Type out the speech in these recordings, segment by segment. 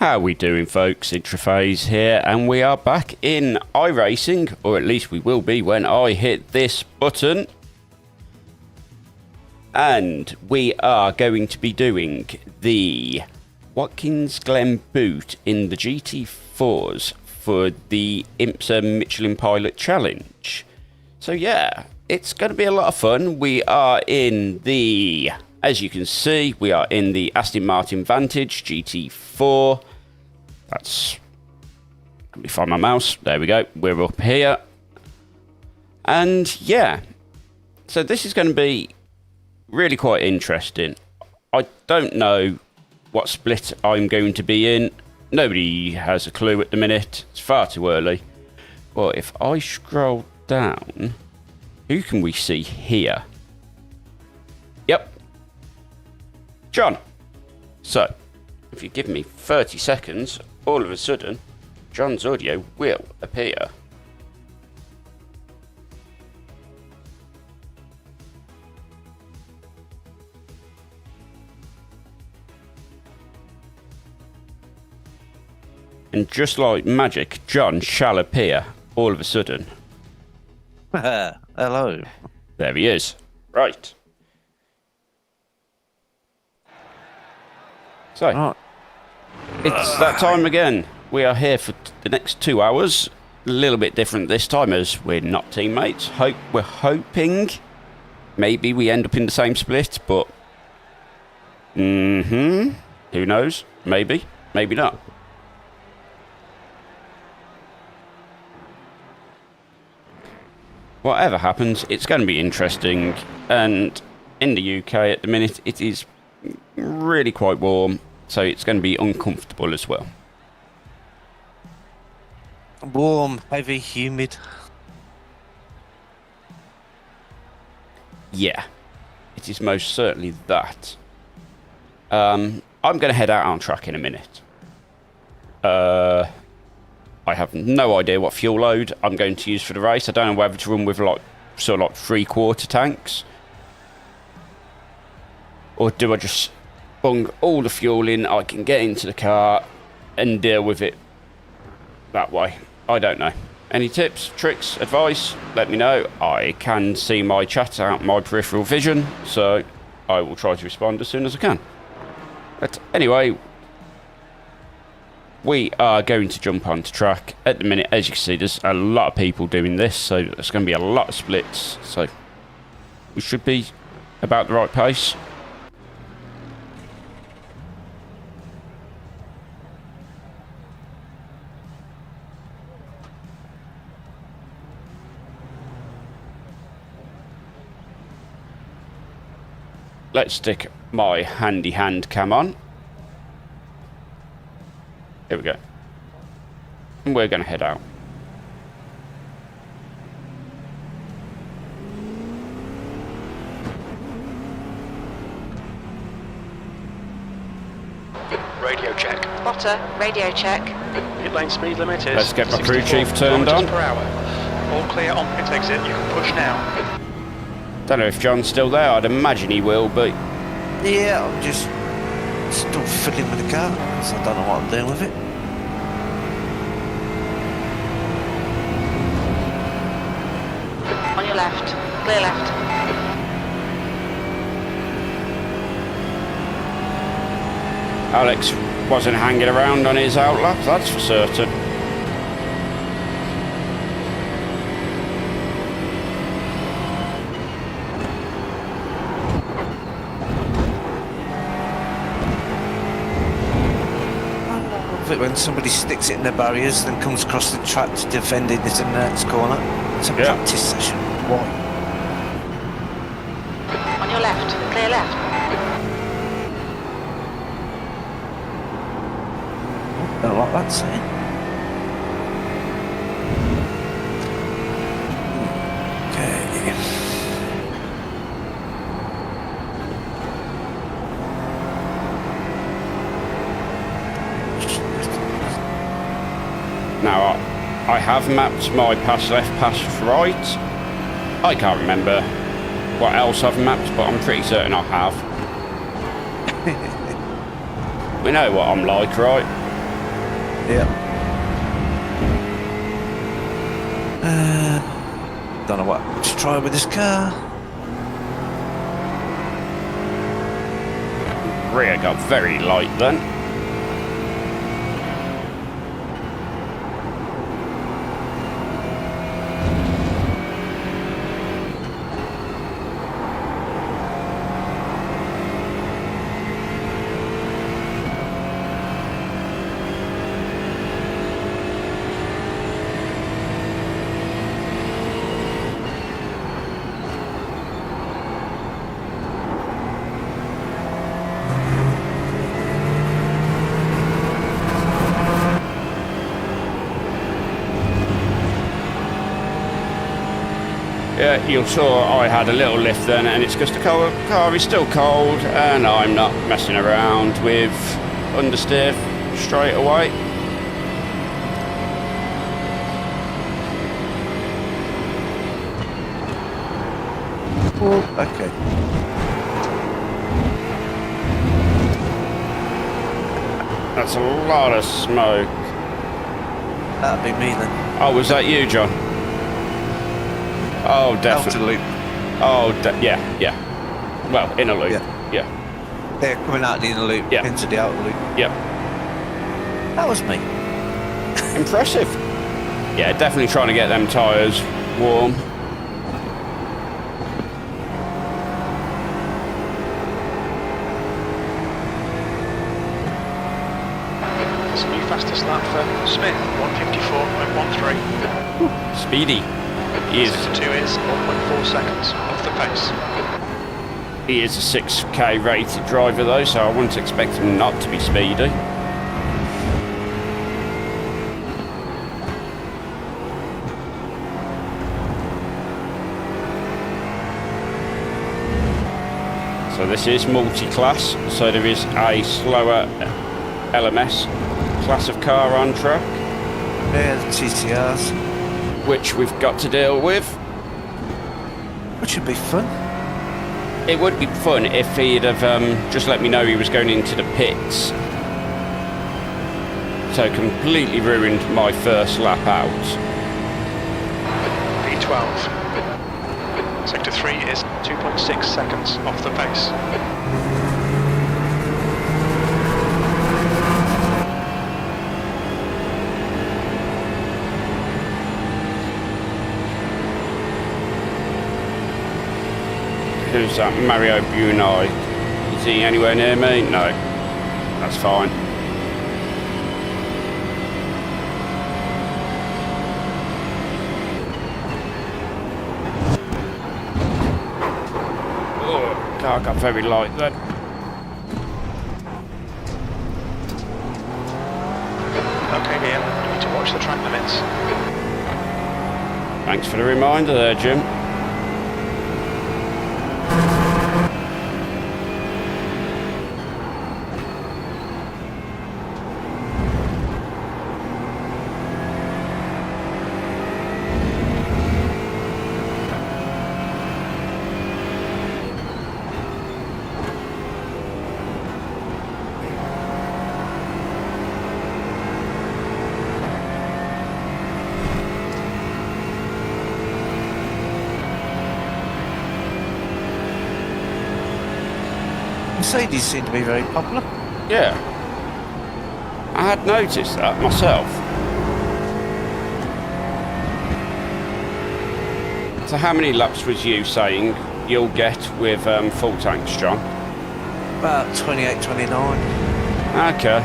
How we doing, folks? Intraphase here, and we are back in iRacing, or at least we will be when I hit this button. And we are going to be doing the Watkins Glen boot in the GT4s for the IMSA Michelin Pilot Challenge. So yeah, it's going to be a lot of fun. We are in the, as you can see, we are in the Aston Martin Vantage GT4. Let me find my mouse. There we go. We're up here. And yeah, so this is going to be really quite interesting. I don't know what split I'm going to be in. Nobody has a clue at the minute. It's far too early. But if I scroll down, who can we see here? Yep. John. So, if you give me 30 seconds, all of a sudden, John's audio will appear. And just like magic, John shall appear all of a sudden. Hello. There he is. Right. So, it's that time again. We are here for the next 2 hours. A little bit different this time as we're not teammates. We're hoping maybe we end up in the same split, but who knows? Maybe, maybe not. Whatever happens, it's going to be interesting, and in the UK at the minute it is really quite warm, so it's going to be uncomfortable as well. Warm, heavy, humid. Yeah, it is most certainly that. I'm going to head out on track in a minute. I have no idea what fuel load I'm going to use for the race. I don't know whether to run with like 3/4 tanks, or do I just bung all the fuel in I can get into the car and deal with it that way. I don't know. Any tips, tricks, advice? Let me know. I can see my chat out my peripheral vision, so I will try to respond as soon as I can. But anyway, we are going to jump onto track. At the minute, as you can see, there's a lot of people doing this, so there's going to be a lot of splits. So we should be about the right pace. Let's stick my handy hand cam on. Here we go. And we're going to head out. Radio check. Spotter, radio check. Pit lane speed limit is Let's get my crew chief turned on. per hour. All clear on pit exit. You can push now. Don't know if John's still there. I'd imagine he will, but Yeah, I'm just still fiddling with the car, so I don't know what I'm doing with it. On your left. Clear left. Alex wasn't hanging around on his outlap, that's for certain. When somebody sticks it in the barriers, then comes across the track to defend it in the next corner. It's a practice session. Why? On your left. Clear left. Don't like that saying. Okay. Now, I have mapped my pass left, pass right. I can't remember what else I've mapped, but I'm pretty certain I have. We know what I'm like, right? Yeah. Don't know what to try with this car. Rear got very light then. Yeah, you saw I had a little lift then, and it's because the car is still cold and I'm not messing around with understeer straight away. Okay. That's a lot of smoke. That'd be me then. Oh, was that you, John? Oh, definitely. Outer loop. Oh, yeah. Well, inner loop. Yeah. They're coming out the inner loop Yeah. into the outer loop. Yeah. That was me. Impressive. Yeah, definitely trying to get them tyres warm. It's the new fastest lap for Smith, 154.13. Speedy. He is, Sector 2 is 1.4 seconds off the pace. he is a 6k rated driver though, so I wouldn't expect him not to be speedy. So this is multi-class, so there is a slower LMS class of car on track, Yeah, the TCRs. which we've got to deal with. Which would be fun. It would be fun if he'd have just let me know he was going into the pits. So completely ruined my first lap out. V12. Sector 3 is 2.6 seconds off the pace. Who's that? Mario Bunai. Is he anywhere near me? No. That's fine. Oh, car got very light then. Okay, Liam, you need to watch the track limits. Thanks for the reminder there, Jim. Mercedes seem to be very popular. Yeah. I had noticed that myself. So how many laps was you saying you'll get with full tanks, John? About 28, 29. Okay.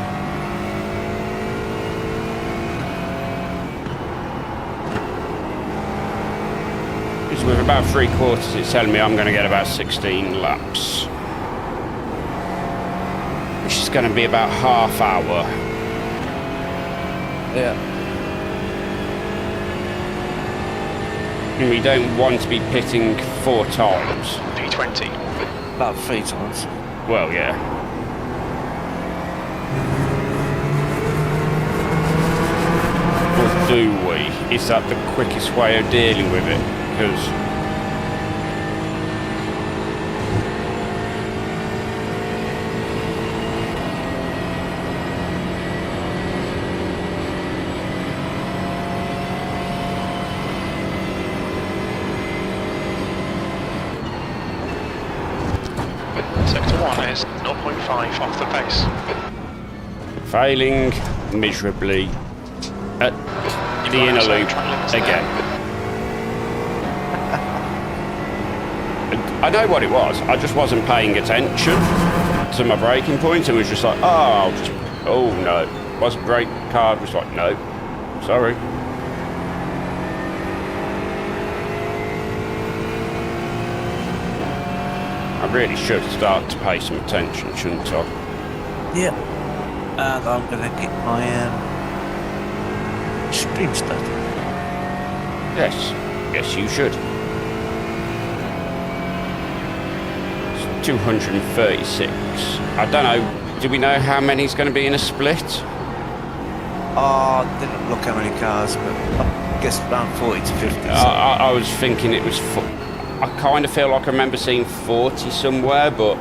Because with about 3/4, it's telling me I'm going to get about 16 laps. Which is going to be about half hour. Yeah. And we don't want to be pitting 4 times. V20. About 3 times. Well, yeah. Or do we? Is that the quickest way of dealing with it? Because 1 is 0.5 off the pace. Failing miserably at the inner loop again. I know what it was. I just wasn't paying attention to my braking points and was just like, oh no. Wasn't brake card, was like, no, sorry. I really should start to pay some attention, shouldn't I? Yeah. And I'm going to get my stream started. Yes, you should. It's 236. I don't know, do we know how many's going to be in a split? Didn't look how many cars, but I guess around 40 to 50. So. I was thinking it was... I kind of feel like I remember seeing 40 somewhere, but...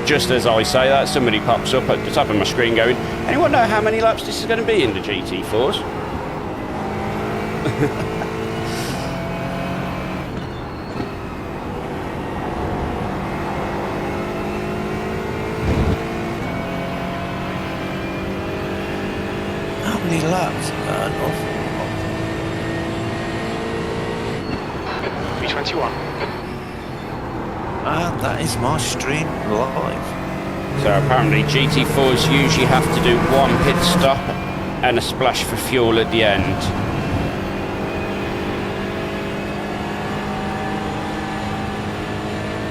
just as I say that, somebody pops up at the top of my screen going, anyone know how many laps this is going to be in the GT4s? How many laps? An awful lot. 321. And that is my stream live. So apparently GT4s usually have to do one pit stop and a splash for fuel at the end.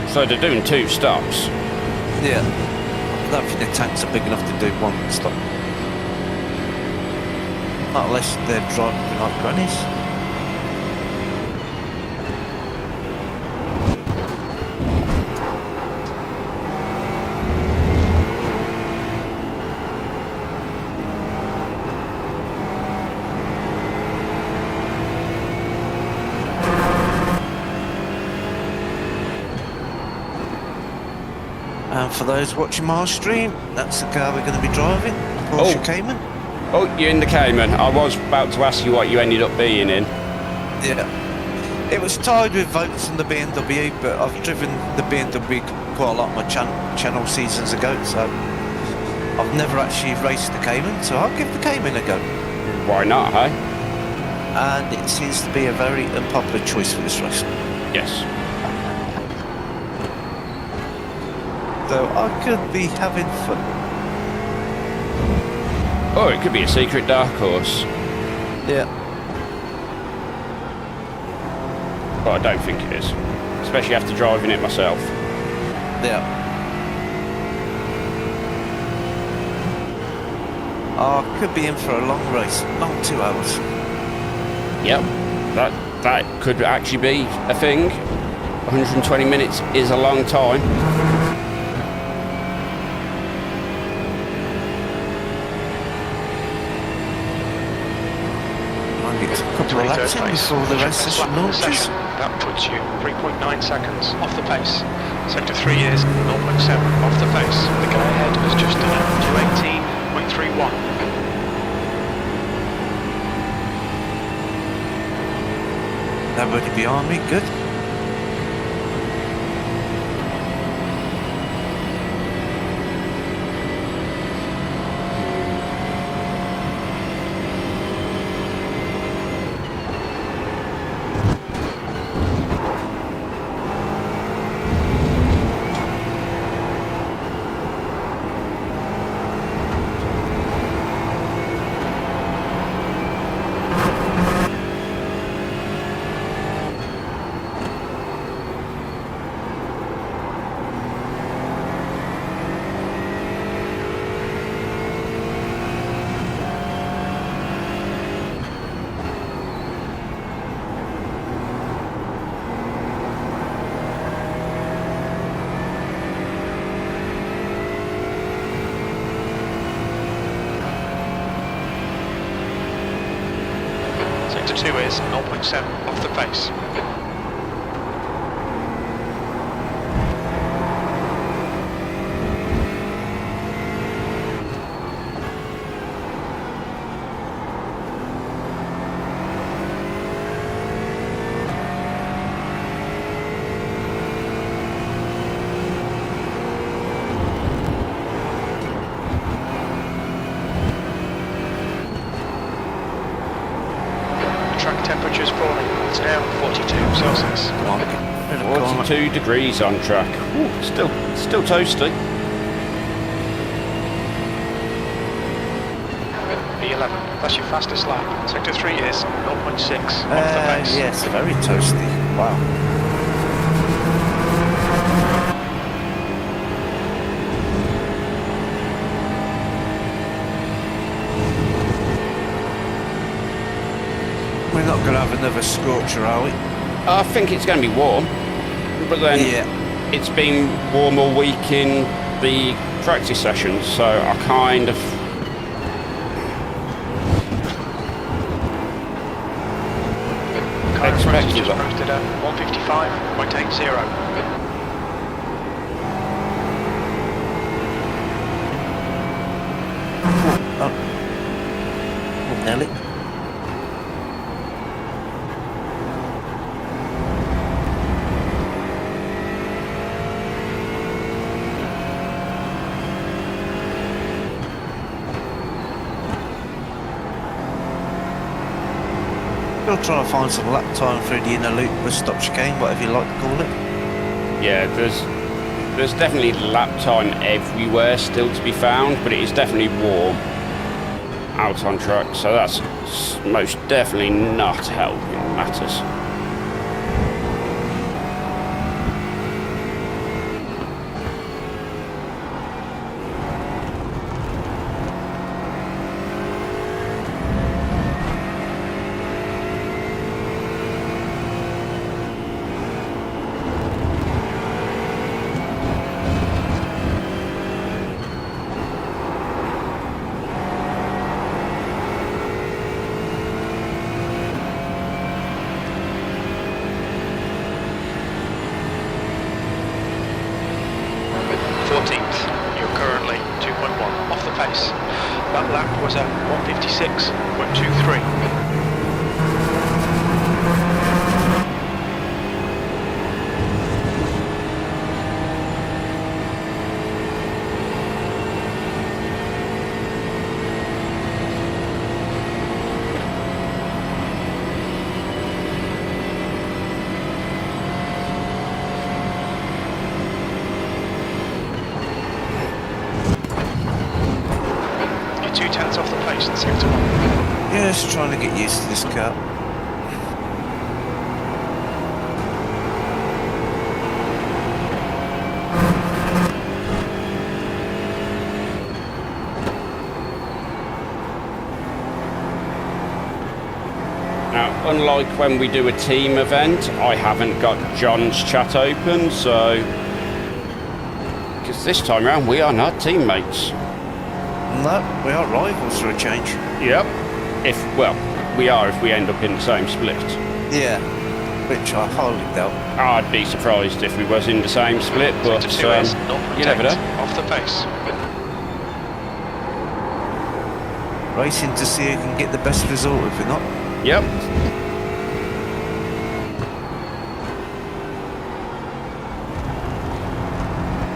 So they're doing 2 stops. Yeah. I don't think the tanks are big enough to do one stop. Not unless they're driving like grannies. And for those watching my stream, that's the car we're going to be driving, Porsche Cayman. Oh, you're in the Cayman. I was about to ask you what you ended up being in. Yeah. It was tied with votes on the BMW, but I've driven the BMW quite a lot my channel seasons ago, so I've never actually raced the Cayman, so I'll give the Cayman a go. Why not, hey? And it seems to be a very unpopular choice for this race. Yes. So I could be having fun. Oh, it could be a secret dark horse. Yeah. But I don't think it is. Especially after driving it myself. Yeah. I could be in for a long race. Long 2 hours. Yep. That could actually be a thing. 120 minutes is a long time. Couple of laps in before the rest session launches. That puts you 3.9 seconds off the pace. Sector 3 is 0.7 off the pace. The guy ahead has just done it, 218.31. Nobody behind me, good. Sector 2 is 0.7 off the pace. Celsius. Come on, get rid of climate. 42 degrees on track. Ooh, still toasty. P11, that's your fastest lap. Sector 3 is 0.6 off the pace. Yes, very toasty. Wow. We're not going to have another scorcher, are we? I think it's going to be warm, but then Yeah. it's been warm all week in the practice sessions, so I kind of... Car in front is expected just that. posted at 155.80. Oh, Nelly. Still trying to find some lap time through the inner loop with stop chicane, whatever you like to call it. Yeah, there's definitely lap time everywhere still to be found, but it is definitely warm out on track, so that's most definitely not helping matters. That lap was at 156.23. Off the pace in sector 1. Yeah, just trying to get used to this car. Now, unlike when we do a team event, I haven't got John's chat open, so... because this time around we are not teammates. No, we are rivals for a change. Yep. Well, we are if we end up in the same split. Yeah, which I hardly doubt. I'd be surprised if we was in the same split, but you never know. Off the pace. Racing to see who can get the best result if we're not. Yep.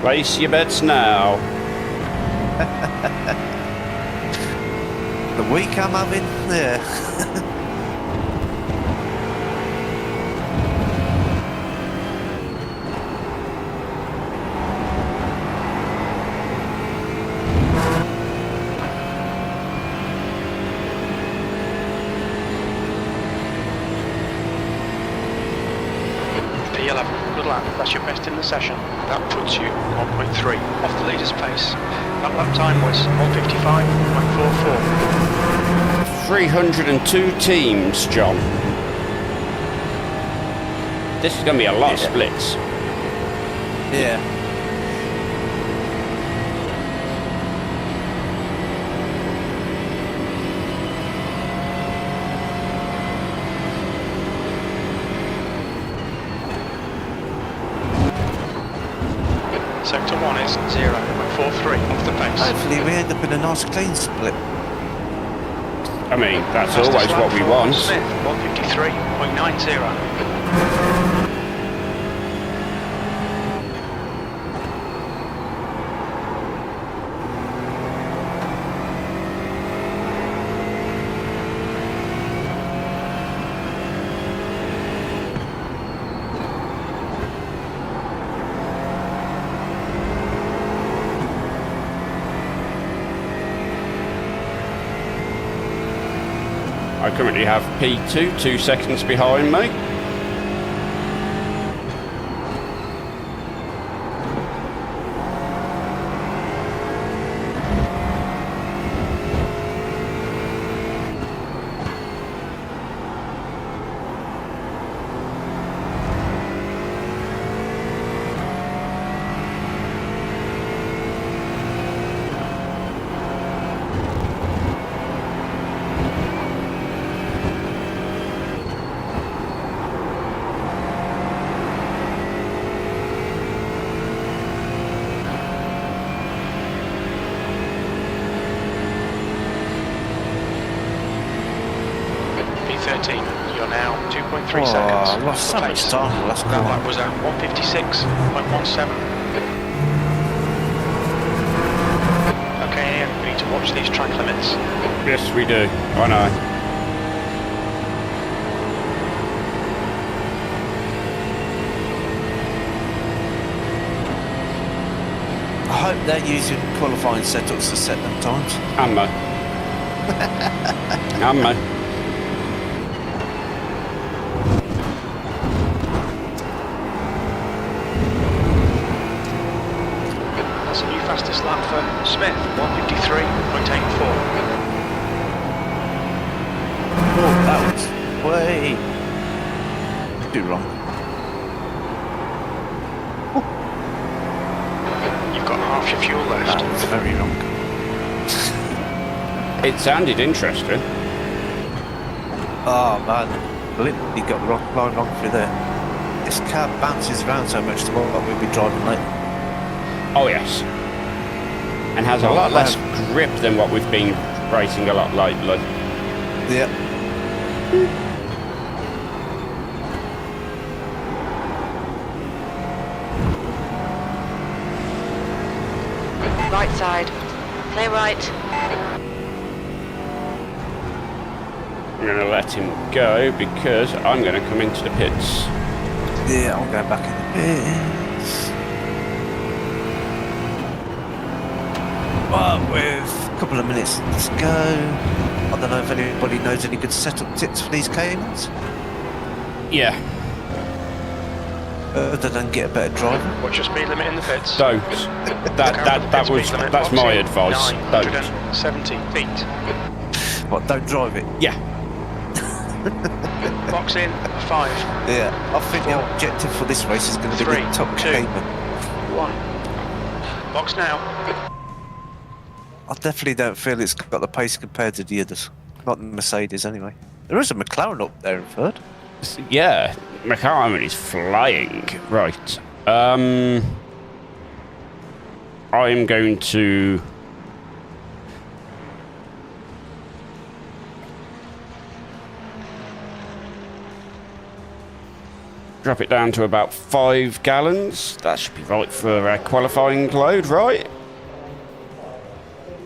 Place your bets now. The week I'm having, yeah. P11, good lap, that's your best in the session. That puts you 1.3 off the leader's pace. That lap time was 155.44. 302 teams, John. This is going to be a lot of splits. Yeah. Sector 1 is 0.43 off the pace. Hopefully we end up in a nice clean split. I mean, that's Fastest always lap what we for want. Smith, 153.90. I currently have P2, 2 seconds behind me. P13, you're now 2.3 Oh, seconds. I off lost the so much pace. time. Let's go. That was at 156.17. Okay, Ian, we need to watch these track limits. Yes, we do. I know. I hope they're using qualifying setups to set them times. Ammo. Ammo. That's a new fastest lap for Smith, 153.84. Oh, that was way too wrong. You've got half your fuel left. That was very wrong. It sounded interesting. Oh man, Glen, you got the wrong line wrong through there. This car bounces around so much to what we'll be driving late. Oh yes. And has a lot less grip than what we've been racing a lot lately. Yeah. Right side. Clear right. I'm going to let him go because I'm going to come into the pits. Yeah, I'm going back in the pits. Well, with a couple of minutes to go. I don't know if anybody knows any good setup tips for these Caymans. Yeah, Other than get a better driver. What's your speed limit in the pits? don't. That's my advice. Don't. 970 feet. What, don't drive it? Yeah. Box in, 5. Yeah, I think the objective for this race is going to be Three, the top two. Cayman. 1. Box now. I definitely don't feel it's got the pace compared to the others. Not the Mercedes, anyway. There is a McLaren up there in third. Yeah, McLaren is flying. Right. I'm going to... drop it down to about 5 gallons. That should be right for a qualifying load, right?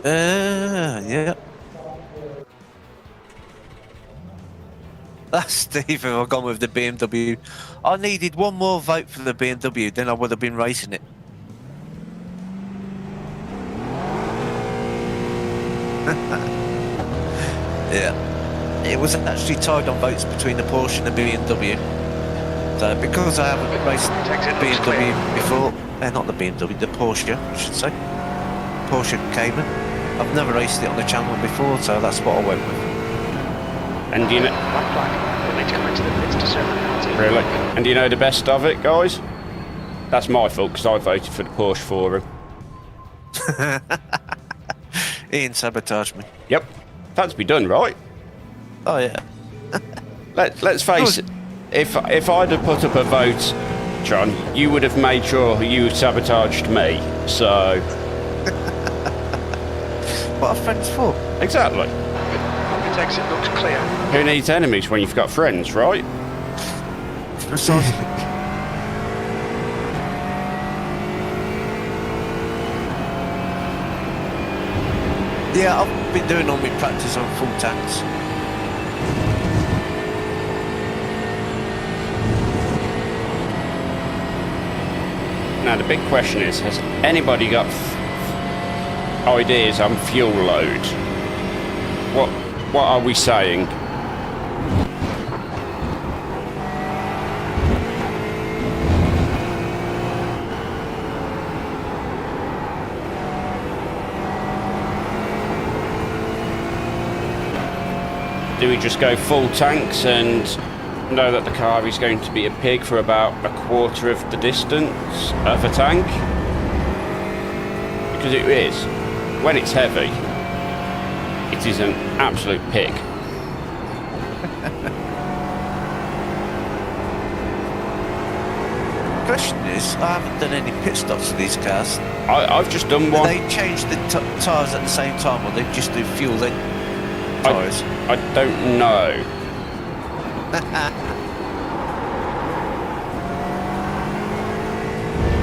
Yeah. That's Steve, I've gone with the BMW. I needed one more vote for the BMW, then I would have been racing it. Yeah. It was actually tied on votes between the Porsche and the BMW. So because I haven't raced BMW before, not the BMW, the Porsche, I should say. Porsche Cayman. I've never raced it on the channel before, so that's what I went with. And you know... Black flag. We'll need to come into the pits to serve the penalty. Really? And do you know the best of it, guys? That's my fault, because I voted for the Porsche for him. Ian sabotaged me. Yep. That's be done, right? Oh yeah. Let's face it. If I'd have put up a vote, John, you would have made sure you sabotaged me. So... What are friends for? Exactly. Pit exit looks clear. Who needs enemies when you've got friends, right? Precisely. Yeah, I've been doing all my practice on full tanks. Now the big question is, has anybody got ideas on fuel load? What are we saying? Do we just go full tanks and know that the car is going to be a pig for about a quarter of the distance of a tank? Because it is. When it's heavy, it is an absolute pig. The question is, I haven't done any pit stops for these cars. I've just done Do one. they change the tyres at the same time, or they just do fuel then tyres? I don't know.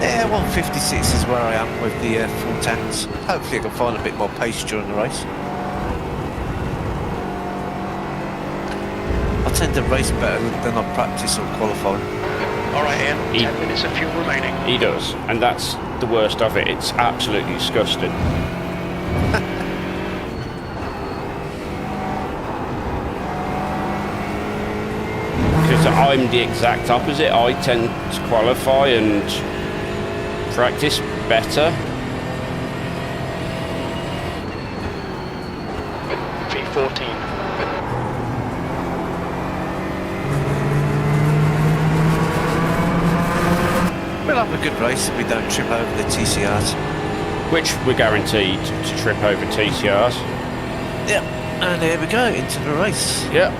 Yeah, 156 is where I am with the full tanks. Hopefully I can find a bit more pace during the race. I tend to race better than I practice or qualify. Alright Ian, 10 minutes of fuel remaining. He does, and that's the worst of it. It's absolutely disgusting. Because I'm the exact opposite. I tend to qualify and practice better. V14. We'll have a good race if we don't trip over the TCRs. Which we're guaranteed to trip over TCRs. Yep, and here we go, into the race. Yep.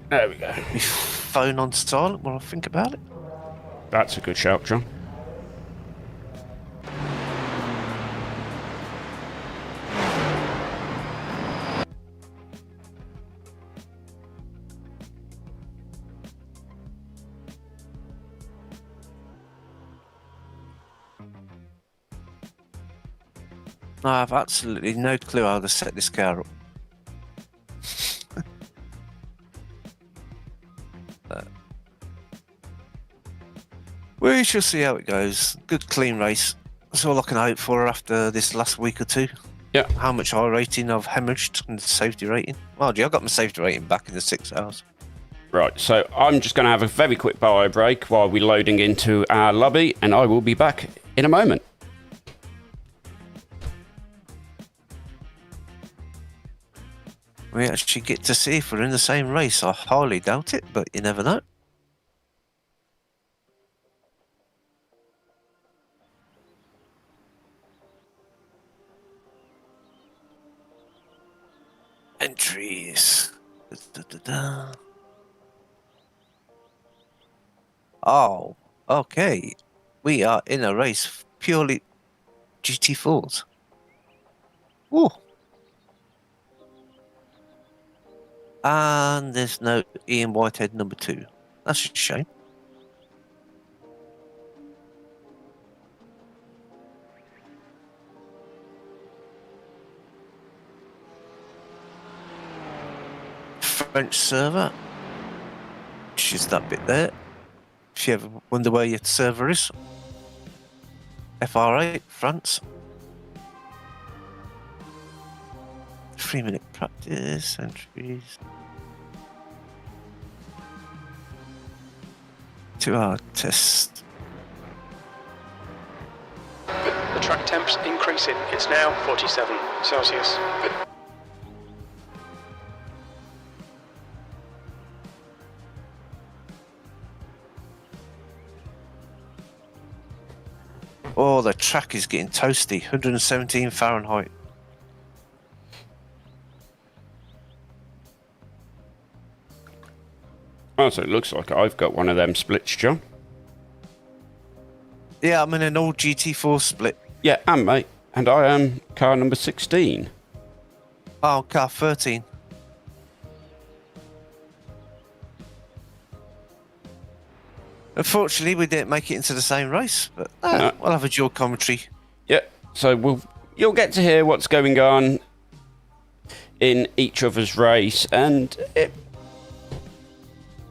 There we go. My phone on silent while I think about it. That's a good shout, John. I have absolutely no clue how to set this car up. We shall see how it goes. Good clean race. That's all I can hope for after this last week or two. Yeah. How much iRating I've hemorrhaged and the safety rating. Well, gee, I got my safety rating back in the 6 hours. Right, so I'm just going to have a very quick bio break while we're loading into our lobby, and I will be back in a moment. We actually get to see if we're in the same race. I highly doubt it, but you never know. Entries. Da-da-da-da. Oh, okay. We are in a race purely GT4s. Ooh. And there's no Ian Whitehead number 2. That's a shame. French server, which is that bit there. If you ever wonder where your server is, FR8, France. 3-minute practice, entries. 2-hour test. The track temp's increasing. It's now 47 Celsius. Oh, the track is getting toasty. 117 Fahrenheit. Oh, so it looks like I've got one of them splits, John. Yeah, I'm in an all GT4 split. Yeah, and mate. And I am car number 16. Oh, car 13. Unfortunately, we didn't make it into the same race, but No. we'll have a dual commentary. Yeah, so you'll get to hear what's going on in each other's race, and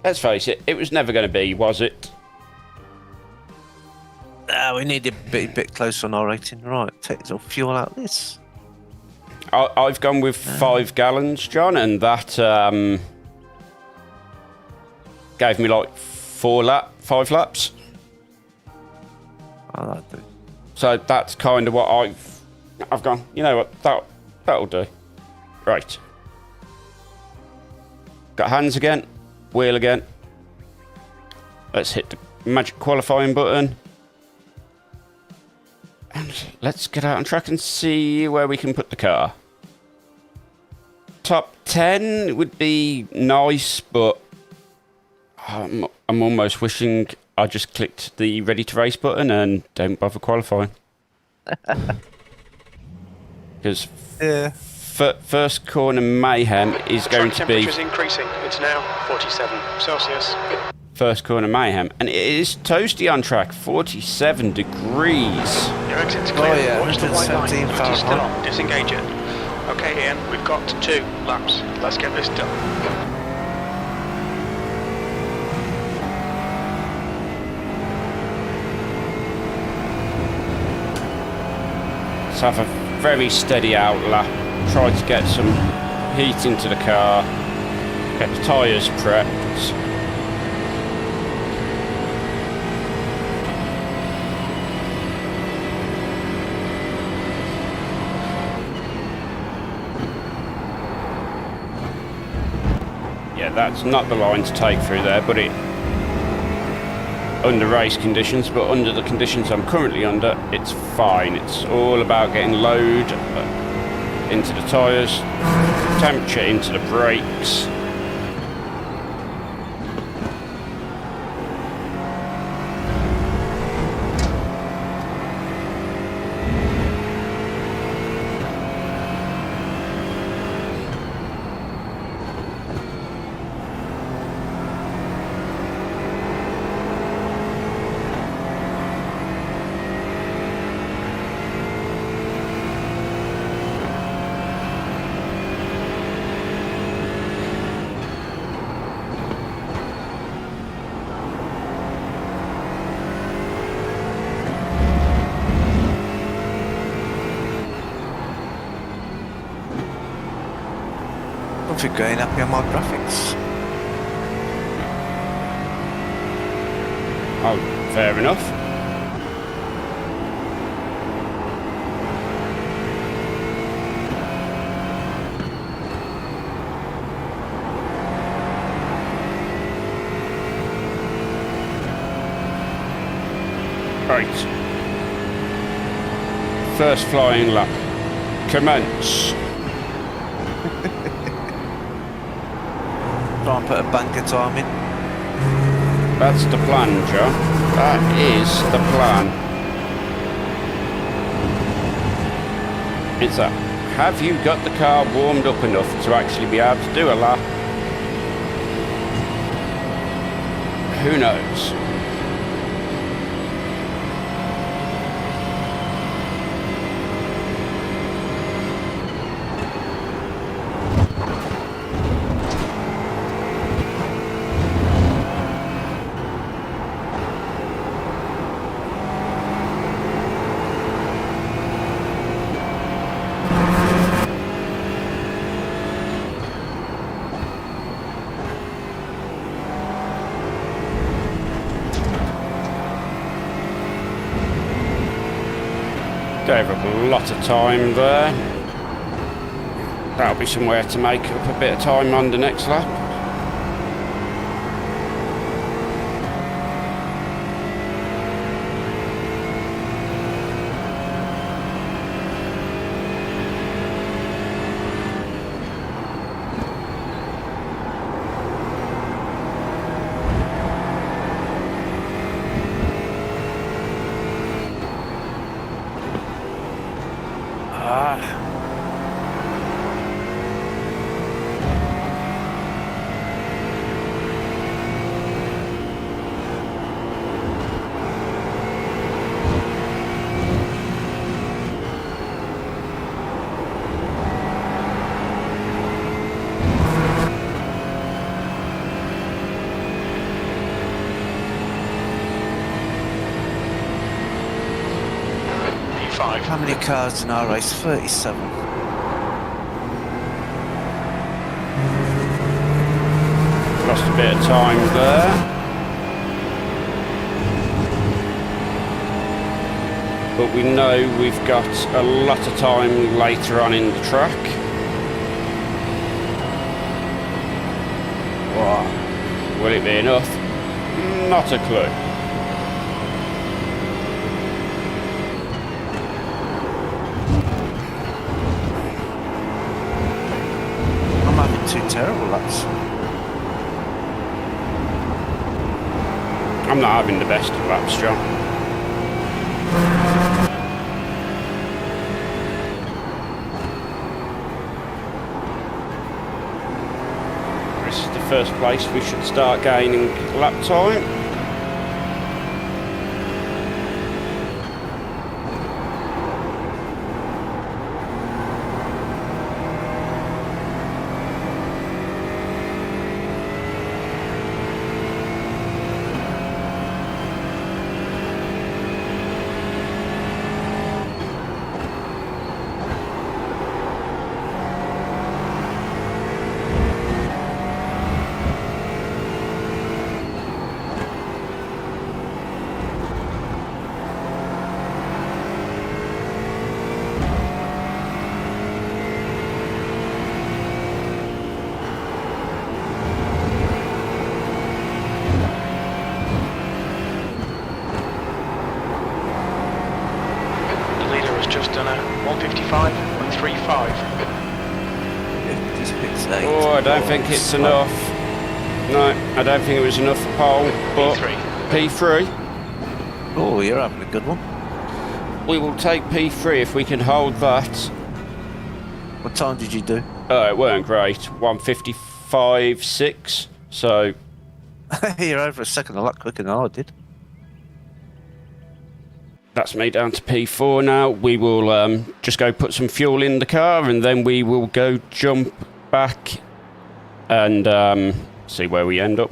let's face it, it was never going to be, was it? We need to be a bit closer on our rating. Right, take some fuel out of this. I've gone with 5 gallons, John, and that gave me like 5 laps. Oh, that'd do. So that's kind of what I've gone. You know what? That'll do. Right. Got hands again. Wheel again. Let's hit the magic qualifying button. And let's get out on track and see where we can put the car. Top 10 would be nice, but I'm almost wishing I just clicked the ready to race button and don't bother qualifying. Because first corner mayhem is going to be... Temperature's increasing. It's now 47 Celsius. First corner mayhem. And it is toasty on track, 47 degrees. Your exit's clear. Oh, yeah, Watch the white line. 117 It's still Fahrenheit. on. Disengage it. Okay, Ian, we've got 2 laps. Let's get this done. Let's have a very steady out lap. Try to get some heat into the car. Get the tyres prepped. Yeah, that's not the line to take through there, but it under race conditions, but under the conditions I'm currently under, it's fine. It's all about getting load into the tyres, temperature into the brakes. I'm going happy on my graphics. Oh, fair enough. Right. First flying lap. Commence. Try and put a bank of time in. That's the plan, Joe. That is the plan. It's a, have you got the car warmed up enough to actually be able to do a lap? Who knows? Gave up a lot of time there. That'll be somewhere to make up a bit of time on the next lap. How many cars in our race? 37. Lost a bit of time there. but we know we've got a lot of time later on in the track. Wow. Will it be enough? Not a clue. I'm having 2 terrible laps. I'm not having the best of laps, John. This is the first place we should start gaining lap time. Just done a 155.35. Oh, I don't think it's enough. No, I don't think it was enough for pole, but P3. Oh, you're having a good one. We will take P3 if we can hold that. What time did you do? Oh, it weren't great. 155.6. So You're over a second a lot quicker than I did. that's me down to P4 now. We will just go put some fuel in the car and then we will go jump back and see where we end up.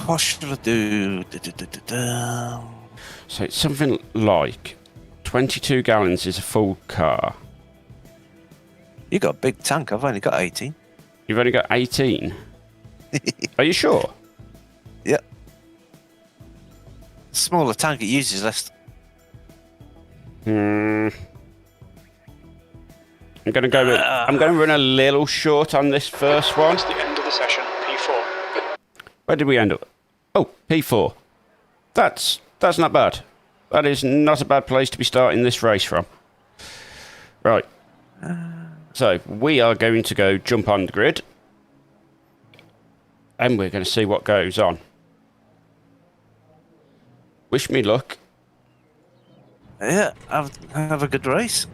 What should I do? So it's something like 22 gallons is a full car. You got a big tank. I've only got 18. You've only got 18? Are you sure? Yeah. Smaller tank, it uses less. I'm gonna go with, I'm gonna run a little short on this first one. That's the end of the session, P4. Where did we end up? Oh, P4. That's not bad. That is not a bad place to be starting this race from. Right. So we are going to go jump on the grid. And we're going to see what goes on. Wish me luck. Yeah, have a good race.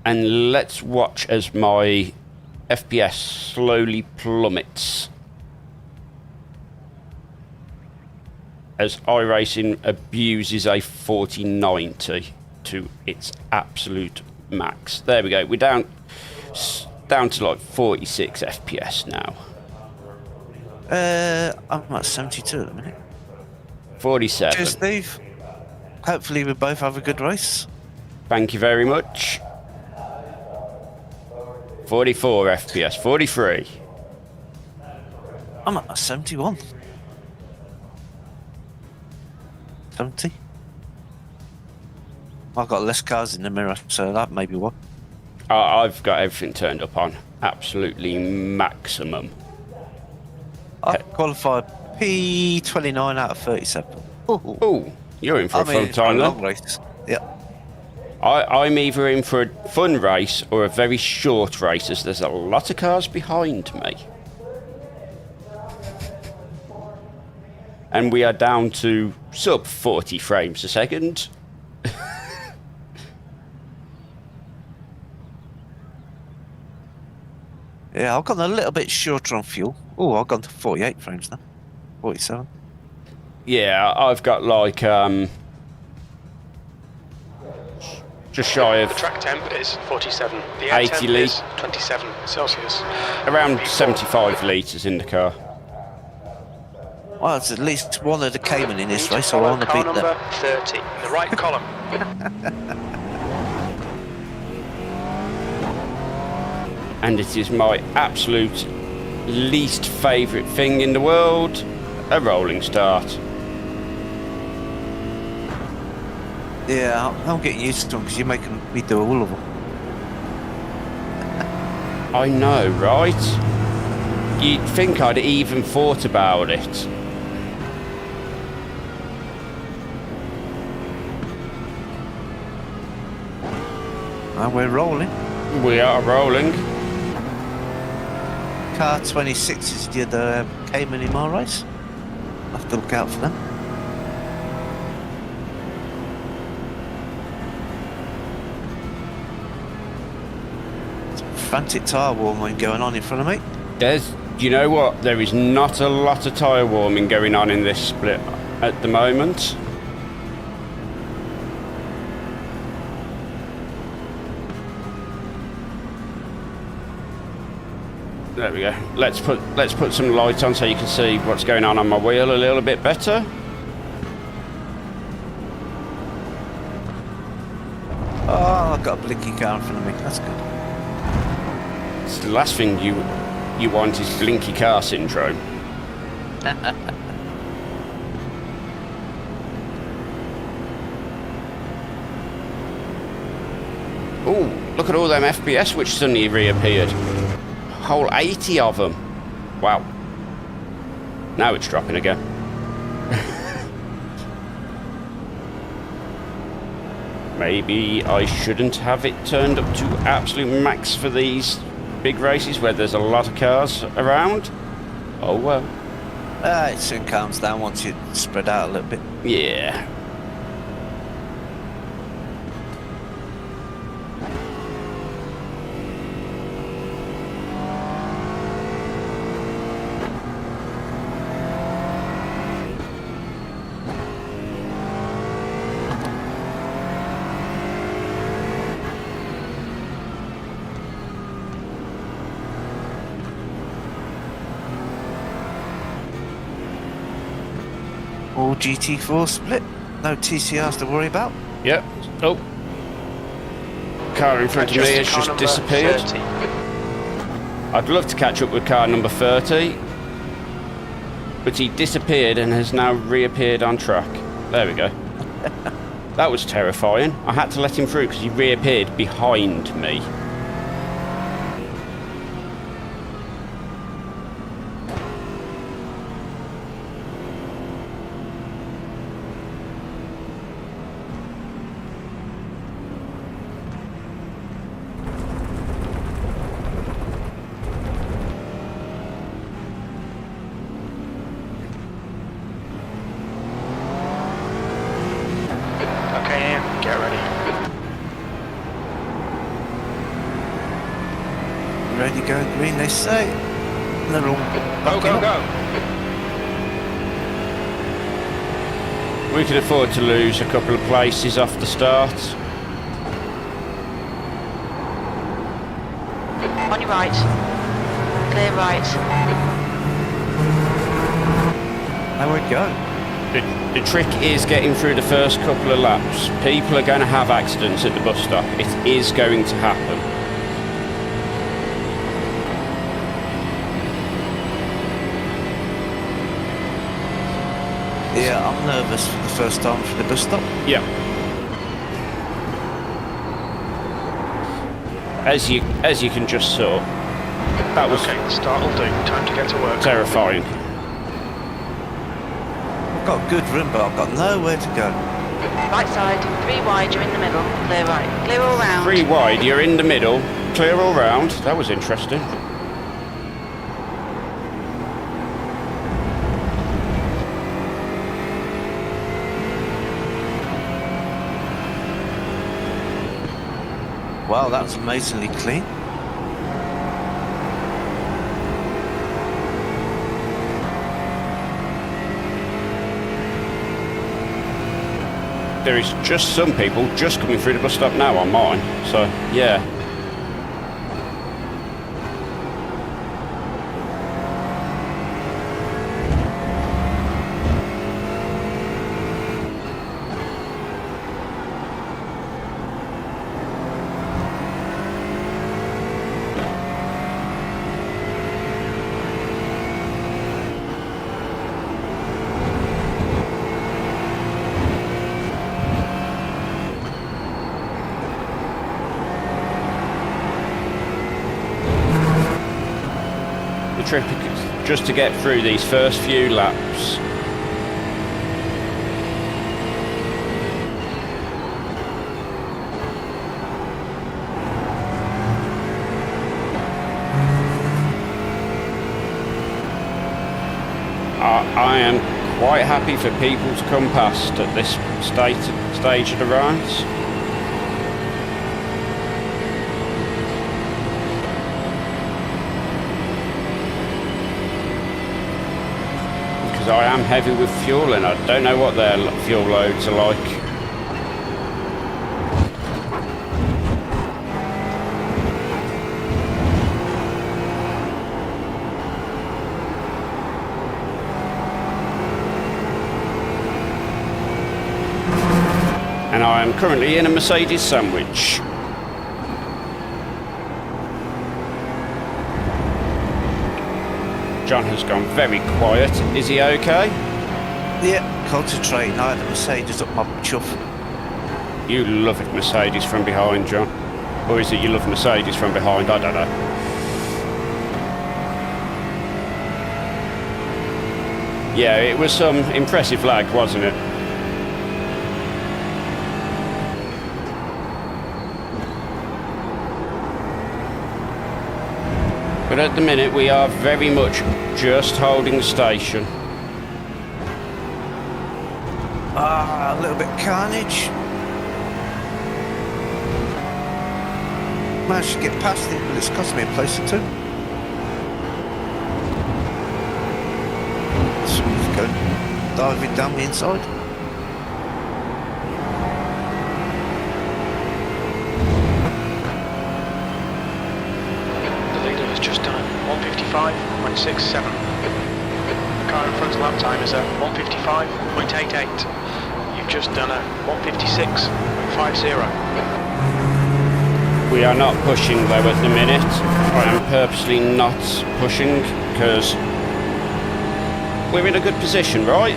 And let's watch as my FPS slowly plummets. As iRacing abuses a 4090 to its absolute max. There we go. We're down to like 46 FPS now. I'm at 72 at the minute. 47. Cheers, Steve. Hopefully we both have a good race. Thank you very much. 44 FPS. 43. I'm at 71. 70. I've got less cars in the mirror, so that may be what. I've got everything turned up on absolutely maximum. I qualified P29 out of 37. Oh, you're in for a fun time long then. race. Yeah. I'm either in for a fun race or a very short race, as there's a lot of cars behind me. And we are down to sub 40 frames a second. Yeah, I've gone a little bit shorter on fuel. Oh, I've gone to 48 frames now. 47. Yeah, I've got like just shy of The track temp is 47. The air 80 temp litres. is 27 Celsius. around 75 litres in the car. Well, it's at least one of the Cayman in this Need to race, so I follow want to car beat number them. 30, the right column. And it is my absolute least favourite thing in the world, a rolling start. Yeah, I'm getting used to them because you're making me do all of them. I know, right? You'd think I'd even thought about it. And we're rolling. We are rolling. Car 26 is the other Cayman in my race. I'll have to look out for them. Frantic tyre warming going on in front of me. You know what? There is not a lot of tyre warming going on in this split at the moment. There we go. Let's put some light on so you can see what's going on my wheel a little bit better. Oh, I've got a blinky car in front of me. That's good. It's the last thing you want is blinky car syndrome. Oh, look at all them FPS which suddenly reappeared. Whole 80 of them. Wow. Now it's dropping again. Maybe I shouldn't have it turned up to absolute max for these big races where there's a lot of cars around. Oh well. It soon calms down once you spread out a little bit. Yeah. All GT4 split. No TCRs to worry about. Yep. Oh. Car in front of me has just disappeared. 30. I'd love to catch up with car number 30. But he disappeared and has now reappeared on track. There we go. That was terrifying. I had to let him through because he reappeared behind me. Okay, Ian, get ready. Ready, go green, they say. They're all Go, go, go. We can afford to lose a couple of places off the start. On your right. Clear right. There we go. The trick is getting through the first couple of laps. People are going to have accidents at the bus stop. It is going to happen. Yeah, I'm nervous for the first time for the bus stop. Yeah. As you can just saw, that was Okay, the start will do. Time to get to work. terrifying. I've got good room, but I've got nowhere to go. Right side, 3 wide, you're in the middle. Clear right. Clear all round. 3 wide, you're in the middle, clear all round. That was interesting. Wow, that was amazingly clean. There is just some people just coming through the bus stop now on mine. So, yeah. trip just to get through these first few laps. I am quite happy for people to come past at this stage of the race. Because I am heavy with fuel and I don't know what their fuel loads are like. And I am currently in a Mercedes sandwich. John has gone very quiet. Is he okay? Yeah, concentrating. I had a Mercedes up my chuff. You love it, Mercedes from behind, John. Or is it you love Mercedes from behind? I don't know. Yeah, it was some impressive lag, wasn't it? But at the minute we are very much just holding the station. A little bit carnage. Managed to get past it, but it's cost me a place or two. So let's go diving down the inside. Just done 155.67. The car in front's lap time is at 155.88. You've just done a 156.50. We are not pushing though at the minute. I am purposely not pushing because we're in a good position, right?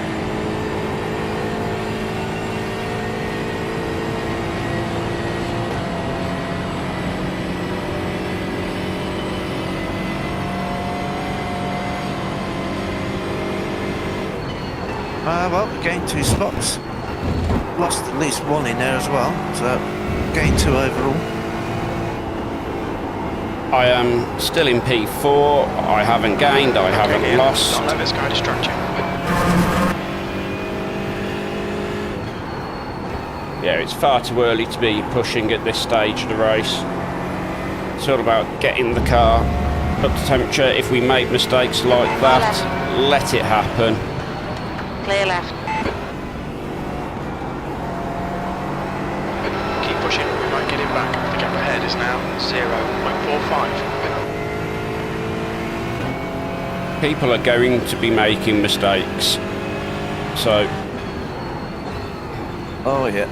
Well, we gained 2 spots. Lost at least 1 in there as well, so gained 2 overall. I am still in P4. I haven't gained, I haven't lost. Don't let this guy distract you. Yeah, it's far too early to be pushing at this stage of the race. It's all about getting the car up to temperature. If we make mistakes like that, let it happen. Clear left. Keep pushing, we might get him back. The gap ahead is now 0.45. People are going to be making mistakes. So, Oh yeah.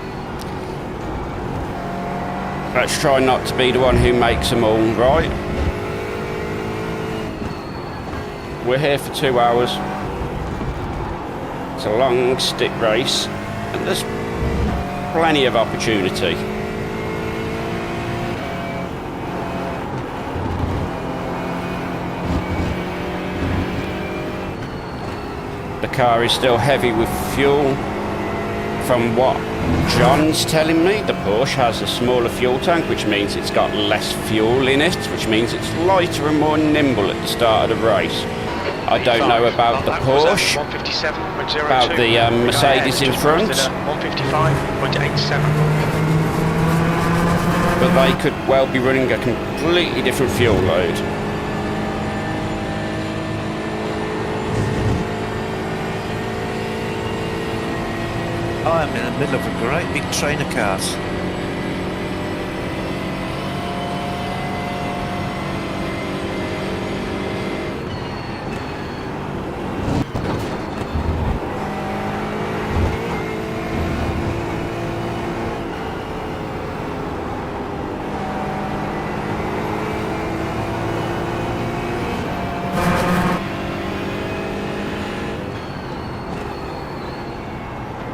let's try not to be the one who makes them all, right? We're here for 2 hours. It's a long stick race, and there's plenty of opportunity. The car is still heavy with fuel. From what John's telling me, the Porsche has a smaller fuel tank, which means it's got less fuel in it, which means it's lighter and more nimble at the start of the race. I don't know about the Porsche, about the Mercedes in front, 155.87. but they could well be running a completely different fuel load. I'm in the middle of a great big train of cars.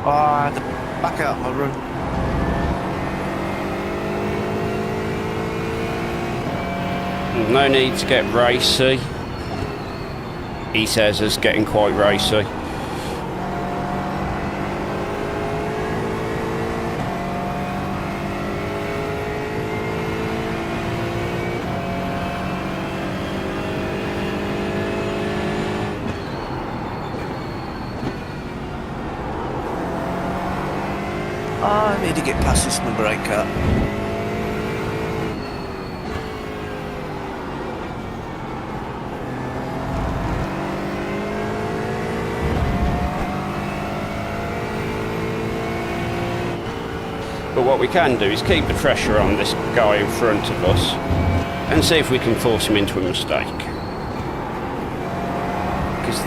I had to back out my room. No need to get racy. he says is getting quite racy. I need to get past this number 8 car. But what we can do is keep the pressure on this guy in front of us and see if we can force him into a mistake. Because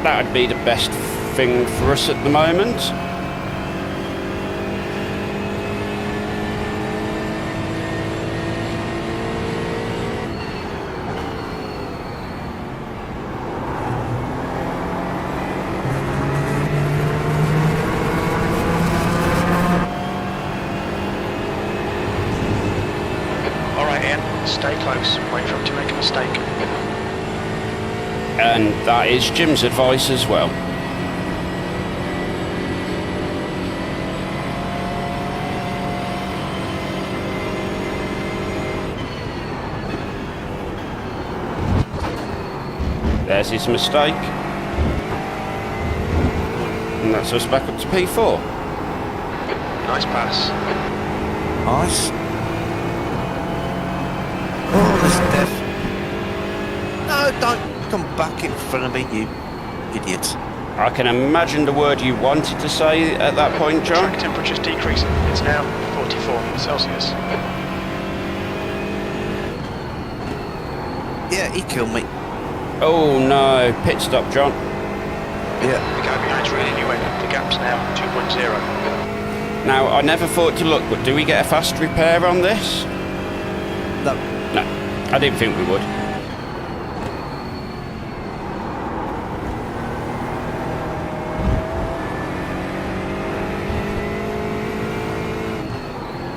that would be the best thing for us at the moment. Stay close, wait for him to make a mistake. And that is Jim's advice as well. There's his mistake. And that's us back up to P4. Nice pass. Nice. Oh, there's death. No, don't come back in front of me, you idiot. I can imagine the word you wanted to say at that point, John. Track temperature's decreasing. It's now 44 Celsius. Yeah, he killed me. Oh no, pit stop, John. Yeah. The guy behind's reeling you in. The gap's now 2.0. Now, I never thought to look, but do we get a fast repair on this? No. No, I didn't think we would.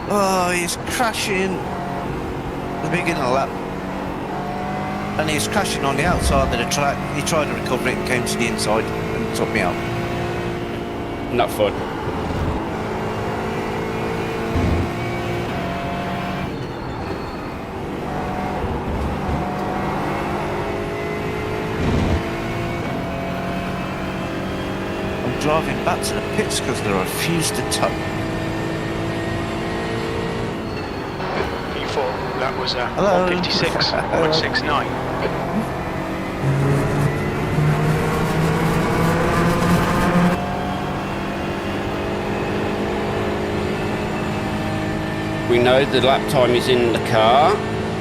Oh, he's crashing at the beginning of the lap. And he's crashing on the outside of the track. He tried to recover it and came to the inside and took me out. Not fun. I'm driving back to the pits because they refuse to tow. P4, that was Hello. 156.69. We know the lap time is in the car,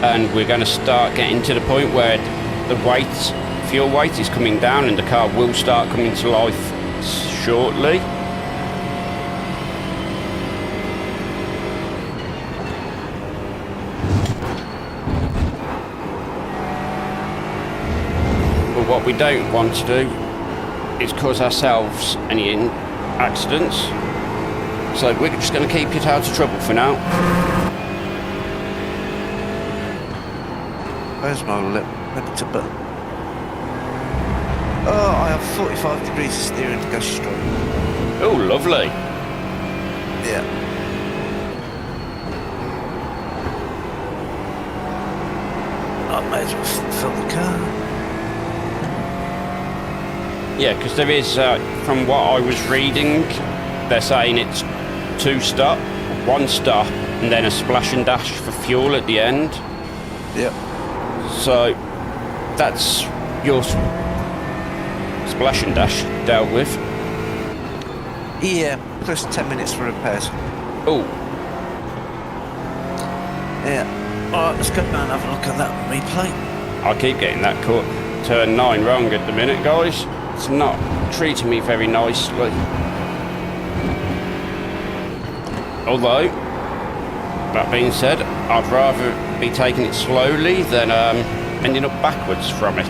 and we're going to start getting to the point where the fuel weight is coming down, and the car will start coming to life shortly. But what we don't want to do is cause ourselves any accidents. So we're just going to keep it out of trouble for now. Where's my limiter button? Oh, I have 45 degrees of steering to go straight. Oh, lovely. Yeah. I may as well fill the car. Yeah, because there is, from what I was reading, they're saying it's 2 stop, 1 stop, and then a splash and dash for fuel at the end. Yep. So that's your splash and dash dealt with. Yeah, plus 10 minutes for repairs. Oh, Yeah. Alright, let's go down and have a look at that replay. I keep getting that cut. Turn 9 wrong at the minute, guys. It's not treating me very nicely. Although, that being said, I'd rather be taking it slowly than ending up backwards from it.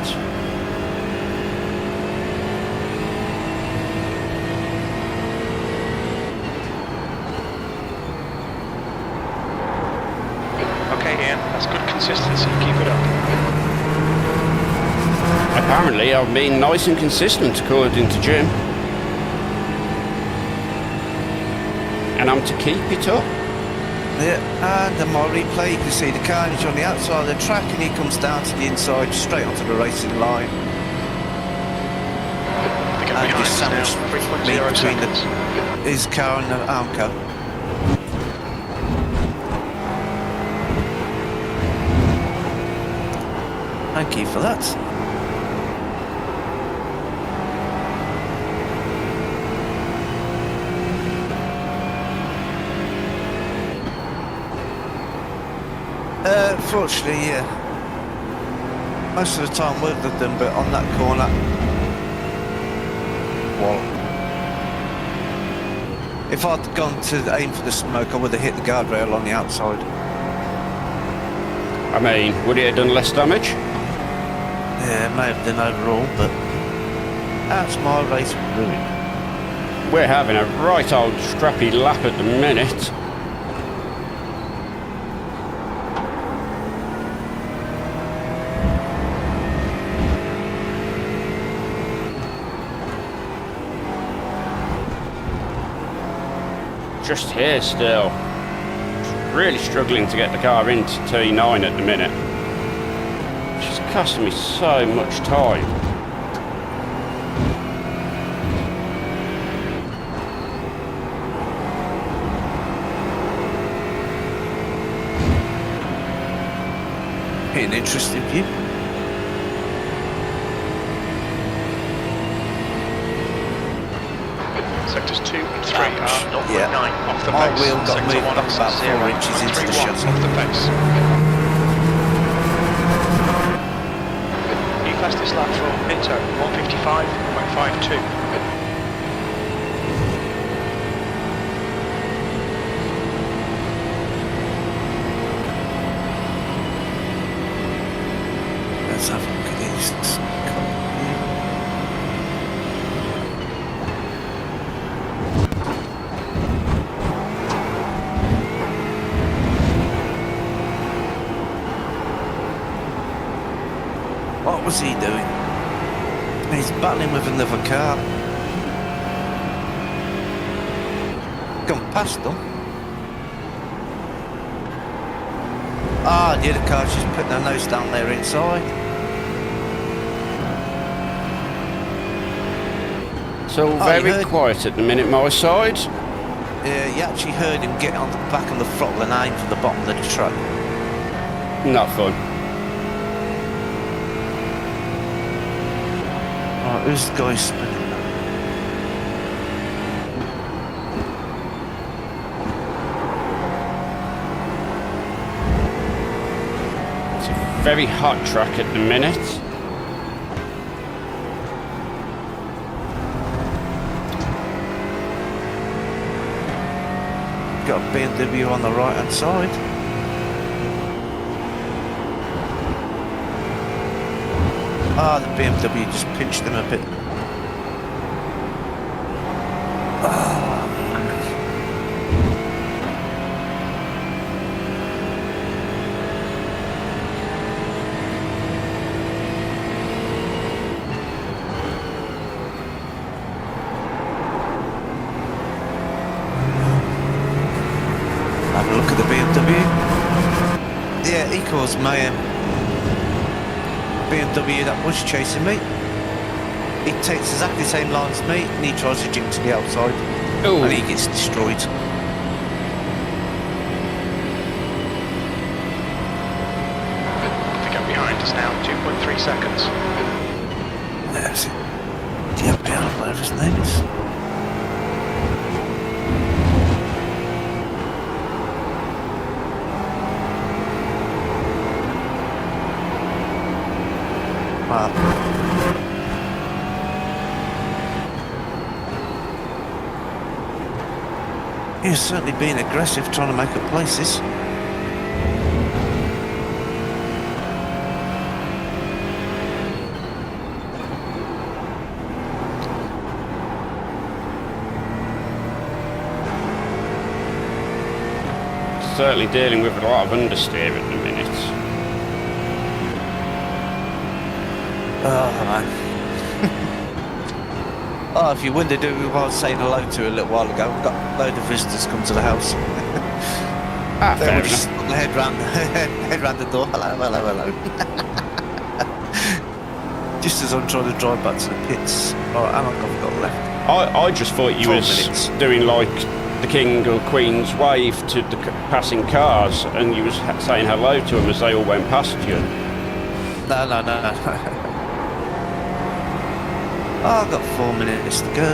Okay, Ian, that's good consistency. Keep it up. Apparently, I've been nice and consistent according to Jim. And I'm to keep it up. Yeah, and on my replay you can see the carnage on the outside of the track and he comes down to the inside straight onto the racing line. And just sandwiched me between his car and the arm car. Thank you for that. Fortunately, yeah. Most of the time worked with them, but on that corner, well, if I'd gone to aim for the smoke, I would have hit the guardrail on the outside. I mean, would it have done less damage? Yeah, it may have done overall, but that's my race ruined. We're having a right old scrappy lap at the minute. Just here still. Really struggling to get the car into T9 at the minute. It's costing me so much time. Be an interesting view. Sectors 2 and 3 are 0.9 Yeah. off the My pace. wheel got Sector moved 1 back is about 4 inches into the 0.31 chassis. off the pace. New fastest lap for Minto, 155.52. Let's have a look at these. What was he doing? He's battling with another car. Gone past them. Ah, the other car's just putting their nose down there inside. It's all you very heard- quiet at the minute, my side. Yeah, you actually heard him get on the back on the throttle and aim for the bottom of the truck. Not fun. Right, who's the guy spinning? It's a very hot track at the minute. Got a BMW on the right hand side. Ah, the BMW just pinched him a bit. Have a look at the BMW. Yeah, he caused mayhem. BMW that was chasing me. He takes exactly the same line as me and he tries to jump to the outside. Ooh. And he gets destroyed. The gap behind is now 2.3 seconds. There's it. Diablo, whatever his name is. Wow. He's certainly being aggressive trying to make up places. Certainly dealing with a lot of understeer at the minute. Oh, man. Oh, if you wondered who I was saying hello to a little while ago, we've got a load of visitors come to the house. They Fair would just put their head round the door. Hello, hello, hello. Just as I'm trying to drive back to the pits. Alright, how long have I got left? I just thought you 12 was minutes. doing like the King or Queen's wave to the passing cars, and you was saying hello to them as they all went past you. No. Oh, I've got 4 minutes to go.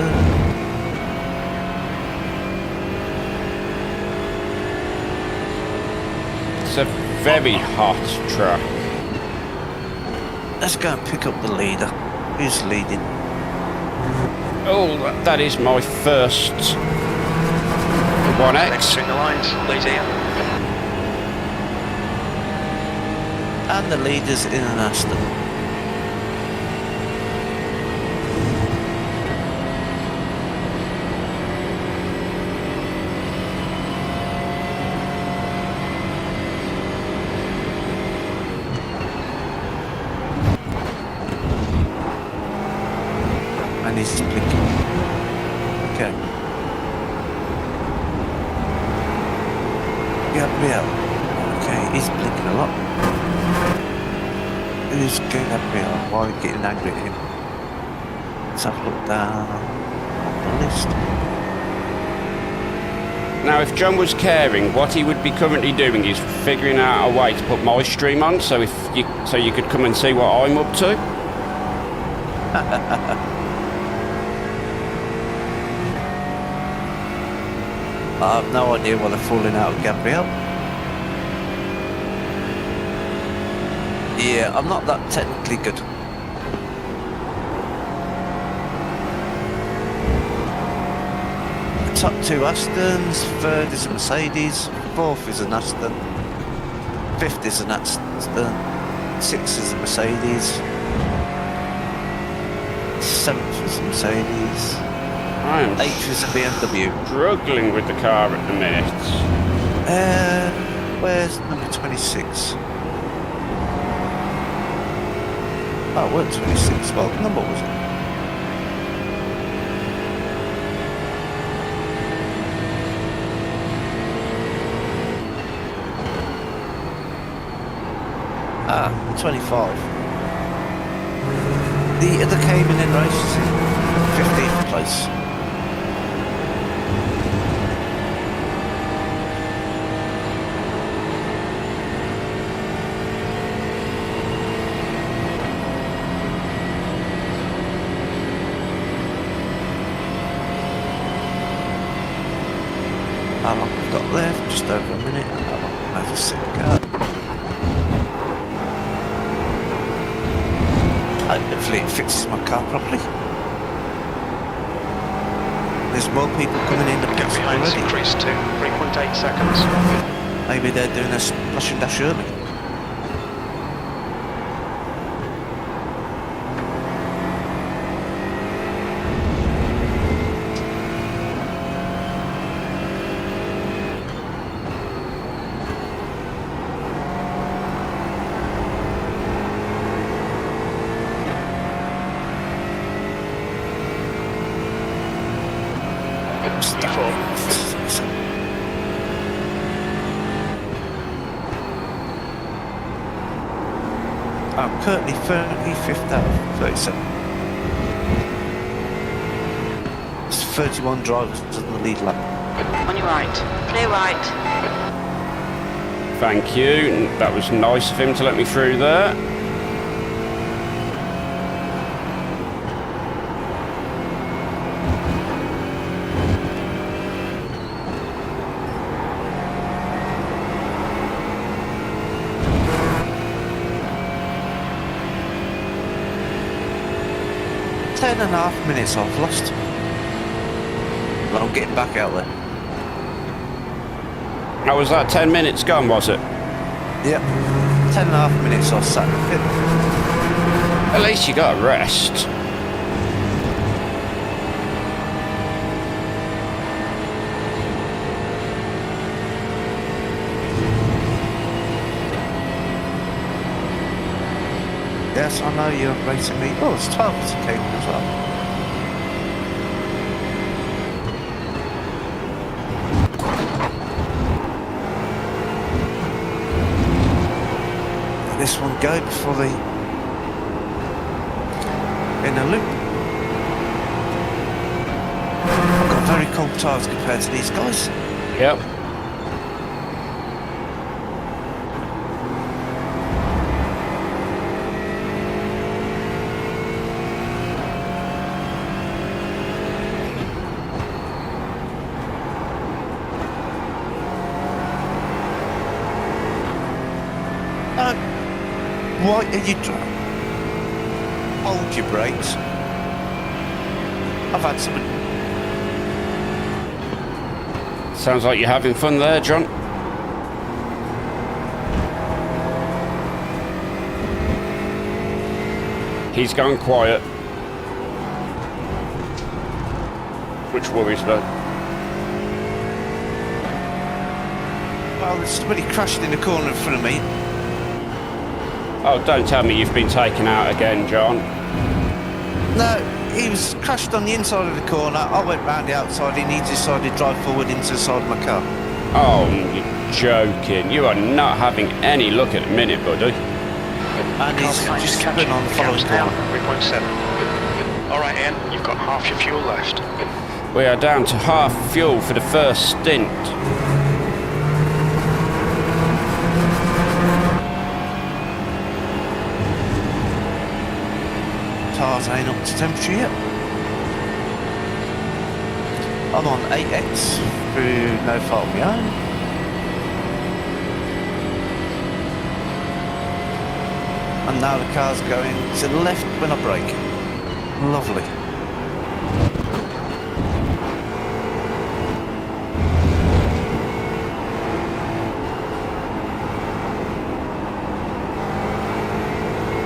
It's a very hot track. Let's go and pick up the leader. Who's leading? Oh, that is my first 1X. Entering the lines, lead here. And the leader's in an Aston. And he's blinking. Okay. Gabriel. Okay, he's blinking a lot. Who's Gabriel? Why are we getting angry at him? Let's have a look down on the list. Now, if John was caring, what he would be currently doing is figuring out a way to put my stream on, so you could come and see what I'm up to. I have no idea what they're falling out with Gabriel. Yeah, I'm not that technically good. The top two Astons, third is a Mercedes, fourth is an Aston, fifth is an Aston, sixth is a Mercedes, seventh is a Mercedes, I am eighth is a BMW. struggling with the car at the minute. Where's number 26? Oh, it weren't 26. Well, what number was it? Ah, 25. The other Cayman in race is in 15th place. How long we've got left? Just over a minute. How long have a sit go? Hopefully it fixes my car properly. There's more people coming in the Gap pits behind already. increased to 3.8 seconds. Maybe they're doing a splash and dash early. I'm currently 35th out of 37. It's 31 drivers in the lead lap. On your right. Clear right. Thank you. That was nice of him to let me through there. Ten and a half minutes I've lost. But I'm getting back out there. How was that 10 minutes gone, was it? Yep. 10 and a half minutes I sat in the pit. At least you got a rest. Yes, I know you're racing me. Oh, it's 12 as a cable as well. Let this one go before the inner loop. I've got very cold tyres compared to these guys. Yep. Why are you trying? Hold your brakes. I've had some. Sounds like you're having fun there, John. He's gone quiet. Which worries me. Well, somebody crashed in the corner in front of me. Oh, don't tell me you've been taken out again, John. No, he was crashed on the inside of the corner. I went round the outside and he decided to drive forward into the side of my car. Oh, you're joking. You are not having any luck at the minute, buddy. And he's just spin on the following down, corner. 3.7. Alright Ian, you've got half your fuel left. We are down to half fuel for the first stint. Tyres ain't up to temperature yet. I'm on 8X through no fault of my own. And now the car's going to the left when I brake. Lovely.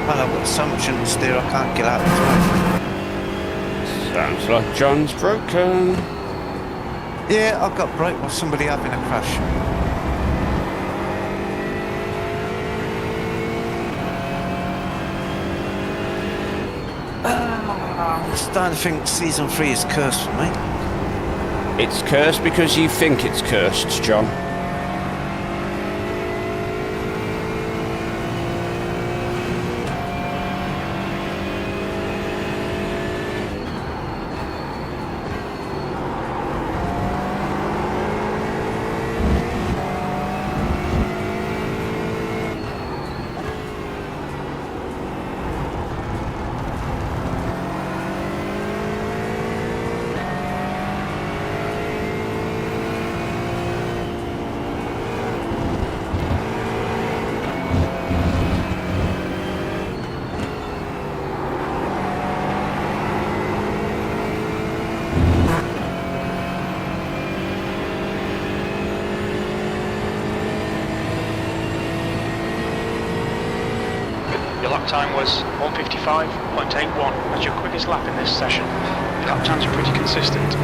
Well, I've got so much understeer I can't get out of the way. Sounds like John's broken. Yeah, I got broke by somebody having a crash. I'm starting to think season 3 is cursed for me. It's cursed because you think it's cursed, John. Your lap time was 1:55.81. That's your quickest lap in this session. Lap times are pretty consistent.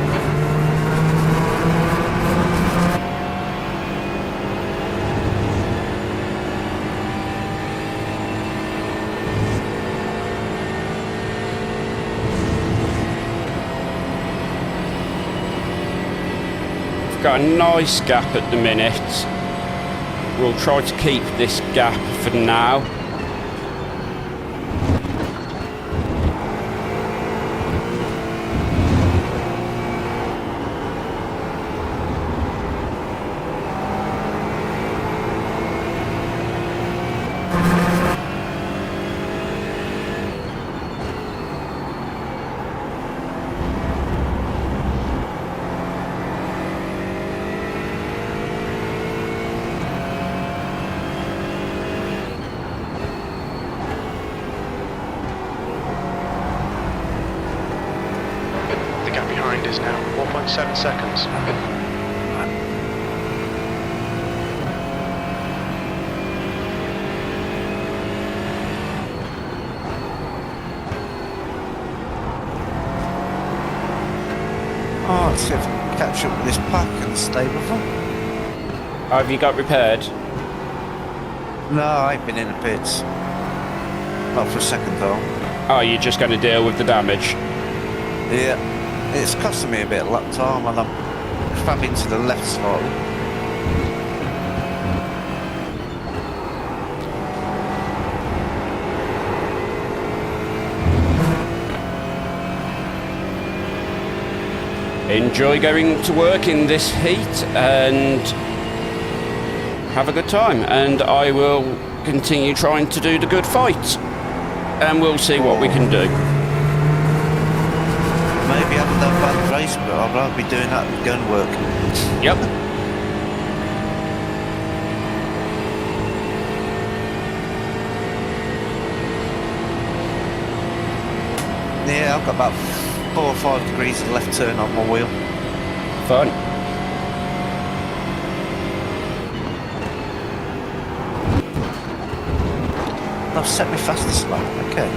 We've got a nice gap at the minute. We'll try to keep this gap for now. The gap behind is now 1.7 seconds. Oh, let's see if I can catch up with this pack and stay with them. Have you got repaired? No, I ain't been in the pits. Not for a second though. Oh, you're just going to deal with the damage. Yeah, it's costing me a bit of lap time and I'm crabbing to the left slightly. Enjoy going to work in this heat and have a good time. And I will continue trying to do the good fight. And we'll see what we can do. Maybe I haven't done a bad race, but I'd rather be doing that than going to work. Yep. Yeah, I've got about 4 or 5 degrees of left turn on my wheel. Fun. I've set me fastest lap, okay.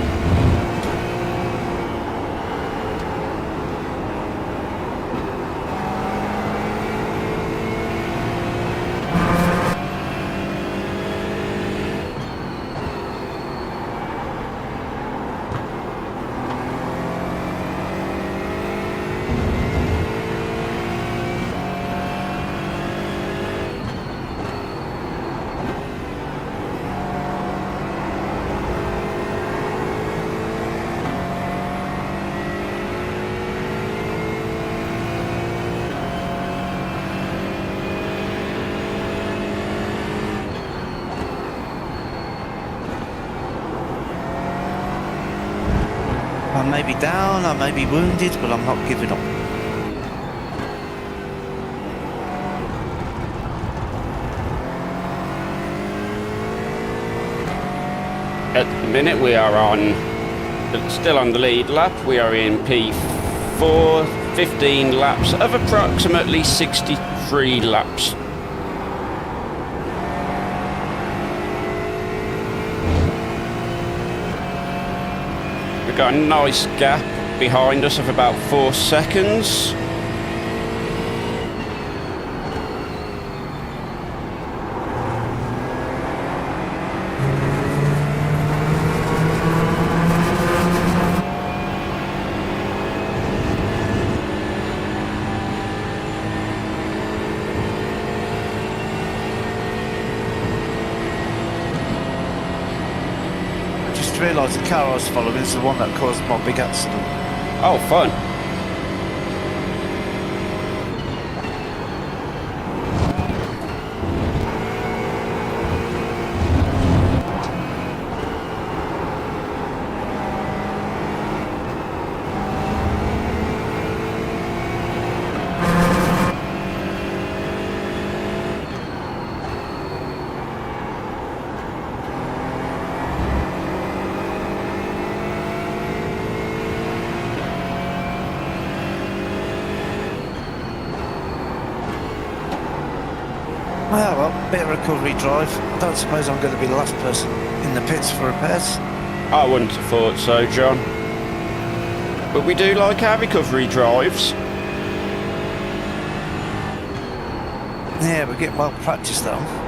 I may be down, I may be wounded, but I'm not giving up. At the minute we are still on the lead lap. We are in P4, 15 laps of approximately 63 laps. We've got a nice gap behind us of about 4 seconds. Realised the car I was following is the one that caused my big accident. Oh, fun. Well, bit of recovery drive. I don't suppose I'm going to be the last person in the pits for repairs. I wouldn't have thought so, John. But we do like our recovery drives. Yeah, we're getting well practiced though.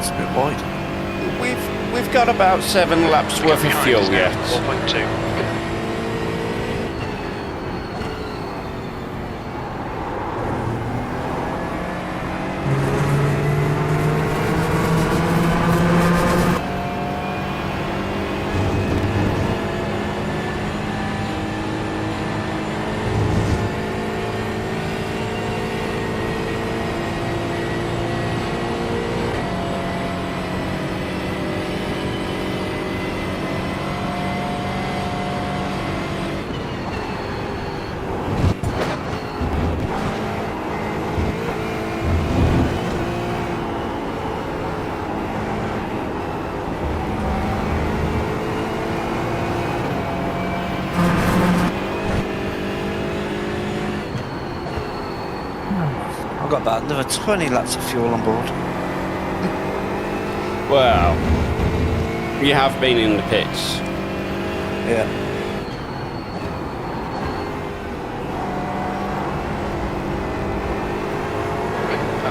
A bit wide. We've got about 7 laps worth of fuel yet. 4.2. about another 20 laps of fuel on board. Well, you have been in the pits. Yeah.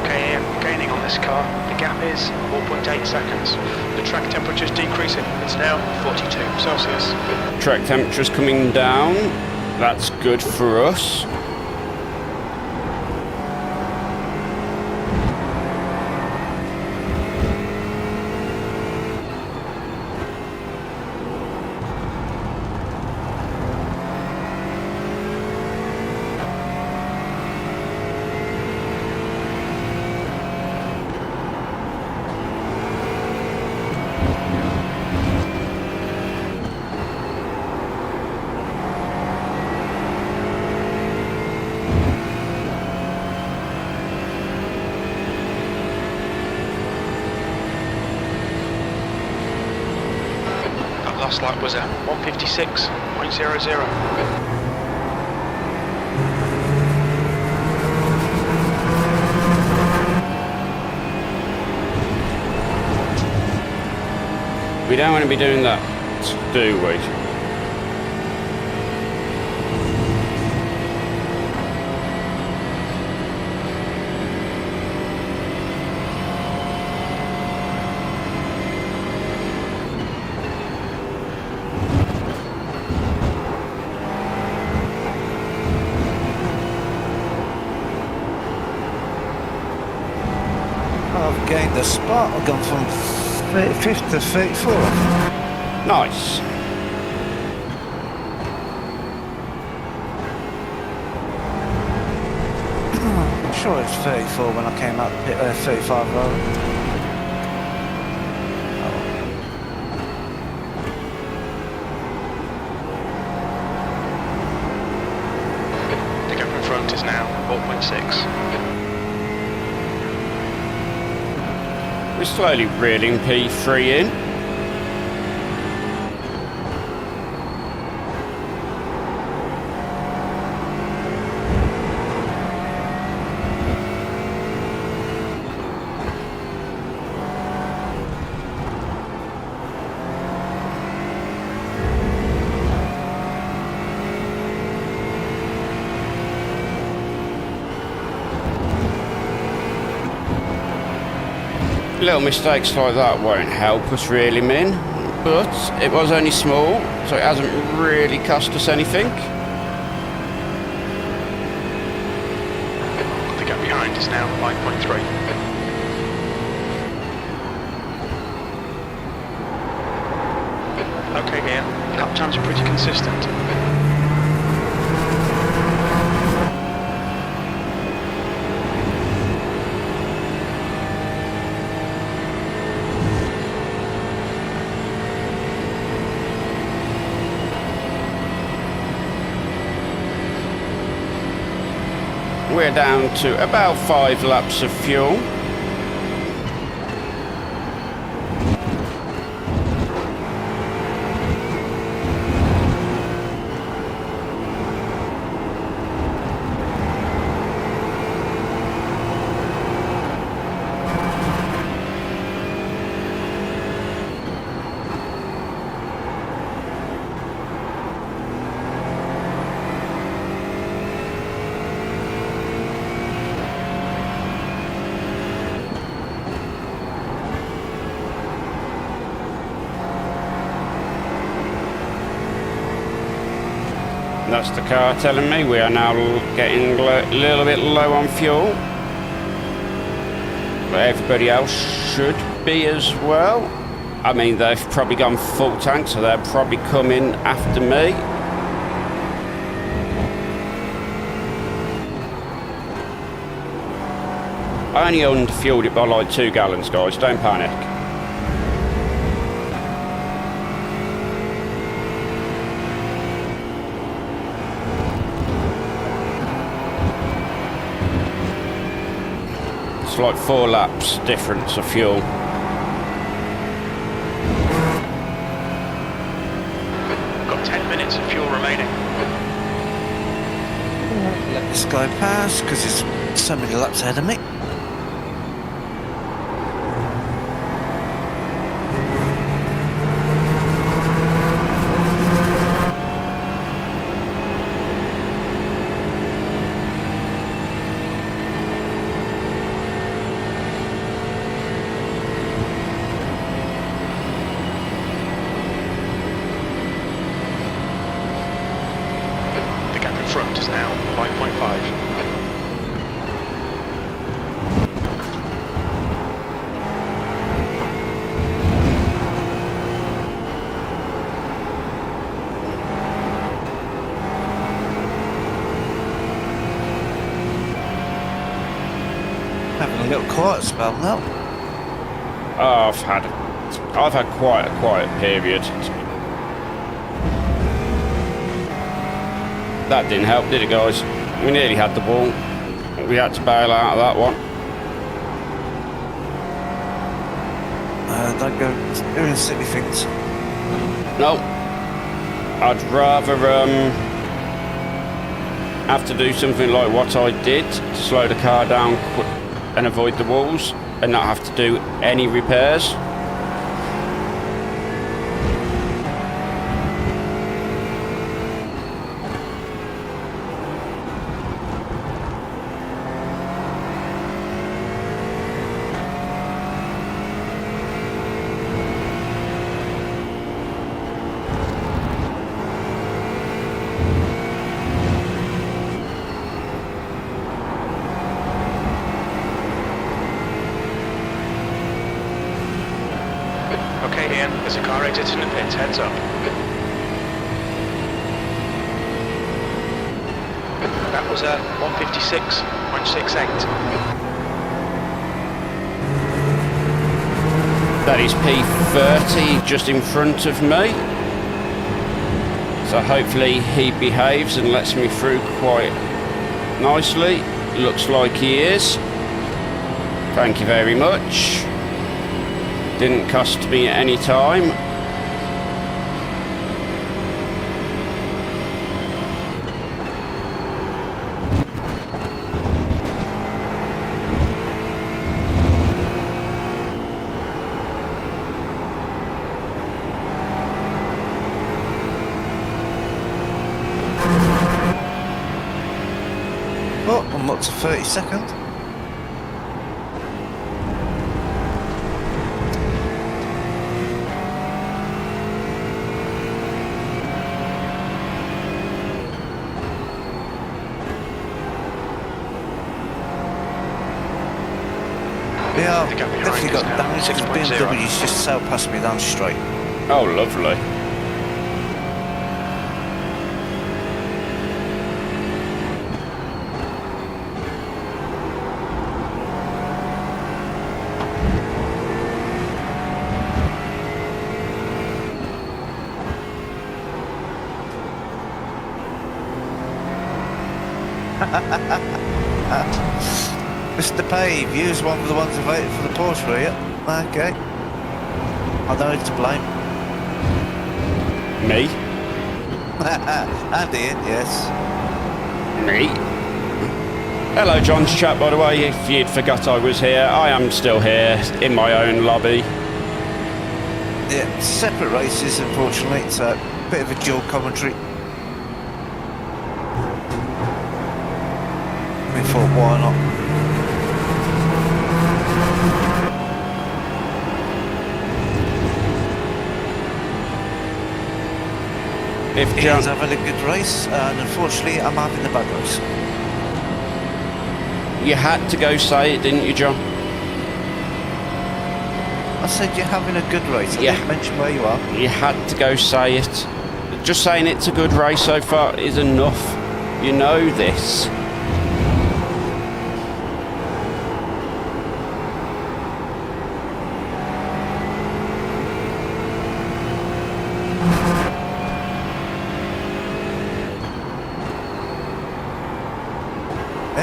Okay, Ian, gaining on this car. The gap is 4.8 seconds. The track temperature is decreasing. It's now 42 Celsius. Track temperature's coming down. That's good for us. Last lap was a 156.00. We don't want to be doing that, do we? I've gained a spot. I've gone from 35th to 34. Nice. I'm sure it's 34 when I came out, 35 rather. The gap in front is now 4.6. We're slowly reeling P3 in. Little mistakes like that won't help us really, Min, but it was only small, so it hasn't really cost us anything. The gap behind is now 5.3. Okay, Ian, lap times are pretty consistent. We're down to about 5 laps of fuel. That's the car telling me we are now getting a little bit low on fuel. But everybody else should be as well. I mean, they've probably gone full tank, so they're probably coming after me. I only underfueled it by like 2 gallons, guys, don't panic. It's like 4 laps difference of fuel. Got 10 minutes of fuel remaining. Let this guy pass because it's So many laps ahead of me. The gap in front is now 5.5. Having a little quiet spell now. I've had quite a quiet period. That didn't help, did it, guys? We nearly had the ball. We had to bail out of that one. Don't go doing silly things. No. I'd rather have to do something like what I did to slow the car down and avoid the walls and not have to do any repairs. Okay, Ian, there's a car exiting the pits, heads up. That was a 156.68. That is P30 just in front of me. So hopefully he behaves and lets me through quite nicely. Looks like he is. Thank you very much. Didn't cost me any time. Oh, I'm up to 32nd. Yeah, The gap I've behind definitely is got now damage because 6.0. BMW's just sailed past me down straight. Oh, lovely. Mr. Pave, you was one of the ones who voted for the Porsche, were you? Okay. I know who to blame. Me? And Ian, yes. Me? Hello, John's chat, by the way. If you'd forgot I was here, I am still here in my own lobby. Yeah, separate races, unfortunately. It's a bit of a dual commentary. We thought, why not? If Ian's John, having a good race, and unfortunately, I'm having the bad race. you had to go say it, didn't you, John? I said you're having a good race. I Yeah. didn't mention where you are. You had to go say it. Just saying it's a good race so far is enough. You know this.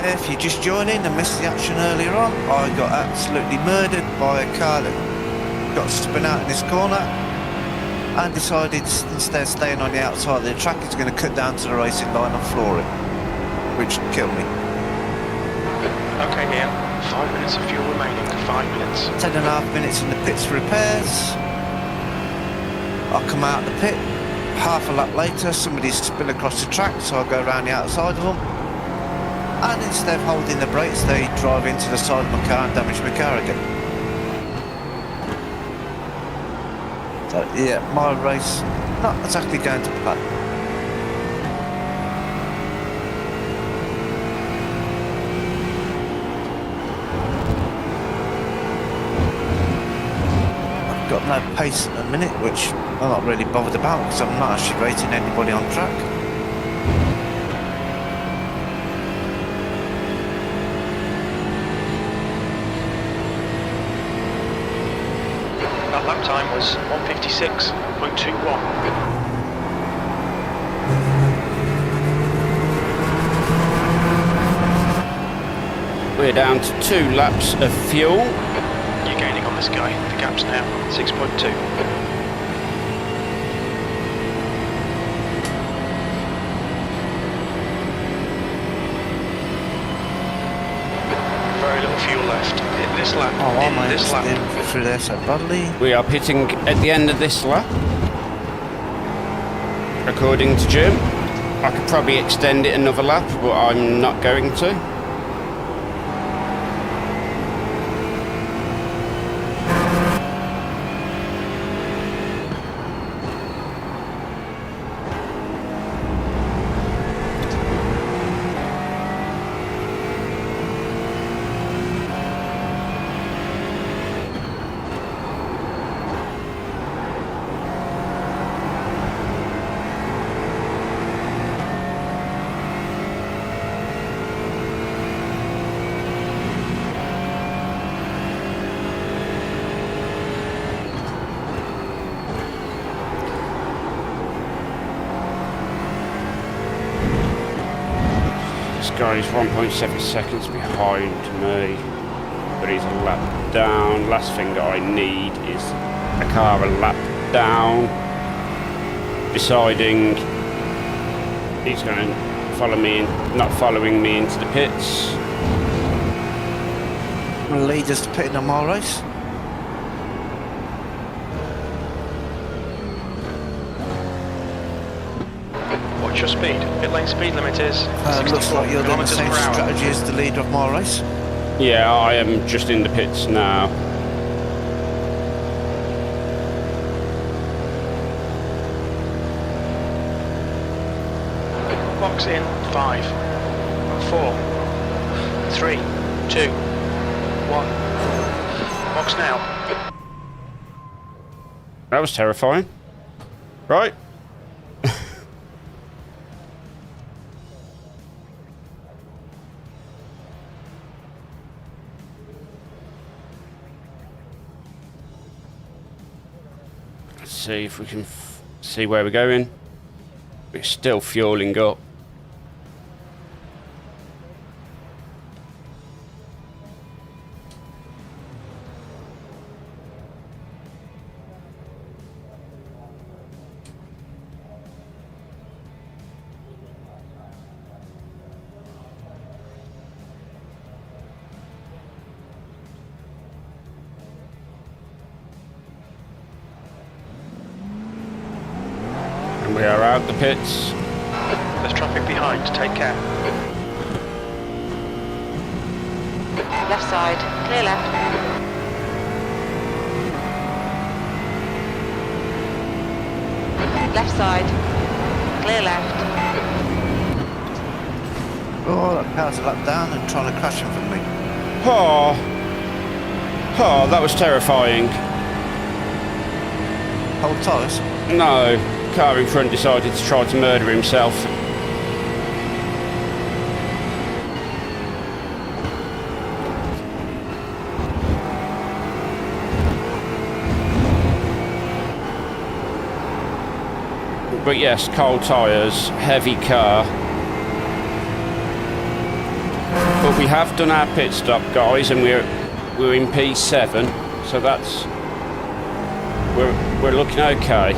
If you just join in and missed the action earlier on, I got absolutely murdered by a car that got spun out in this corner and decided instead of staying on the outside of the track, it's going to cut down to the racing line and floor it, which killed me. Okay, Ian. 5 minutes of fuel remaining. 5 minutes. 10.5 minutes in the pits for repairs. I come out of the pit. Half a lap later, somebody's spilled across the track, so I go around the outside of them. And instead of holding the brakes, they drive into the side of my car and damage my car again. So yeah, my race not exactly going to plan. I've got no pace at the minute, which I'm not really bothered about because I'm not actually rating anybody on track. That lap time was 156.21. We're down to 2 laps of fuel. You're gaining on this guy. The gap's now 6.2. Very little fuel left. In this lap. Oh, I'm in this lap. through there so badly. We are pitting at the end of this lap. According to Jim, I could probably extend it another lap, but I'm not going to. This guy is 1.7 seconds behind me, but he's a lap down. Last thing I need is a car a lap down, deciding he's going to follow me, not following me into the pits. Lead us to pitting on my race. What's your speed? Pit lane speed limit is Looks 64 like you're doing the kilometers same per hour. strategy as the leader of my race. Yeah, I am just in the pits now. Box in 5, 4, 3, 2, 1. Box now. That was terrifying. Right? Let's see if we can see where we're going. We're still fueling up. And we are out the pits. There's traffic behind. Take care. Left side, clear left. Left side, clear left. Oh, that car's a lap down and trying to crash in front of me. Oh, oh, that was terrifying. Hold tyres. No, car in front decided to try to murder himself. But yes, cold tyres, heavy car. But we have done our pit stop, guys, and we're in P7, so that's we're looking okay.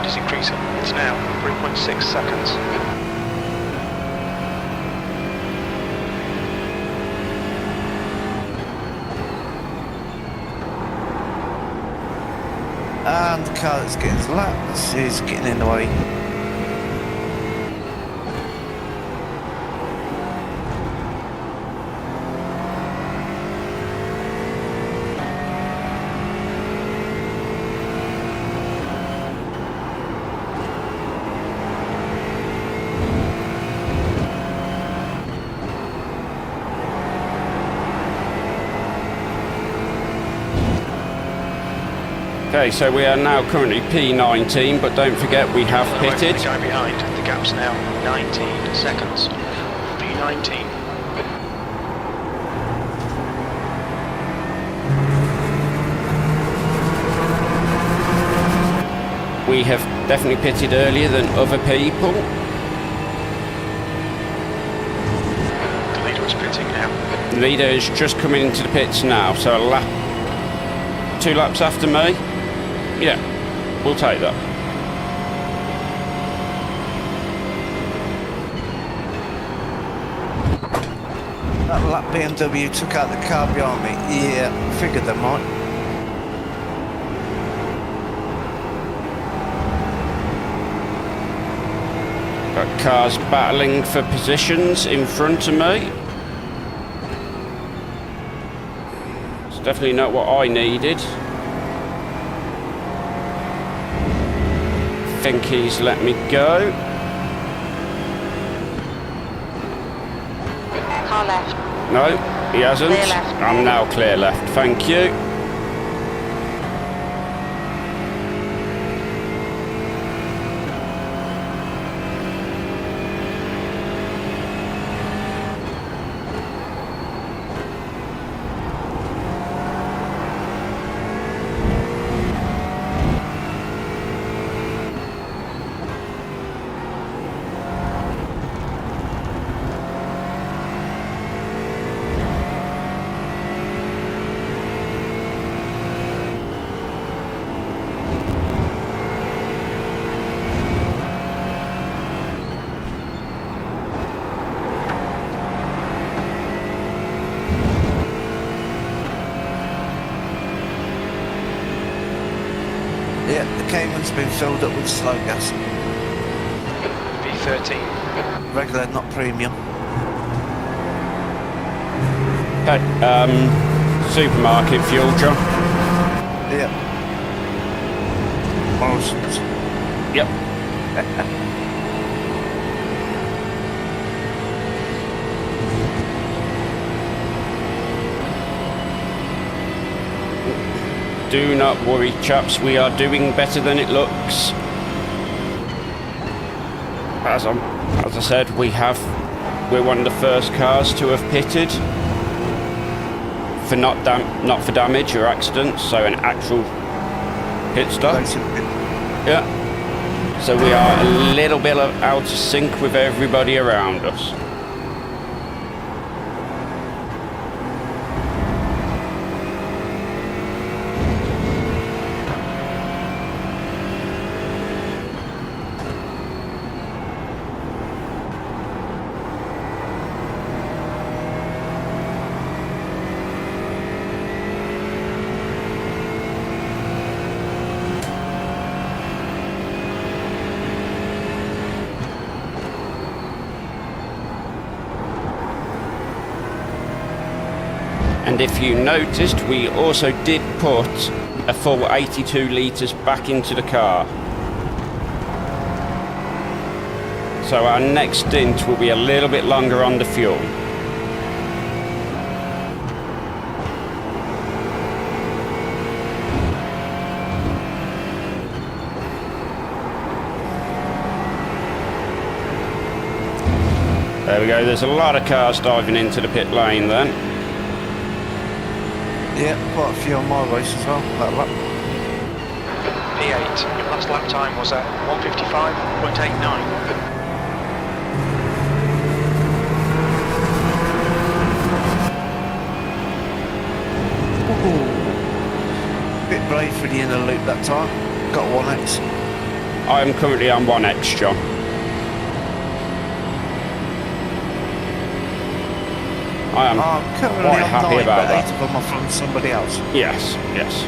ahead is increasing. It's now 3.6 seconds. And the car that's getting his laps is getting in the way. Okay, so we are now currently P19, but don't forget we have pitted. The guy behind, the gap's now 19 seconds. P19. We have definitely pitted earlier than other people. The leader is pitting now. The leader is just coming into the pits now, so a lap, 2 laps after me. Yeah, we'll take that. That lap BMW took out the car behind me. Yeah, figured they might. Got cars battling for positions in front of me. It's definitely not what I needed. I think he's let me go. Car left. No, he hasn't. Clear left. I'm now clear left, thank you. Yeah, the Cayman's been filled up with slow gas. V13. Regular, not premium. Okay, supermarket fuel, John. Yeah. Morrison's. Yep. Do not worry, chaps, we are doing better than it looks. As I said, we're one of the first cars to have pitted for not for damage or accidents, so an actual pit stop. Yeah. So we are a little bit out of sync with everybody around us. And if you noticed, we also did put a full 82 litres back into the car. So our next stint will be a little bit longer on the fuel. There we go, there's a lot of cars diving into the pit lane then. Yeah, quite a few on my race as well, that lap. P8. Your last lap time was at 1:55.89. Bit brave for the inner loop that time. Got 1x. I am currently on 1X, John. I am I'm currently quite on happy 9, about but 8 that. of them are from somebody else. Yes, yes.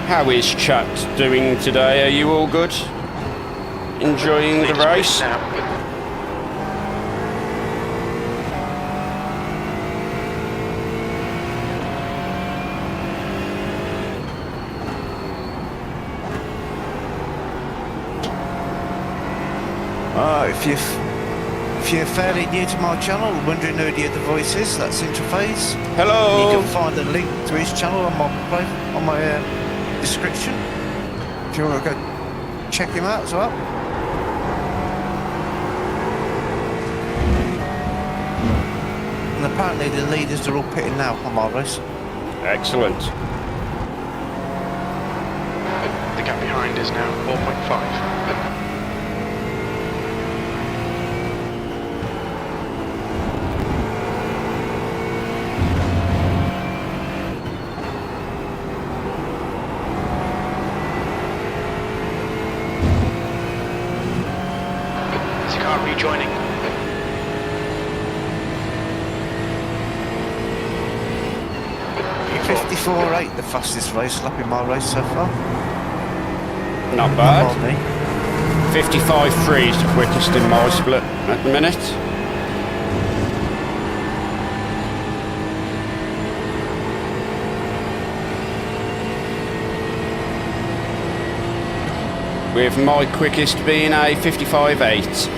How is chat doing today? Are you all good? Enjoying the race? Now. If you're fairly new to my channel, wondering who the other voice is, that's Interface. Hello! You can find a link to his channel on my description. If you want to go check him out as well. And apparently the leaders are all pitting now on my race. Excellent. The gap behind is now 4.5. Is the car rejoining? P4. 54.8, the fastest race lap in my race so far. Not Not bad. on me. 55.3 is the quickest in my split at the minute. With my quickest being a 55.8.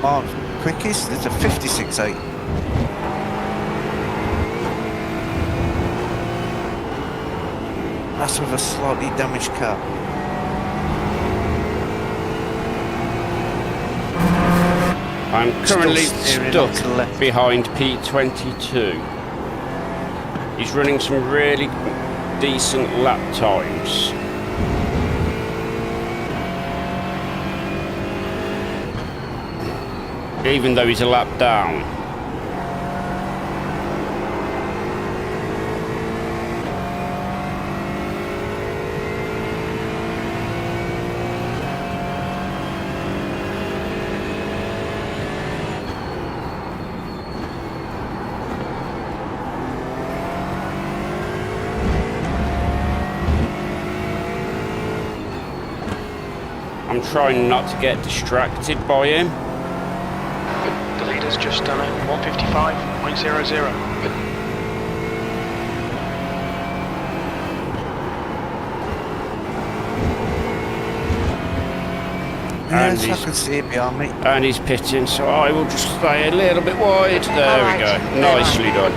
My quickest is a 56.8. That's with a slightly damaged car. I'm currently steering on to the stuck left. behind P22. He's running some really decent lap times. Even though he's a lap down. I'm trying not to get distracted by him. The leader's just done a 155.00. And Yes, I he's- can see it behind me. And he's pitching, so I will just stay a little bit wide. There we Alright, go. very Nicely done.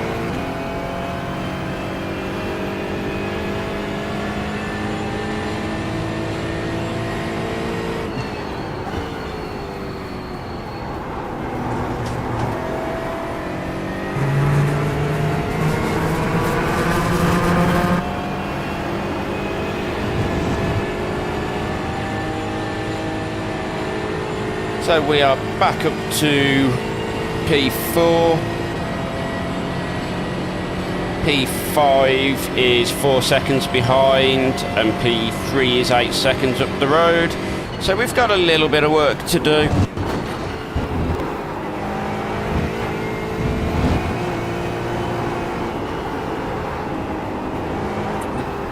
So we are back up to P4. P5 is 4 seconds behind, and P3 is 8 seconds up the road. So we've got a little bit of work to do.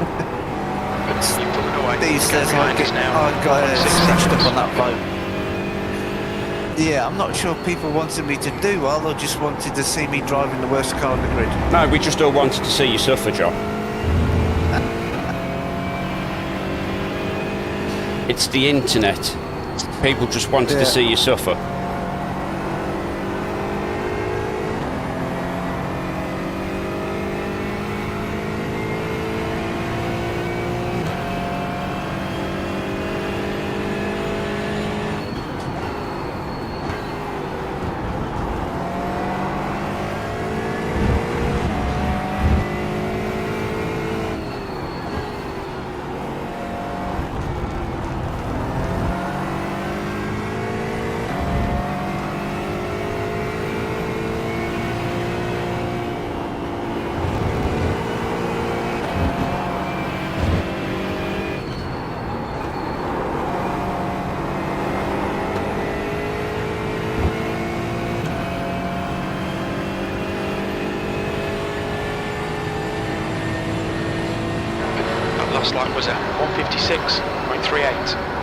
You pulling away. These The gap says I behind is now got 1.6 snatched up seconds. on that vote. Yeah, I'm not sure people wanted me to do well or just wanted to see me driving the worst car on the grid. No, we just all wanted to see you suffer, John. It's the internet. People just wanted to Yeah. see you suffer. last lap was a 156.38.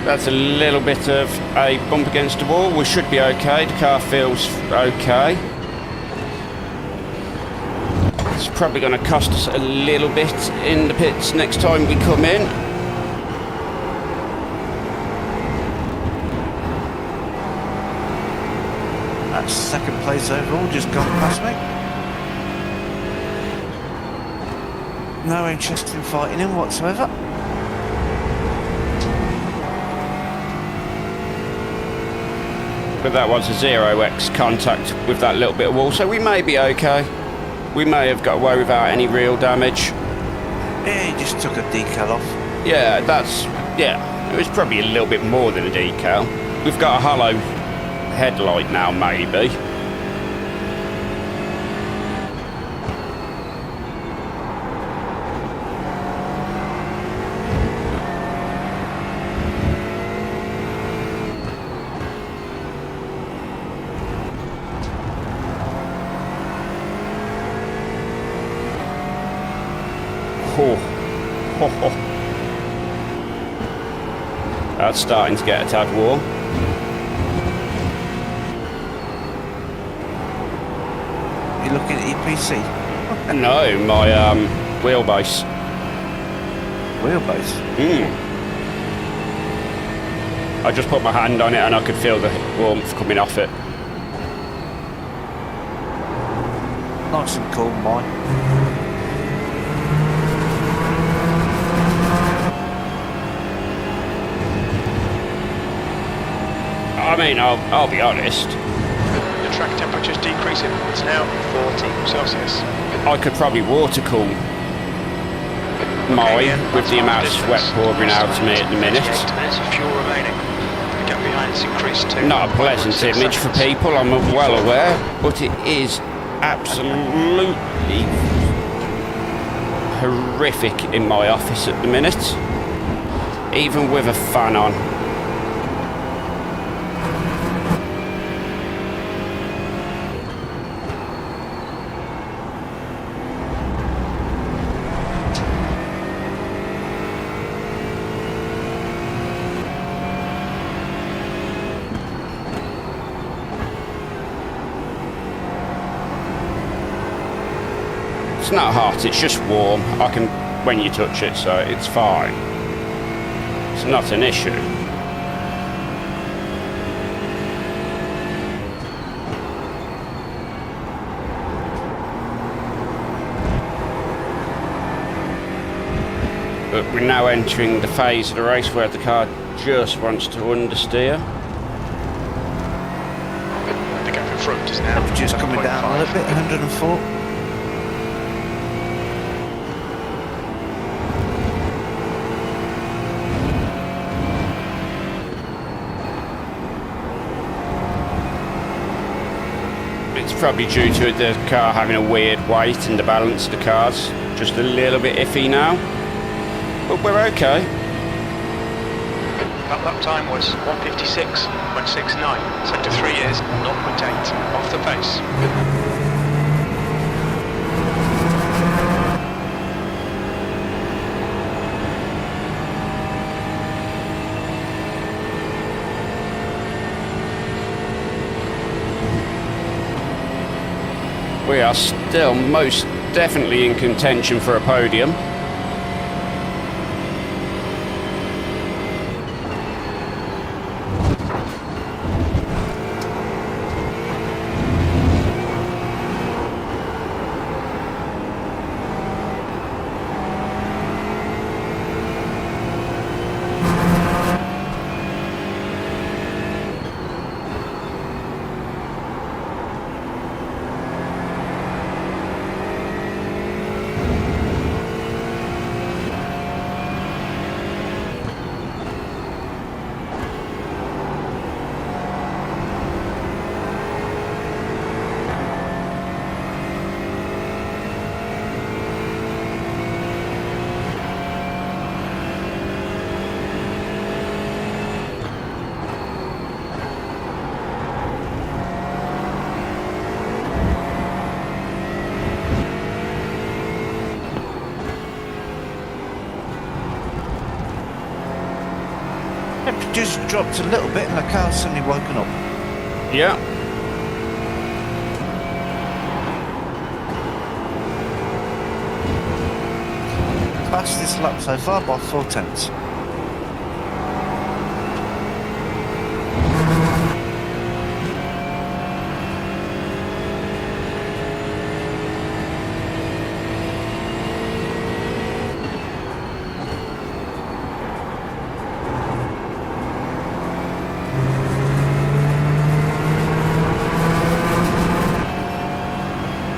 That's a little bit of a bump against the wall. We should be okay. The car feels okay. It's probably going to cost us a little bit in the pits next time we come in. That's second place overall, just gone past me. No interest in fighting him whatsoever. But that was a 0x contact with that little bit of wall, so we may be okay. We may have got away without any real damage. Yeah, he just took a decal off. Yeah, it was probably a little bit more than a decal. We've got a hollow headlight now, maybe. That's starting to get a tad warm. You looking at your PC? No, my wheelbase. Wheelbase? I just put my hand on it and I could feel the warmth coming off it. Nice and cool, mine. I mean, I'll be honest. The track temperature's decreasing. It's now 40 Celsius. I could probably water cool mine with the amount of sweat pouring out of me at the minute. 8 minutes of fuel remaining. The gap behind has increased to Not a pleasant 1.6 image for seconds. people, I'm well aware, but it is absolutely horrific in my office at the minute, even with a fan on. It's not hot, it's just warm. I can, when you touch it, so it's fine. It's not an issue. But we're now entering the phase of the race where the car just wants to understeer. The gap in front is now Just coming down a little bit, 104. It's probably due to the car having a weird weight and the balance of the car's just a little bit iffy now. But we're okay. That lap time was 156.69. Sector 3 is 0.8 off the pace. We are still most definitely in contention for a podium. just dropped a little bit and the car's suddenly woken up. Yeah. Fastest lap so far by 4/10.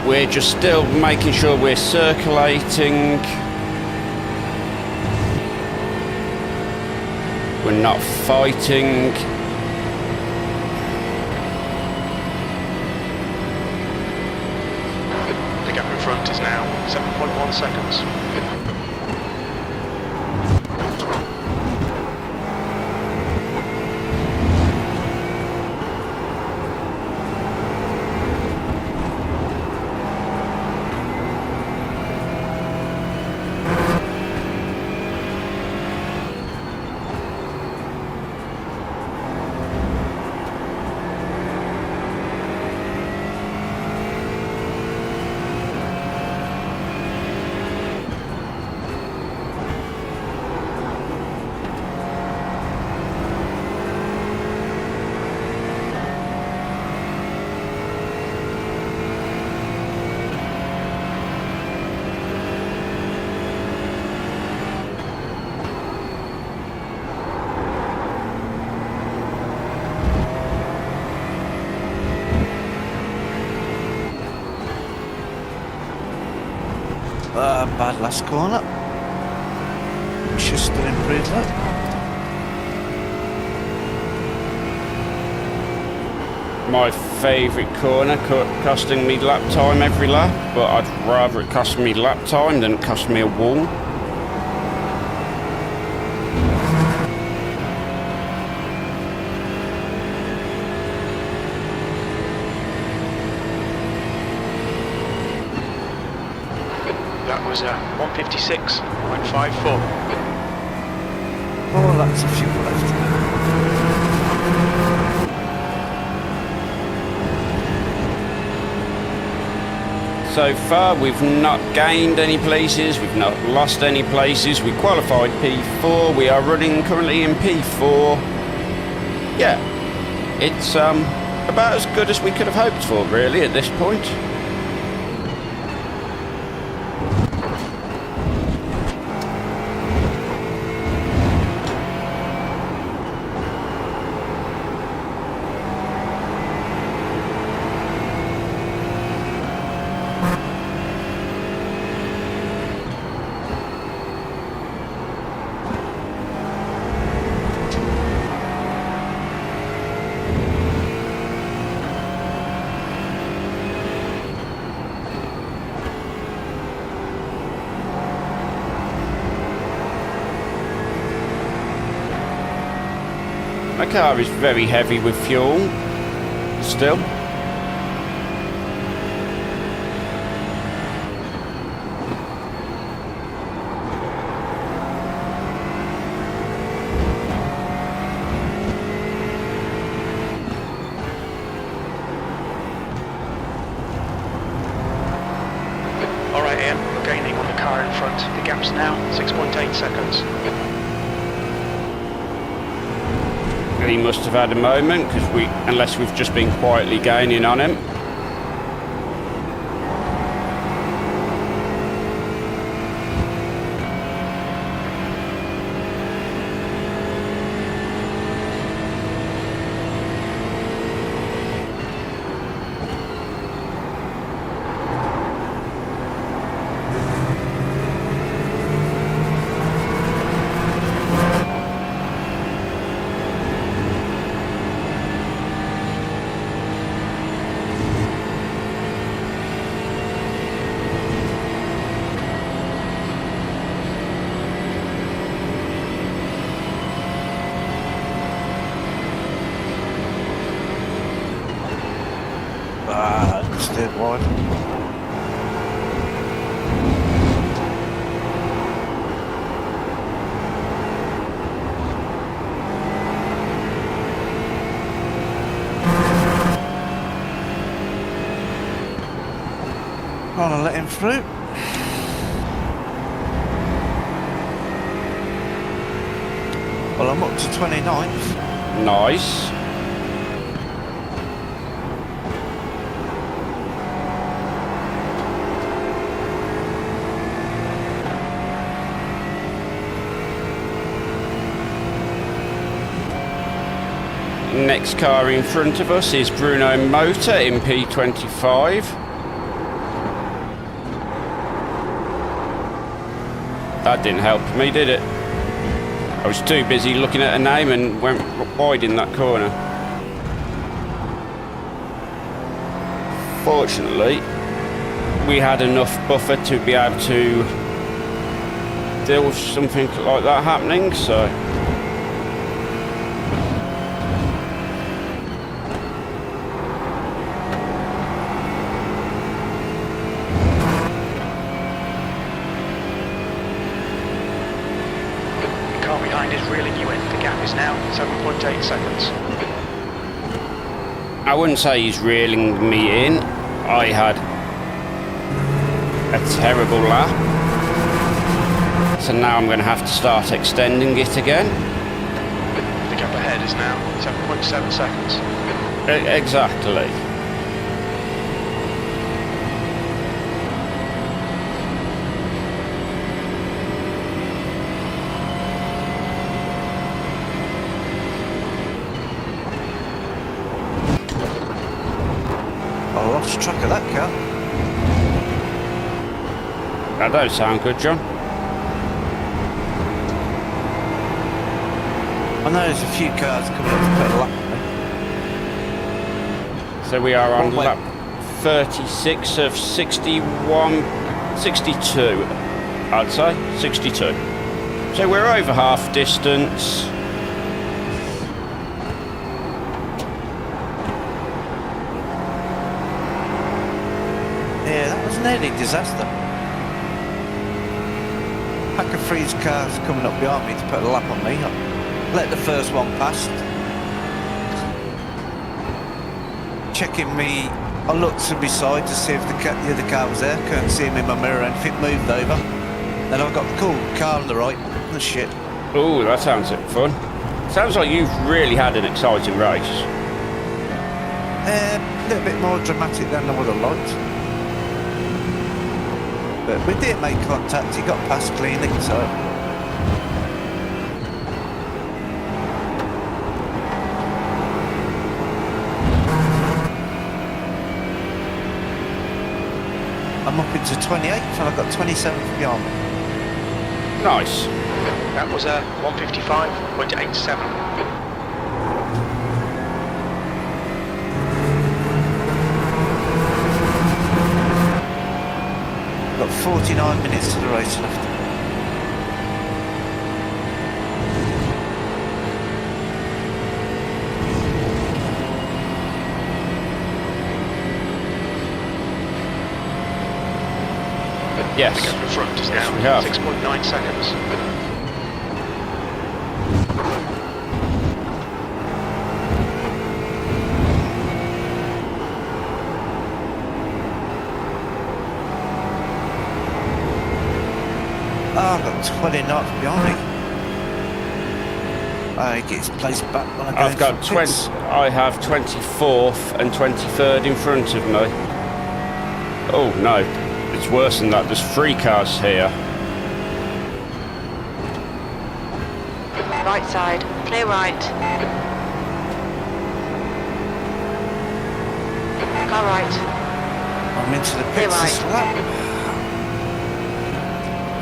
We're just still making sure we're circulating. We're not fighting. The gap in front is now 7.1 seconds. Bad last corner. Just to improve that. My favourite corner, costing me lap time every lap, but I'd rather it cost me lap time than it cost me a wall. That was 156.54. Oh, that's a few left. So far we've not gained any places, we've not lost any places. We qualified P4, we are running currently in P4. Yeah, it's about as good as we could have hoped for really at this point. My car is very heavy with fuel, still. Alright Ian, we're gaining on the car in front. The gap's now 6.8 seconds. He must have had a moment, because unless we've just been quietly gaining on him. Steered wide. Trying to let him through. Well, I'm up to 29th. Nice. Next car in front of us is Bruno Motor in P25. That didn't help me, did it? I was too busy looking at a name and went wide in that corner. Fortunately, we had enough buffer to be able to deal with something like that happening, so... I wouldn't say he's reeling me in. I had a terrible lap. So now I'm going to have to start extending it again. The gap ahead is now 7.7 seconds. Exactly. I lost track of that car. That don't sound good, John. I know there's a few cars coming up to put a lap on me. So we are on Well, lap 36 of 61, 62, I'd say, 62. So we're over half distance. Yeah, that was nearly a disaster. Pack of freeze cars coming up behind me to put a lap on me. I let the first one past. Checking me, I looked to my side to see if the other car was there. Couldn't see him in my mirror and if it moved over. Then I got the cool car on the right. Oh shit. Oh, that sounds fun. Sounds like you've really had an exciting race. A little bit more dramatic than I would have liked. But we did make contact, he got past cleanly, so... I'm up into 28th and I've got 27th behind me. Nice. That was a 155.87. Got 49 minutes to the race left. Yes. The gap in front is Yes, now we have. 6.9 seconds. I've got 20 knots behind me. I get his place back when I go I've got for 20. pits. I have 24th and 23rd in front of me. Oh no, it's worse than that. There's 3 cars here. Right side, clear right. Car right. I'm into the Clear pits this right. lap.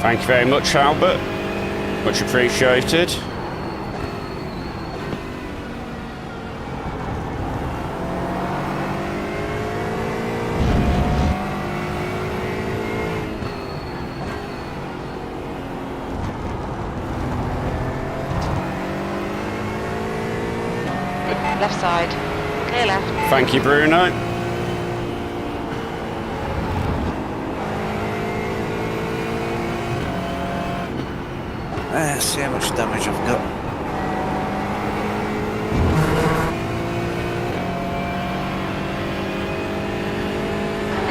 Thank you very much, Albert. Much appreciated. Left side, clear left. Thank you, Bruno. See how much damage I've got.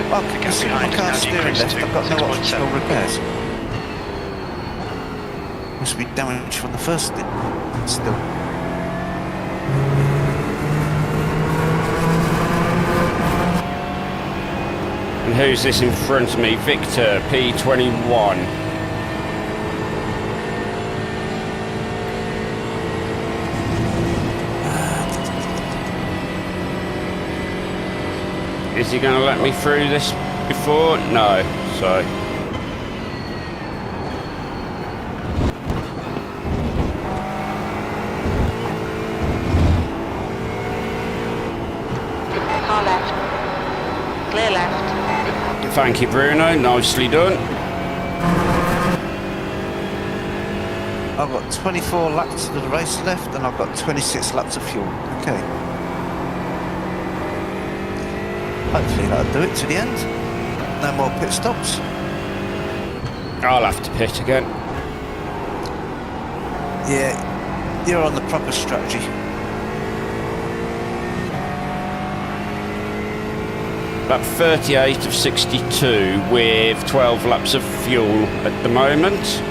Well, The gap considering behind I is can't now steer decreased left, to I've got no 6.7. optional repairs. Must be damaged from the first stint. Still. And who's this in front of me? Victor, P21. Is he going to let me through this before? No, so... Car left. Clear left. Thank you, Bruno. Nicely done. I've got 24 laps of the race left and I've got 26 laps of fuel. Okay. Hopefully that'll do it to the end. No more pit stops. I'll have to pit again. Yeah, you're on the proper strategy. About 38 of 62 with 12 laps of fuel at the moment.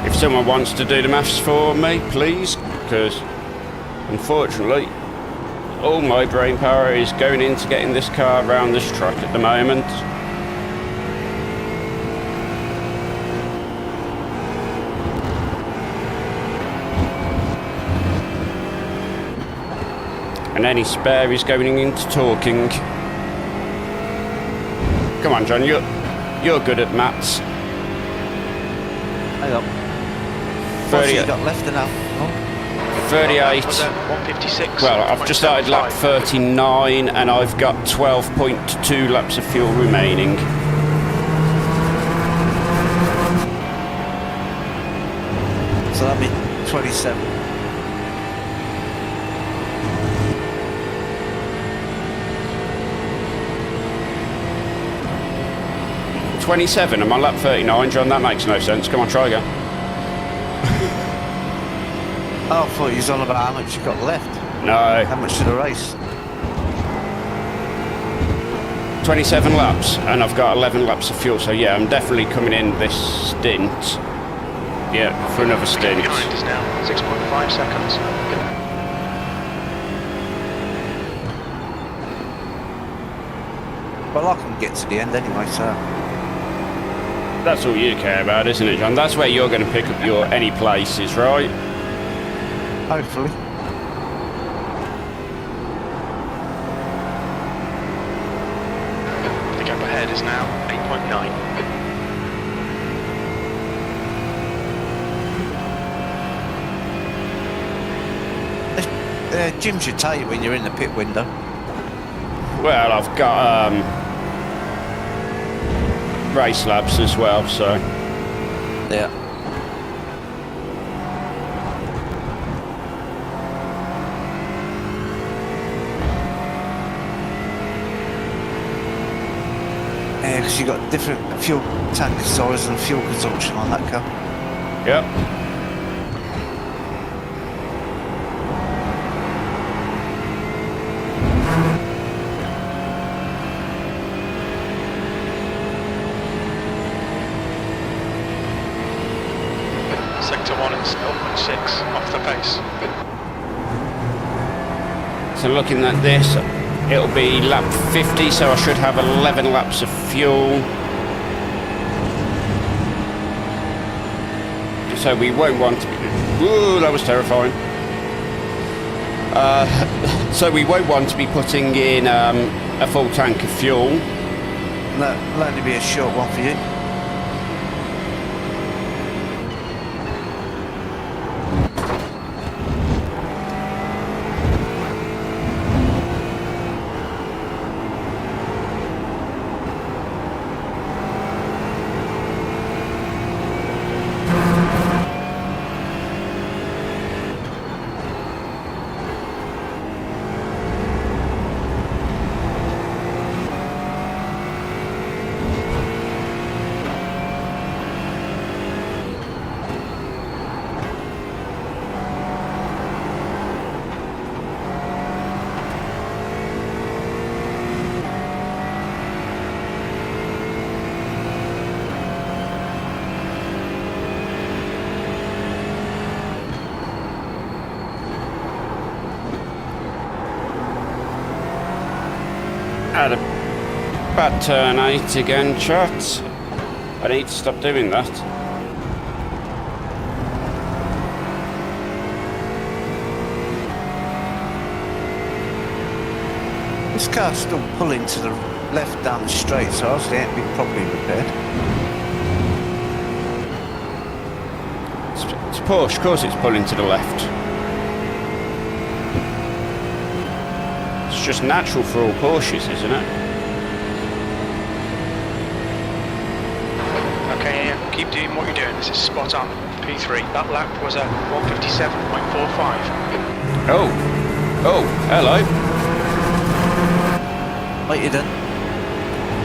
If someone wants to do the maths for me, please, because unfortunately all my brain power is going into getting this car around this track at the moment. And any spare is going into talking. Come on, John, you're good at maths. Hang on. 30 What's he got left now? 38. 156. Well, I've just started lap 39 and I've got 12.2 laps of fuel remaining. So that'll be 27. 27, I'm on lap 39, John, that makes no sense. Come on, try again. Oh, I thought you was on about how much you got left. No, How much to the race? 27 laps and I've got 11 laps of fuel, so yeah, I'm definitely coming in this stint. Yeah, for another stint. Behind is now 6.5 seconds. Well, I can get to the end anyway, so... That's all you care about, isn't it, John? That's where you're going to pick up your any places, right? Hopefully. The gap ahead is now 8.9. Jim should tell you when you're in the pit window. Well, I've got race laps as well, so... Yeah. Yeah, because you've got different fuel tank size and fuel consumption on that car. Yep. Sector 1 is 0.6 off the pace. So looking at this, it'll be lap 50, so I should have 11 laps of fuel. So we won't want to be... Ooh, that was terrifying. So we won't want to be putting in a full tank of fuel. No, it'll only be a short one for you. Had a bad turn 8 again, chat. I need to stop doing that. This car's still pulling to the left down the straight, so obviously it ain't been properly repaired. It's Porsche, of course it's pulling to the left. It's just natural for all Porsches, isn't it? Okay, yeah, keep doing what you're doing. This is spot on. P3. That lap was a 157.45. Oh, hello. What you done?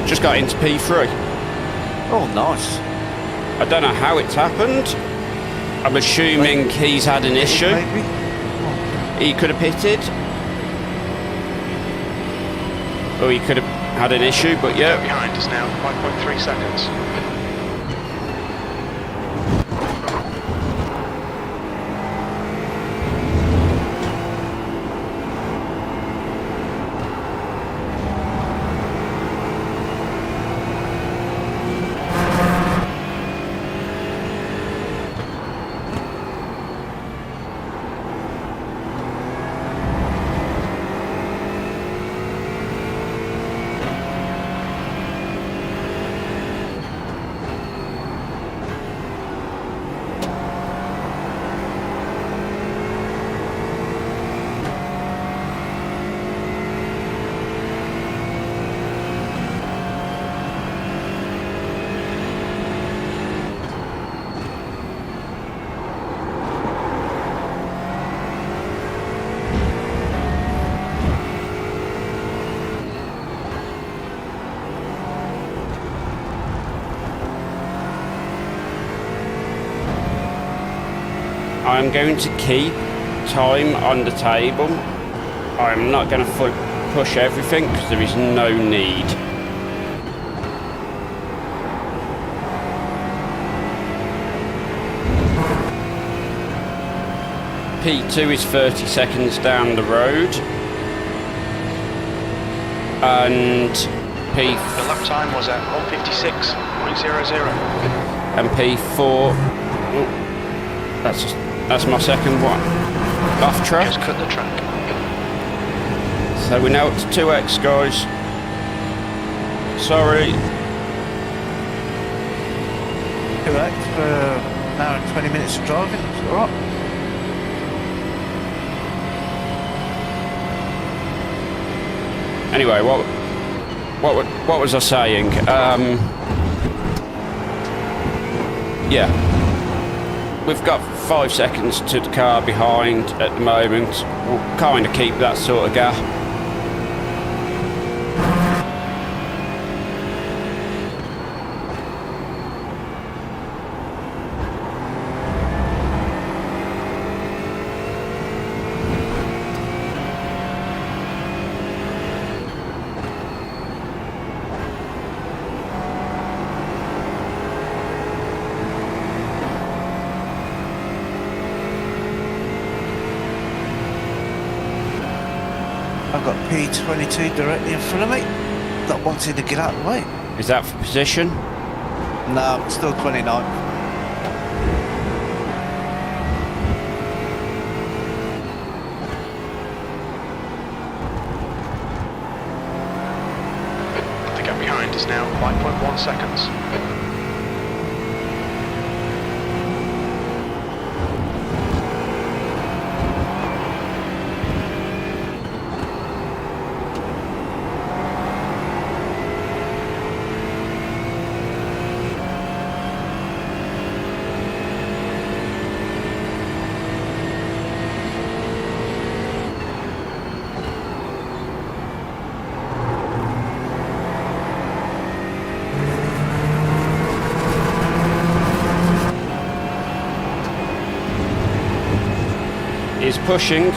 Just got into P3. Oh, nice. I don't know how it's happened. I'm assuming he's had an issue. Maybe? He could have pitted. Or he could have had an issue, but yeah. Behind us now, 5.3 seconds. I'm going to keep time on the table. I'm not going to push everything because there is no need. P2 is 30 seconds down the road. And The lap time was at 156.00. And P4... That's my second one. Off track. Just cut the track. So we're now up to 2x, guys. Sorry. Correct, for an hour and 20 minutes of driving, it's alright. Anyway, what was I saying? Yeah. We've got 5 seconds to the car behind at the moment. We'll kind of keep that sort of gap. I've got P22 directly in front of me, not wanting to get out of the way. Is that for position? No, I'm still 29. The gap behind is now 5.1 seconds. Is pushing.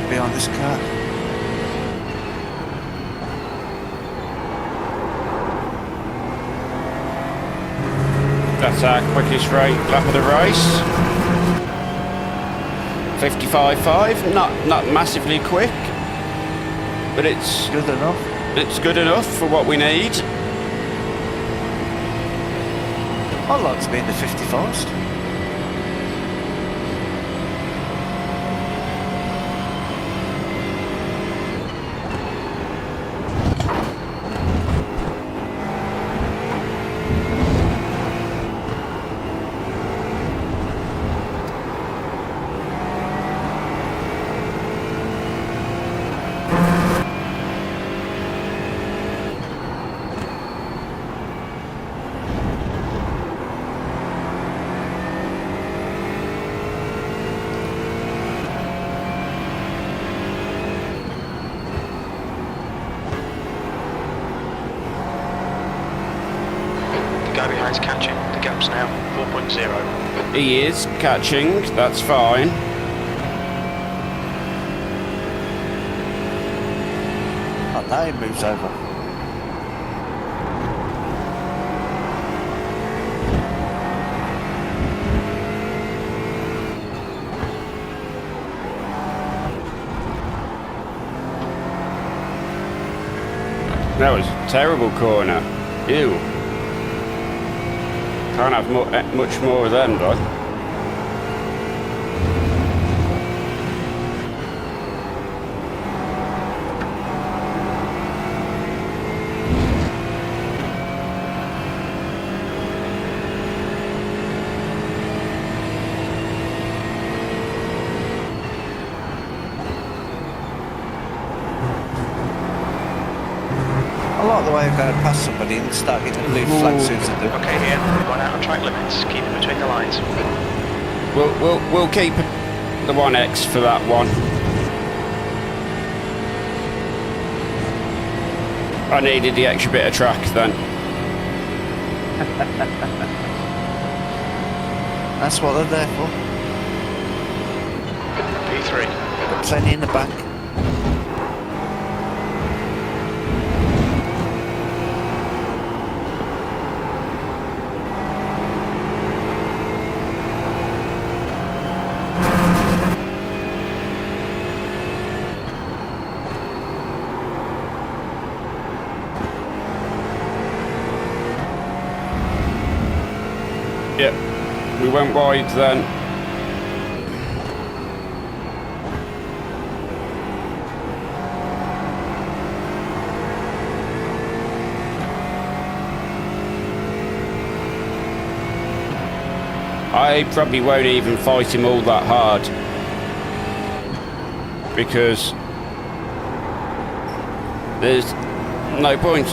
behind this car. That's our quickest lap of the race. 55.5, not massively quick, but it's Good enough. it's good enough for what we need. I'd like to be in the 51st. The guy behind's catching. The gap's now 4.0. He is catching, that's fine. Oh, now he moves over. That was a terrible corner. Ew. Can't have much more of them, though. I like the way I'm going past somebody and start getting a blue flag soon as I do. Okay, Ian, we've gone out on track limits. Keep it between the lines. We'll keep the 1X for that one. I needed the extra bit of track then. That's what they're there for. P3. Got plenty in the back. Yep, we went wide then. I probably won't even fight him all that hard because there's no point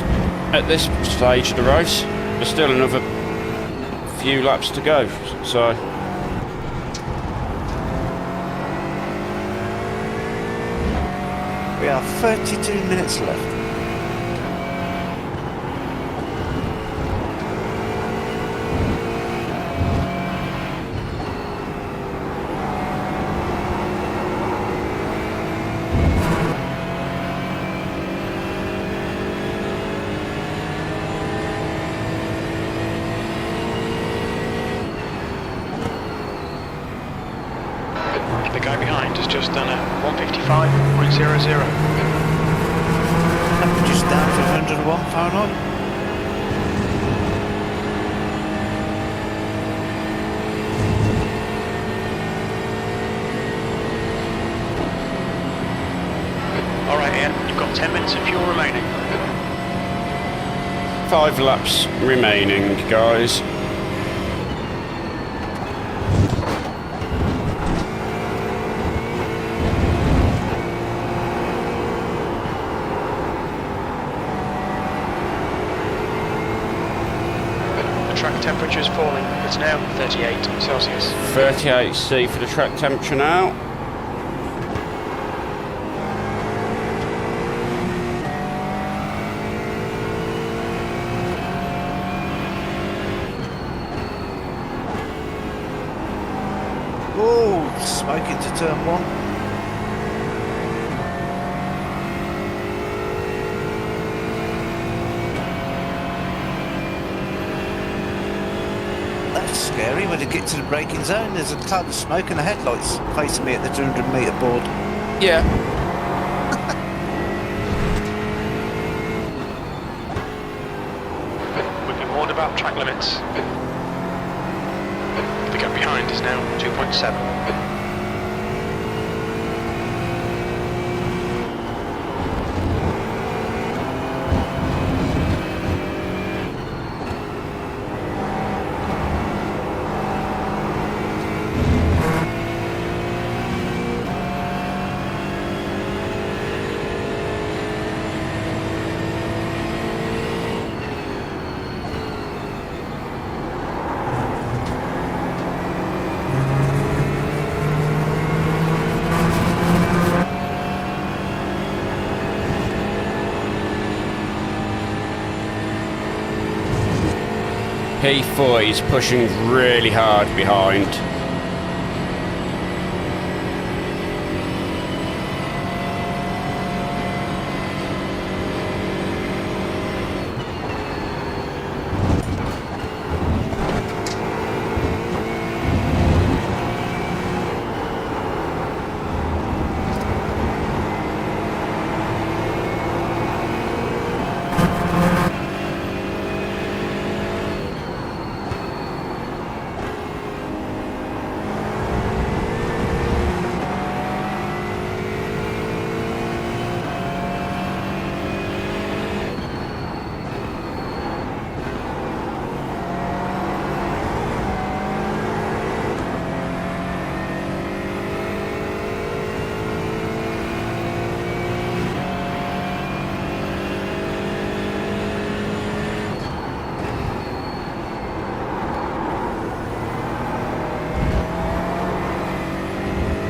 at this stage of the race. There's still another few laps to go, so We have 32 minutes left. The guy behind has just done a 155.00. Just down to 101 Fahrenheit. Alright, Ian, you've got 10 minutes of fuel remaining. 5 laps remaining, guys. The track temperature is falling. It's now 38 Celsius. 38C for the track temperature now. Oh, smoke into turn 1. scary when you get to the braking zone. There's a cloud of smoke and the headlights facing me at the 200-metre board. Yeah. We've been warned about track limits. The gap behind is now 2.7. P4 is pushing really hard behind.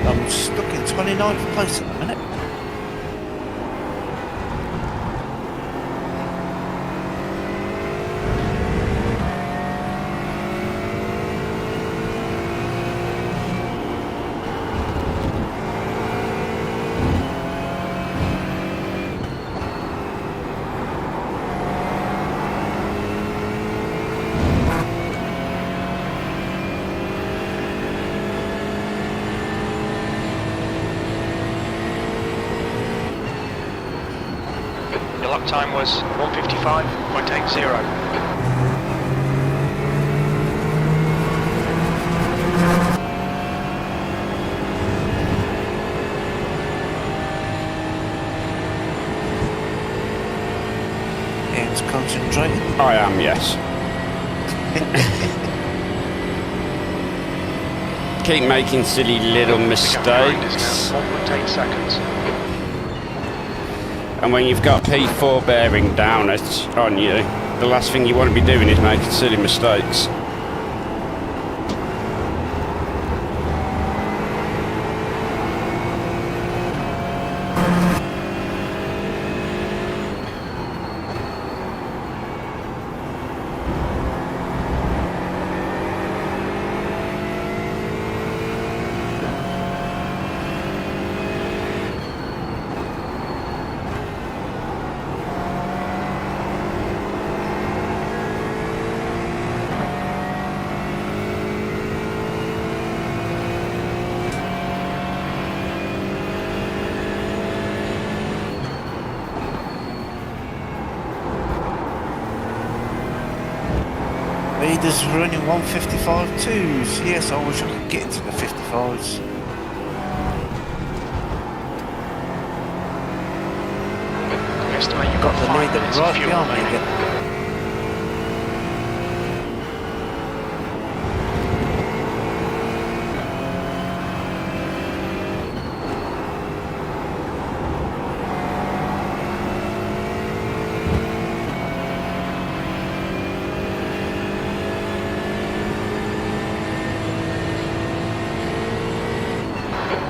I'm stuck in 29th place at the minute. Your lap time was 1:55.80. Ian's concentrating. I am, yes. Keep making silly little The gap behind is mistakes. now 1.8 seconds. And when you've got P4 bearing down on you, the last thing you want to be doing is making silly mistakes. Leaders running 155.2s. Yes, I wish I could get into the 55s. We estimate you've got The 5 leader minutes of right fuel behind me remaining. again.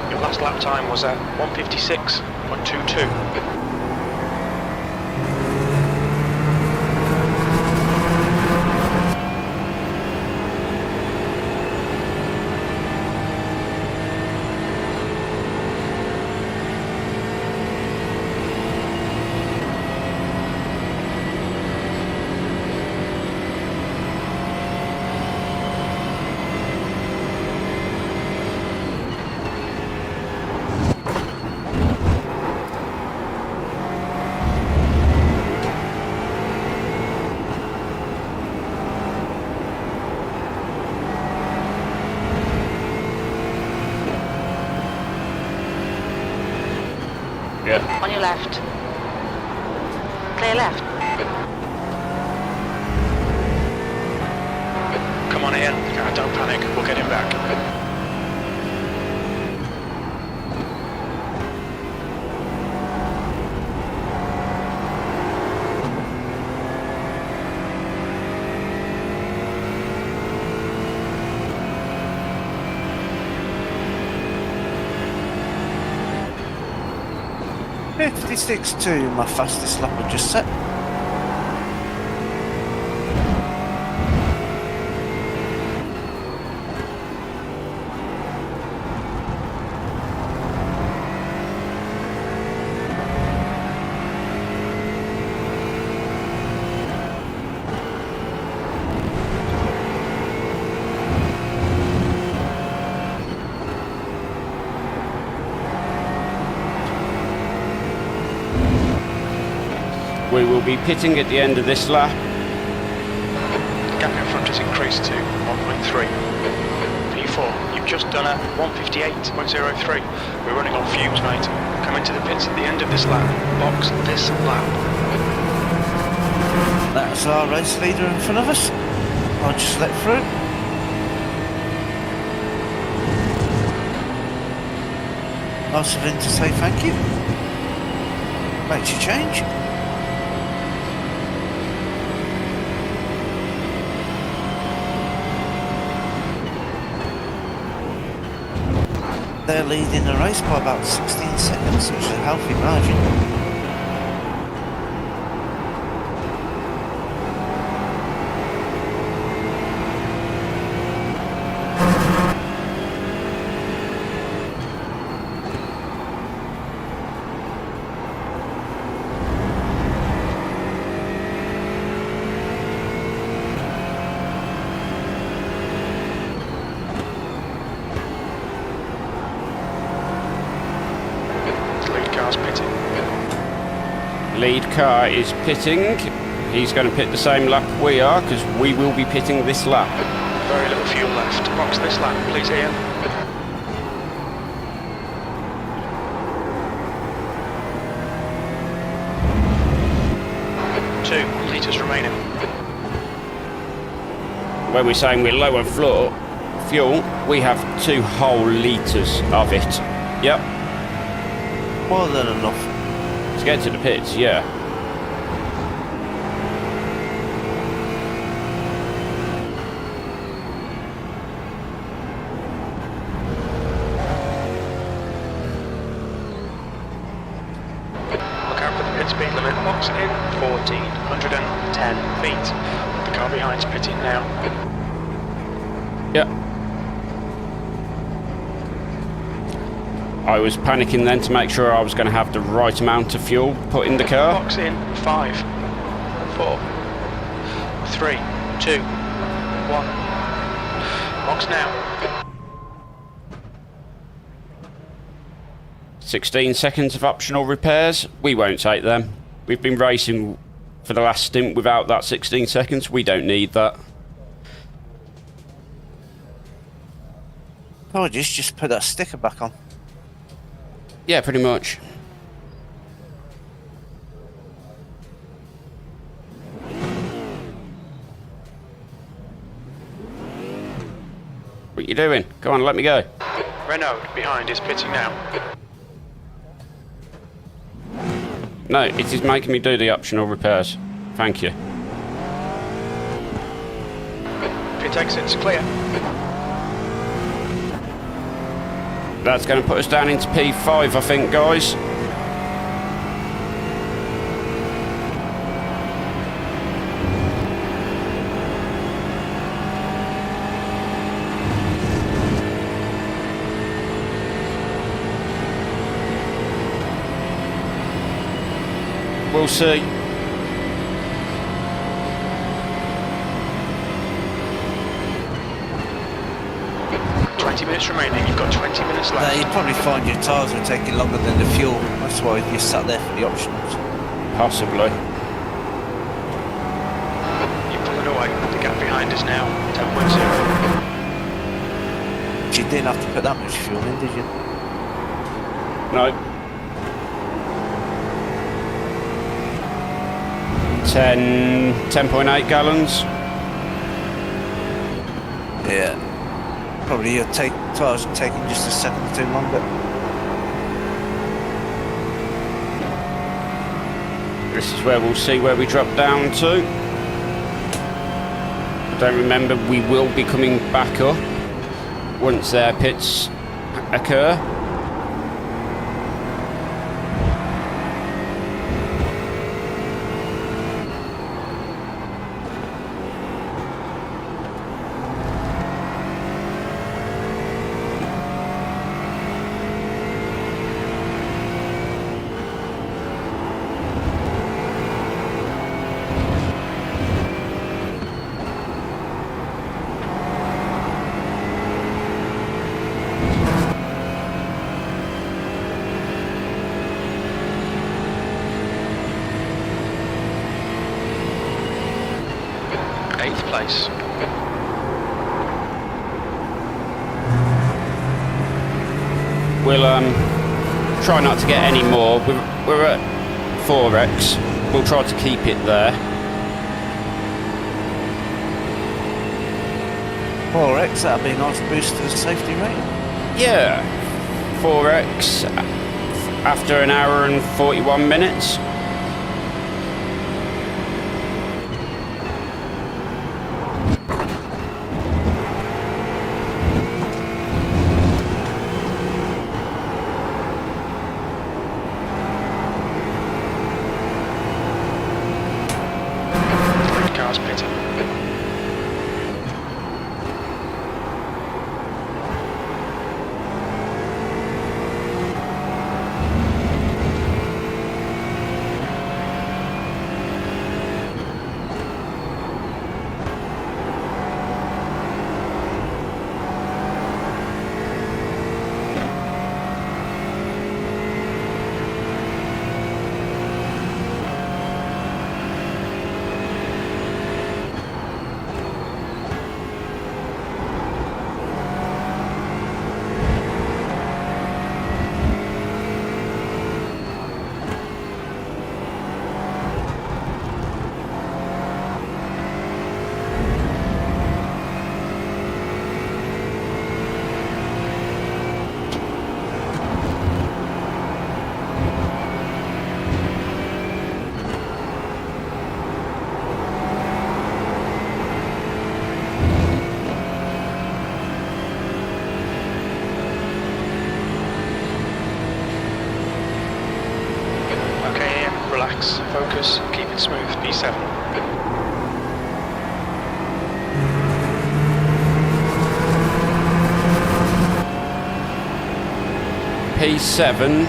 Your last lap time was at 1:56.22. left. Clear left. Come on, Ian. Don't panic. We'll get him back. 56.2, my fastest lap I just set. We will be pitting at the end of this lap. The gap in front has increased to 1.3. P4, you've just done a 158.03. We're running on fumes, mate. Come into the pits at the end of this lap. Box this lap. That's our race leader in front of us. I'll just let through. Nice of him to say thank you. Makes you change. They're leading the race by about 16 seconds, which is a healthy margin. Lead car is pitting. He's going to pit the same lap we are, because we will be pitting this lap. Very little fuel left. Box this lap, please, Ian. 2 litres remaining. When we're saying we're low on fuel, we have 2 whole litres of it. Yep. More than enough. To get to the pits, yeah. Look out for the pit speed limit. Box in 1410 feet. The car behind's pitting now. Yep. I was panicking then to make sure I was going to have the right amount of fuel put in the car. Box in 5, 4, 3, 2, 1. Box now. 16 seconds of optional repairs. We won't take them. We've been racing for the last stint without that 16 seconds. We don't need that. Oh, just put that sticker back on. Yeah, pretty much. What you doing? Go on, let me go. Renault behind is pitting now. No, it is making me do the optional repairs. Thank you. Pit exit's clear. That's going to put us down into P5, I think, guys. We'll see. Minutes remaining, you've got 20 minutes left. You'd probably find your tyres are taking longer than the fuel. That's why you sat there for the optionals. Possibly. You're pulling away. The gap behind us now, 10.0. You didn't have to put that much fuel in, did you? No. 10.8 gallons. Yeah. Probably your tyres are taking just a second too long, but This is where we'll see where we drop down to. I don't remember, we will be coming back up once their pits occur. Eighth place. We'll try not to get any more. We're at 4x. We'll try to keep it there. 4x, that'd be a nice boost to the safety rating. Yeah, 4x after an hour and 41 minutes. Cars pitting. Relax, focus, keep it smooth, P7. P7,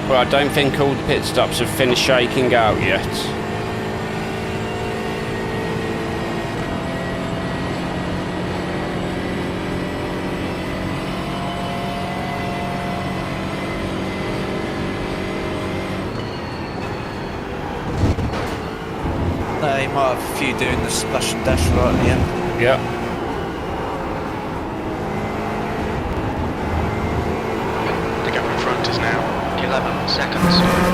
well, I don't think all the pit stops have finished shaking out yet. No, you might have a few doing the splash and dash right at the end. Yep. The gap in front is now 11 seconds.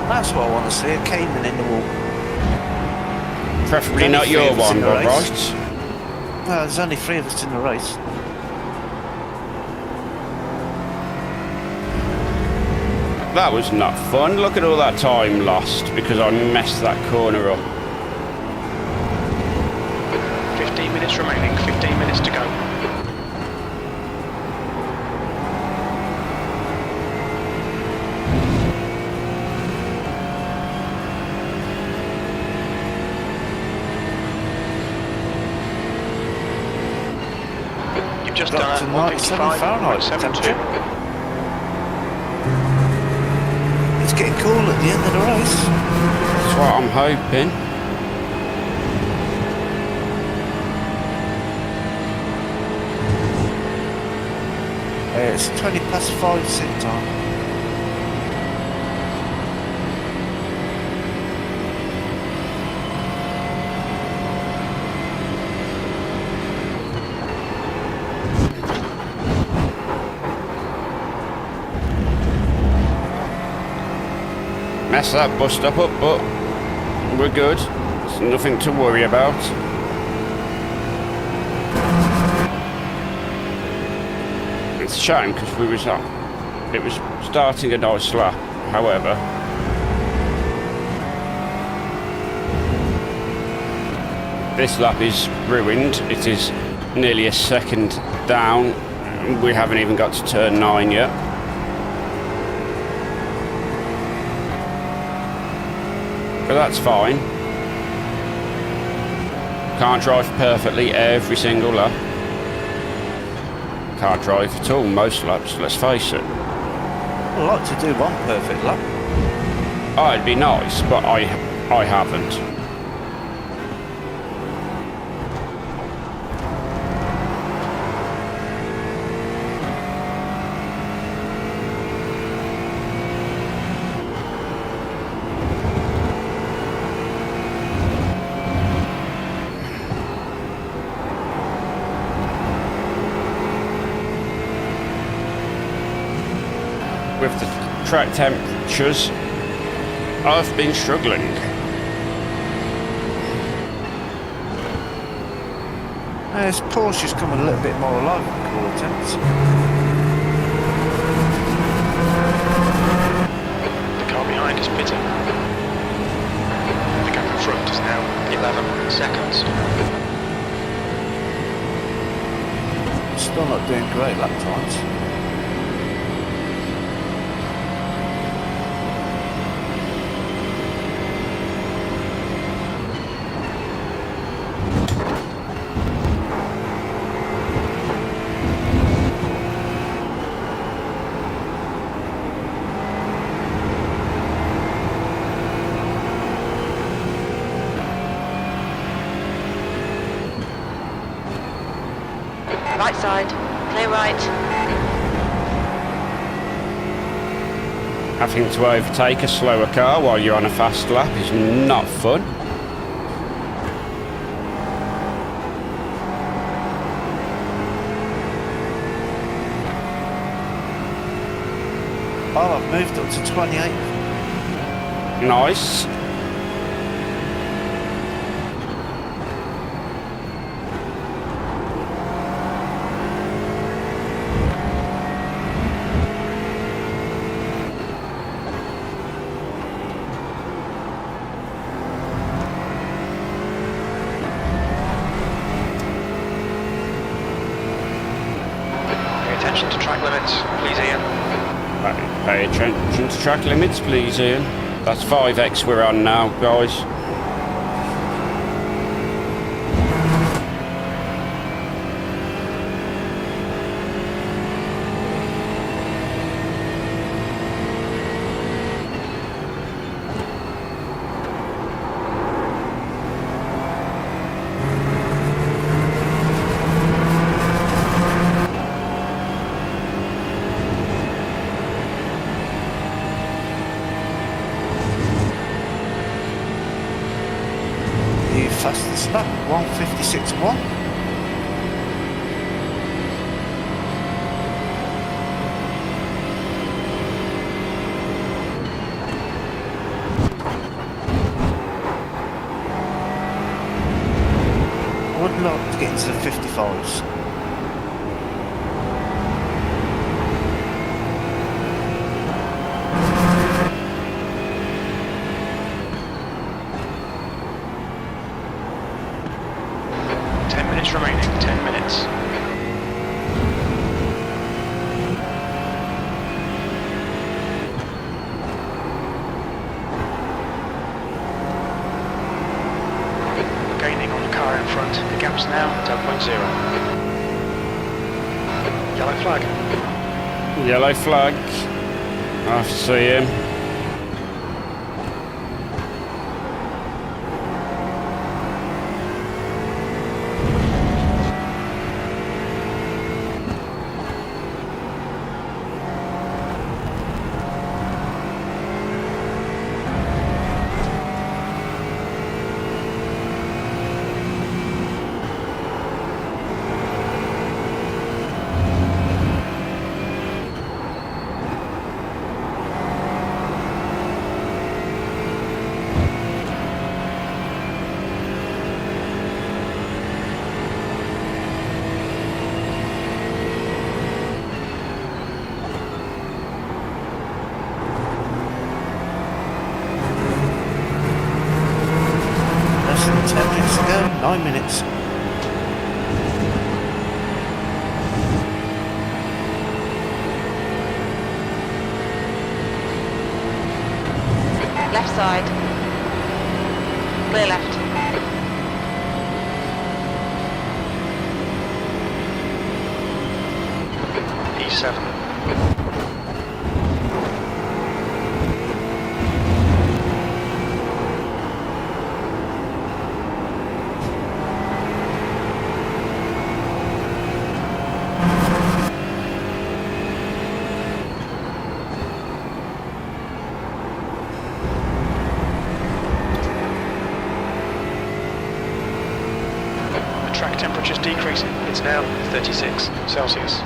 That's what I want to see, a Cayman in the wall. Preferably There's not only your three of us one, in the but race. right. Well, there's only 3 of us in the race. That was not fun. Look at all that time lost because I messed that corner up. 15 minutes remaining, 15 minutes to go. You've just Got done to a 97 Fahrenheit 155.72. temperature. it's getting cool at the end of the race. That's what I'm hoping. It's 20 past 5 sit time. Mess that bus stop up, but we're good. There's nothing to worry about. It's a shame because it was starting a nice lap. However, this lap is ruined. It is nearly a second down. We haven't even got to turn 9 yet. But that's fine. Can't drive perfectly every single lap. Can't drive at all most laps, let's face it. I'd like to do one perfect lap. Oh, it'd be nice, but I haven't. With the track temperatures, I've been struggling. This Porsche's coming a little bit more alive than cooler temps. The car behind is pitting. The gap in front is now 11 seconds. Still not doing great lap times. Right side, clear right. Having to overtake a slower car while you're on a fast lap is not fun. Oh, I've moved up to 28. Nice. Attention to track limits, please, Ian. Pay attention to track limits, please, Ian. That's 5x we're on now, guys. The fastest lap, 1:56.1. I would like to get into the 55s. Remaining 10 minutes. Gaining on the car in front. The gap's now 10.0. Yellow flag. Yellow flag. I have to see him. 9 minutes. Left side. Clear left. P7. Track temperature's decreasing. It's now 36 Celsius.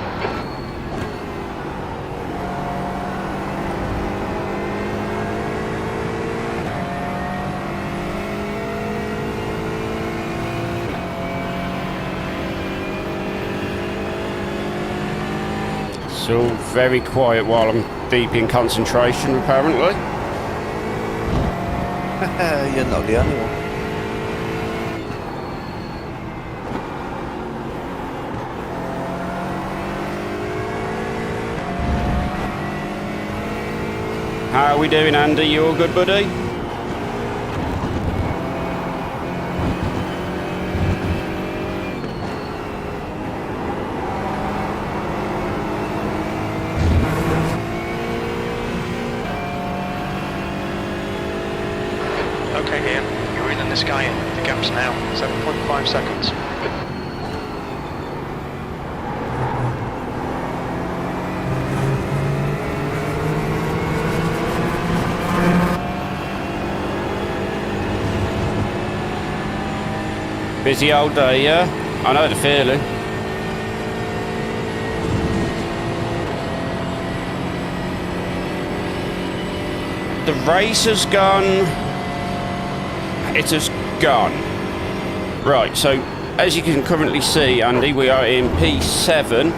It's all very quiet while I'm deep in concentration, apparently. You're not the only one. How are we doing, Andy? You all good, buddy? Okay, Ian, you're in and the sky in. The gap's now 7.5 seconds. Busy old day, yeah? I know the feeling. The race has gone. It has gone. Right, so as you can currently see, Andy, we are in P7.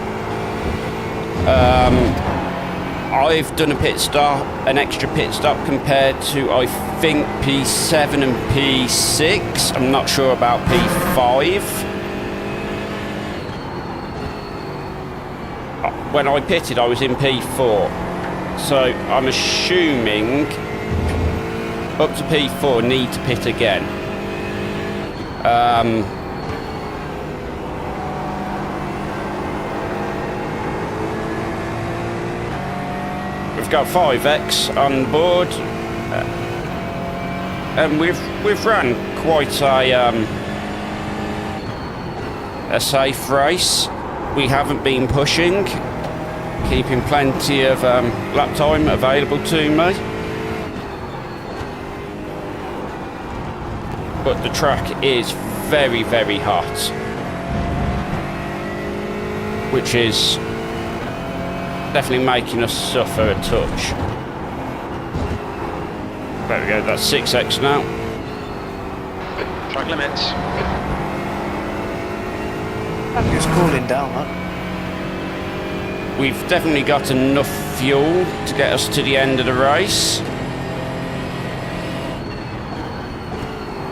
I've done a pit stop, an extra pit stop compared to, I think, P7 and P6. I'm not sure about P5. When I pitted, I was in P4. So I'm assuming up to P4 need to pit again. We've got 5X on board, and we've run quite a safe race. We haven't been pushing, keeping plenty of lap time available to me. But the track is very, very hot, which is definitely making us suffer a touch. There we go, that's 6X now. Track limits. It's cooling down, huh? We've definitely got enough fuel to get us to the end of the race.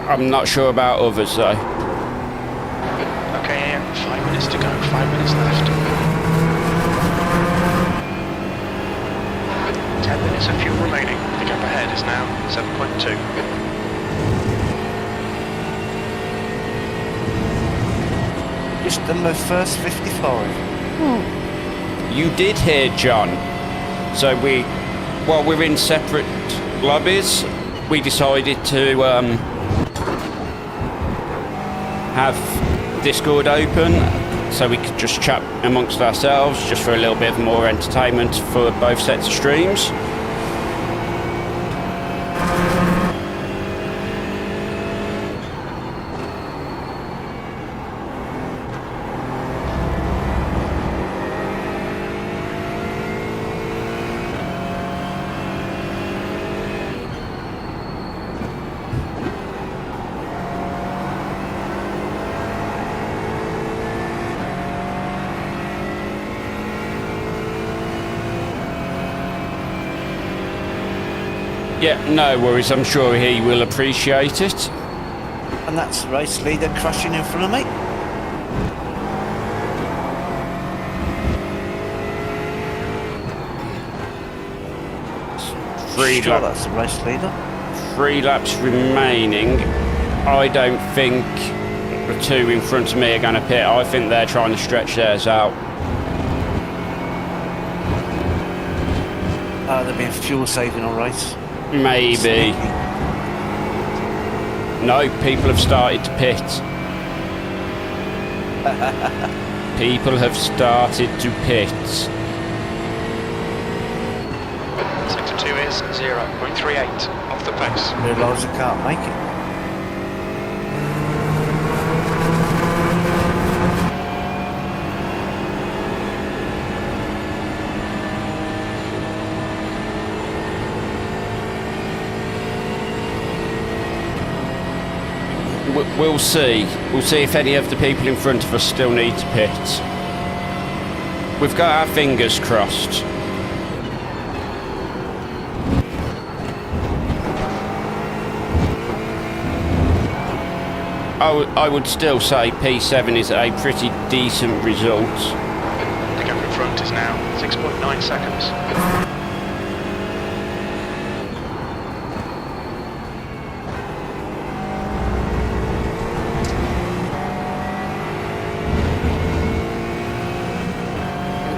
I'm not sure about others though. Okay, Ian, 5 minutes to go, 5 minutes left. 10 minutes of fuel remaining. The gap ahead is now 7.2. Just done my first 55. You did hear John. So while we're in separate lobbies, we decided to have Discord open so we could just chat amongst ourselves just for a little bit more entertainment for both sets of streams. Yeah, no worries. I'm sure he will appreciate it. And that's the race leader crashing in front of me. Sure, that's the race leader. 3 laps remaining. I don't think the 2 in front of me are going to pit. I think they're trying to stretch theirs out. They're being fuel saving on race. Maybe. Sneaky. No, people have started to pit. People have started to pit. Sector 2 is 0.38 off the pace. Realise I can't make it. We'll see. We'll see if any of the people in front of us still need to pit. We've got our fingers crossed. I would still say P7 is a pretty decent result. The gap in front is now 6.9 seconds.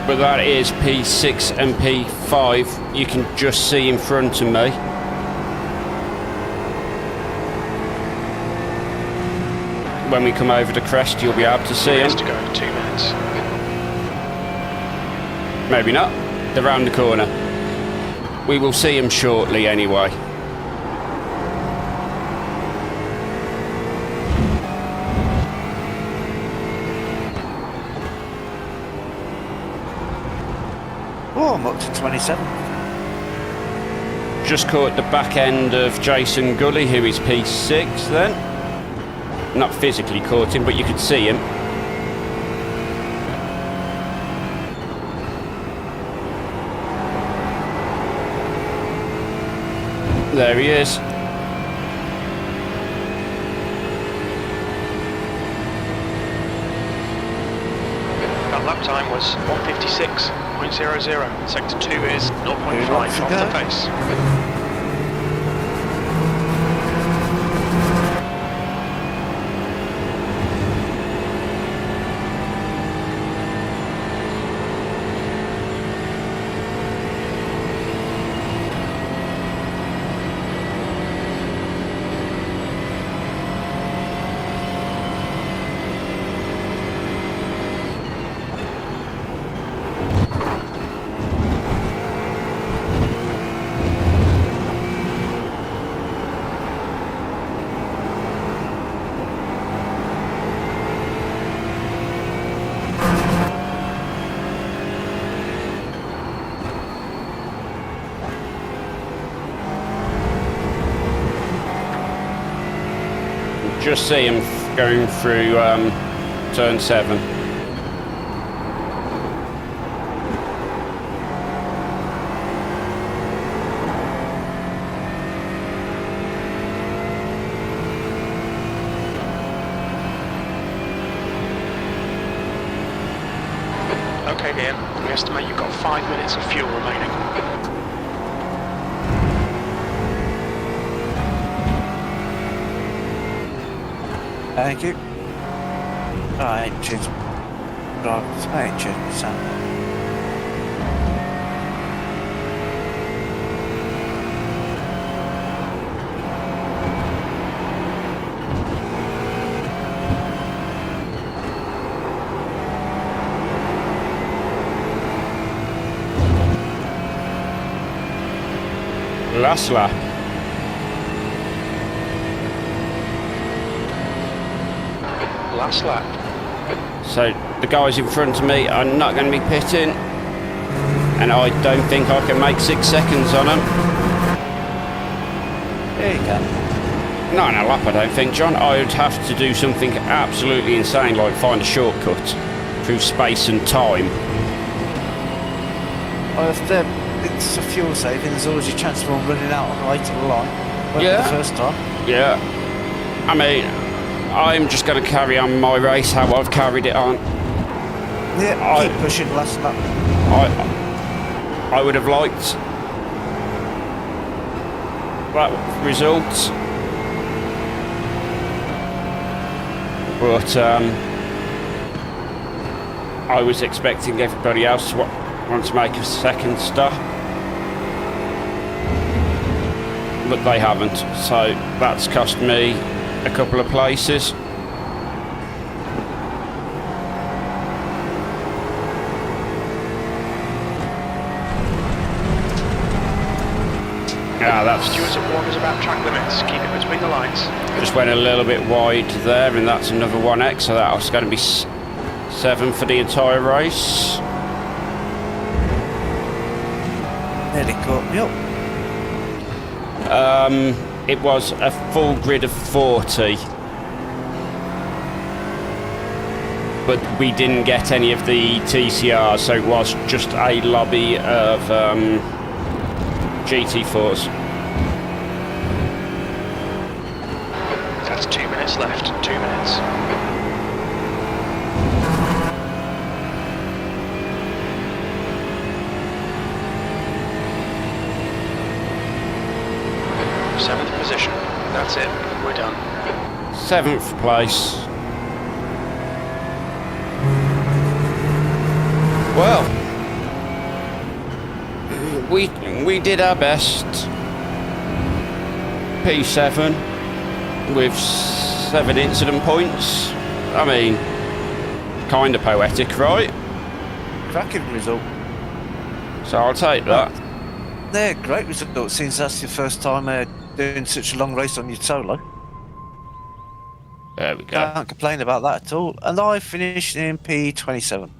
But that is P6 and P5. You can just see in front of me. When we come over the crest, you'll be able to see them. To go in 2 minutes. Maybe not. They're round the corner. We will see them shortly anyway. Oh, I'm up to 27. Just caught the back end of Jason Gully, who is P6 then. Not physically caught him, but you could see him. There he is. That lap time was 1:56.00. Sector 2 is 0.5 off the pace. Just see him going through turn 7. Okay, Ian, we estimate you've got 5 minutes of fuel remaining. Thank you. I ain't changed. I ain't changed my sound. Last lap. Last lap. So the guys in front of me are not going to be pitting, and I don't think I can make 6 seconds on them. There you go. Not in a lap, I don't think, John. I would have to do something absolutely insane, like find a shortcut through space and time. Well, if it's a fuel saving, there's always a chance of one running out on the way to the line. Won't be Yeah. the first time. Yeah. I mean, I'm just going to carry on my race how I've carried it on. Yeah, keep pushing last lap. I would have liked that result, but I was expecting everybody else to want to make a second stop, but they haven't, so that's cost me a couple of places. Yeah, that's Stewards have warned us about track limits. Keep it between the lines. just went a little bit wide there, and that's another 1x, so that was going to be 7 for the entire race. Nearly caught me up. It was a full grid of 40, but we didn't get any of the TCRs, so it was just a lobby of GT4s. That's 2 minutes left. 2 minutes. Seventh position. That's it. We're done. 7th place. Well, we did our best. P7 with 7 incident points. I mean, kind of poetic, right? Cracking result. So I'll take that. They're great results since that's your first time doing such a long race on your solo. There we go. Can't complain about that at all. And I finished in P27.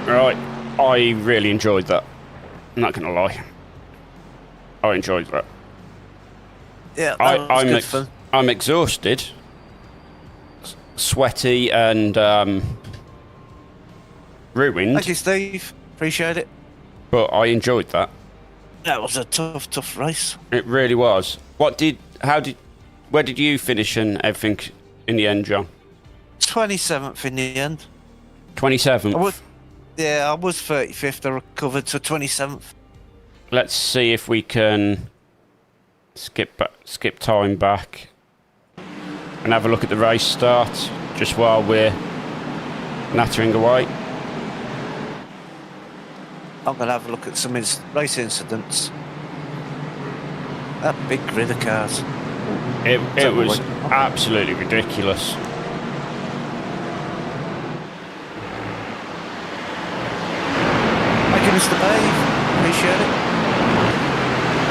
Right, I really enjoyed that. I'm not gonna lie. I enjoyed that. Yeah, that was good fun. I'm exhausted, sweaty, and ruined. Thank you, Steve. Appreciate it. But I enjoyed that. That was a tough race. It really was. Where did you finish and everything in the end, John? 27th in the end. 27th. I was 35th. I recovered to 27th. Let's see if we can skip time back and have a look at the race start just while we're nattering away. I'm going to have a look at some race incidents. That big grid of cars. It was absolutely ridiculous. Thank you, Mr. Dave. Appreciate it.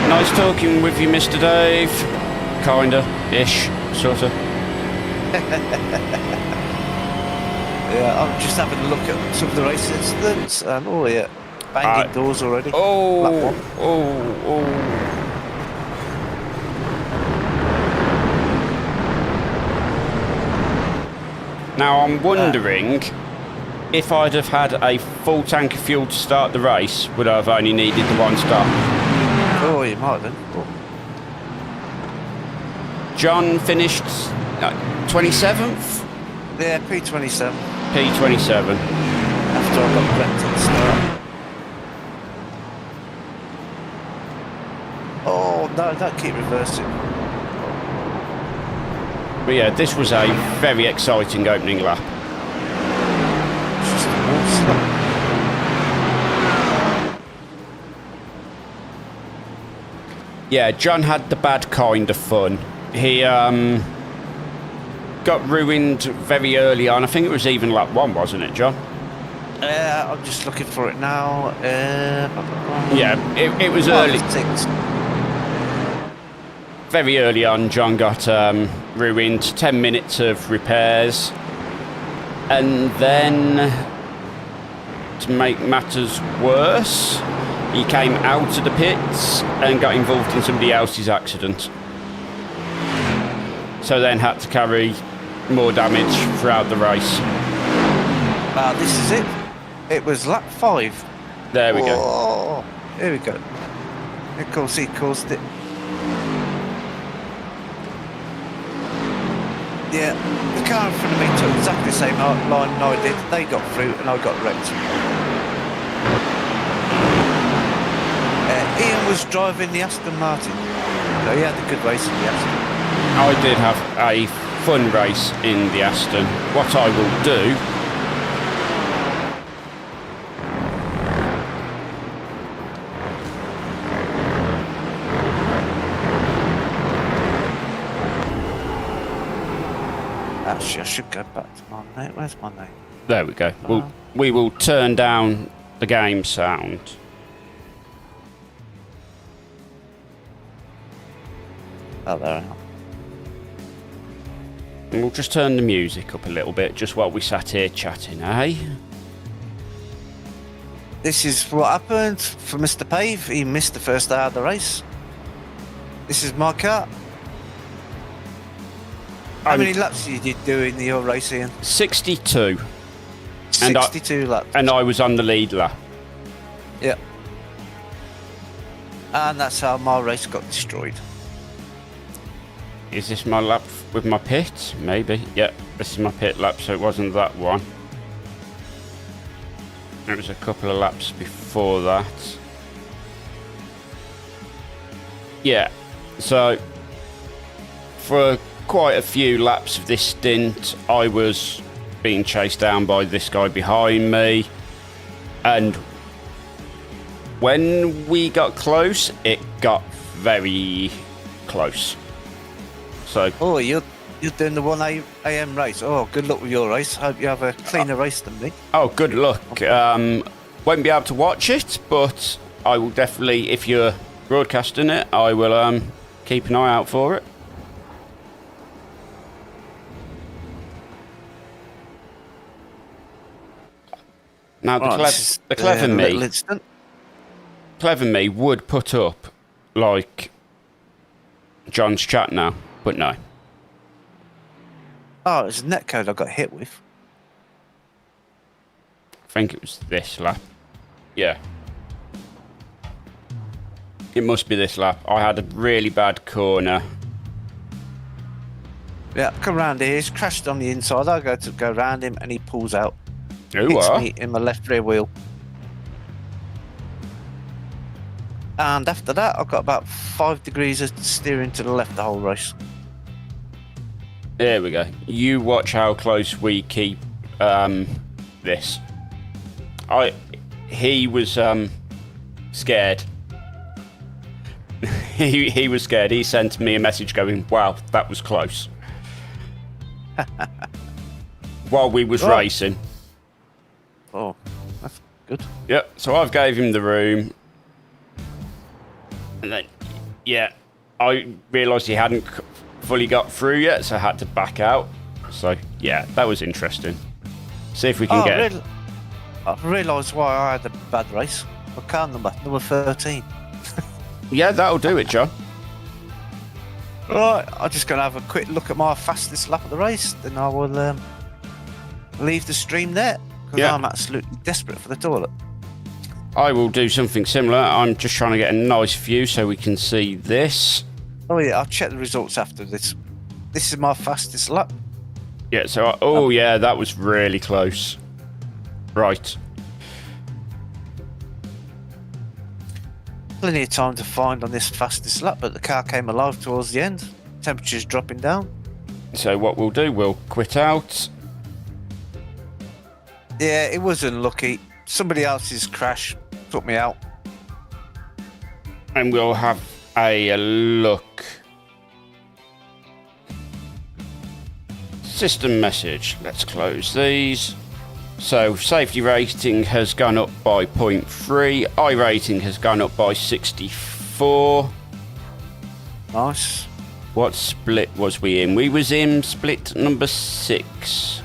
Nice talking with you, Mr. Dave. Kinda, ish, sorta. Yeah, I'm just having a look at some of the race incidents, and oh yeah, banging doors already. Lap one. Oh. Now I'm wondering if I'd have had a full tank of fuel to start the race, would I have only needed the one stop? Oh, you might then. Oh. John finished 27th? Yeah, P27. P27. After I got Glen to the start. Oh no, don't keep reversing. But yeah, this was a very exciting opening lap. It's just awesome. Yeah, John had the bad kind of fun. He got ruined very early on. I think it was even lap 1, wasn't it, John? I'm just looking for it now. Yeah, it was early. 6. Very early on, John got ruined. 10 minutes of repairs. And then, to make matters worse, he came out of the pits and got involved in somebody else's accident. So then had to carry more damage throughout the race. This is it. It was lap 5. There we go. Oh, here we go. Of course, he caused it. Yeah, the car in front of me took exactly the same line I did. They got through and I got wrecked. Ian was driving the Aston Martin, so he had a good race in the Aston. I did have a fun race in the Aston. What I will do... Actually, I should go back to my name. Where's my name? There we go. We will turn down the game sound. Oh, there I am. And we'll just turn the music up a little bit, just while we sat here chatting, eh? This is what happened for Mr. Pave. He missed the first hour of the race. This is my car. How many laps did you do in your race, Ian? 62. 62 laps. And I was on the lead lap. Yeah. And that's how my race got destroyed. Is this my lap with my pit? Maybe. Yeah, this is my pit lap, so it wasn't that one. It was a couple of laps before that. Yeah, so for quite a few laps of this stint, I was being chased down by this guy behind me, and when we got close, it got very close. So, oh, you're doing the 1 a.m. race. Oh, good luck with your race. Hope you have a cleaner race than me. Oh, good luck. Won't be able to watch it, but I will definitely, if you're broadcasting it, I will keep an eye out for it. Now, the clever me would put up, like, John's chat now, but no. Oh, it's a netcode I got hit with. I think it was this lap. Yeah. It must be this lap. I had a really bad corner. Yeah, come round here. He's crashed on the inside. I go to go round him and he pulls out. Ooh, Hits me in my left rear wheel. And after that, I've got about 5 degrees of steering to the left the whole race. There we go. You watch how close we keep this. He was scared. he was scared. He sent me a message going, "Wow, that was close." While we was racing. Oh, that's good. Yep. So I've gave him the room, and then I realised he hadn't fully got through yet, so I had to back out. So yeah, that was interesting. See if we can get. I realised why I had a bad race. My car number 13. Yeah, that'll do it, John. Right, I'm just going to have a quick look at my fastest lap of the race, then I will leave the stream there, because I'm absolutely desperate for the toilet. I will do something similar. I'm just trying to get a nice view so we can see this. Oh yeah, I'll check the results after this. This is my fastest lap. Yeah, so, yeah, that was really close. Right. Plenty of time to find on this fastest lap, but the car came alive towards the end. Temperature's dropping down. So what we'll do, we'll quit out. Yeah, it was unlucky. Somebody else's crash took me out. And we'll have a look. System message. Let's close these. So safety rating has gone up by 0.3. iRacing has gone up by 64. Nice. What split was we in? We was in split number 6.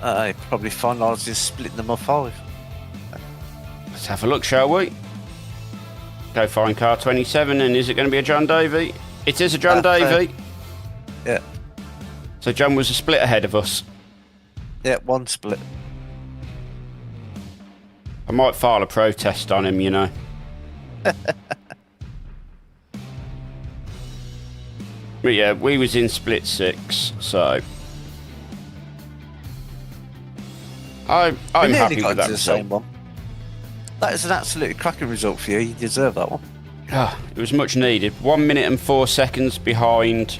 I probably finalised this split number 5. Let's have a look, shall we? Go find car 27, and is it going to be a John Davey? It is a John Davey. Yeah. So John was a split ahead of us. Yeah, 1 split. I might file a protest on him, you know. But yeah, we was in split 6, so I'm We nearly happy got with that into the result. same one. That is an absolutely cracking result for you. You deserve that one. It was much needed. 1 minute and 4 seconds behind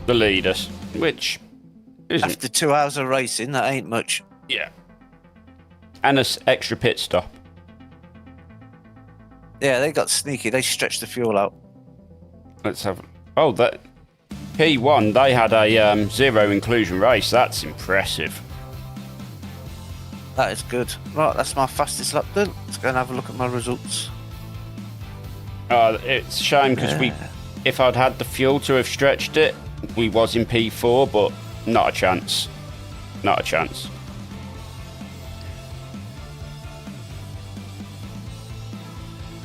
the leaders, which isn't. After 2 hours of racing, that ain't much. Yeah. And an extra pit stop. Yeah, they got sneaky. They stretched the fuel out. Let's have. Oh, that P1. They had a 0 inclusion race. That's impressive. That is good. Right, that's my fastest lap done. Let's go and have a look at my results. It's a shame because if I'd had the fuel to have stretched it, we was in P4, but not a chance. Not a chance.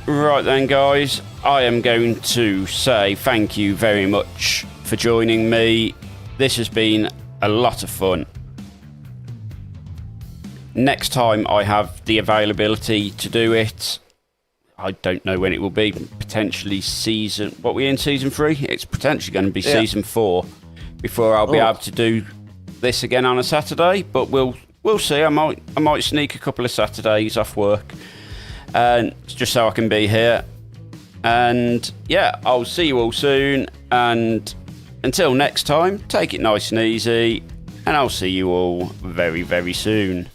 Right then, guys, I am going to say thank you very much for joining me. This has been a lot of fun. Next time I have the availability to do it, I don't know when it will be. Potentially season. What, we in season 3? It's potentially going to be season 4 before I'll be able to do this again on a Saturday. But we'll see. I might sneak a couple of Saturdays off work, and just so I can be here. And yeah, I'll see you all soon. And until next time, take it nice and easy. And I'll see you all very, very soon.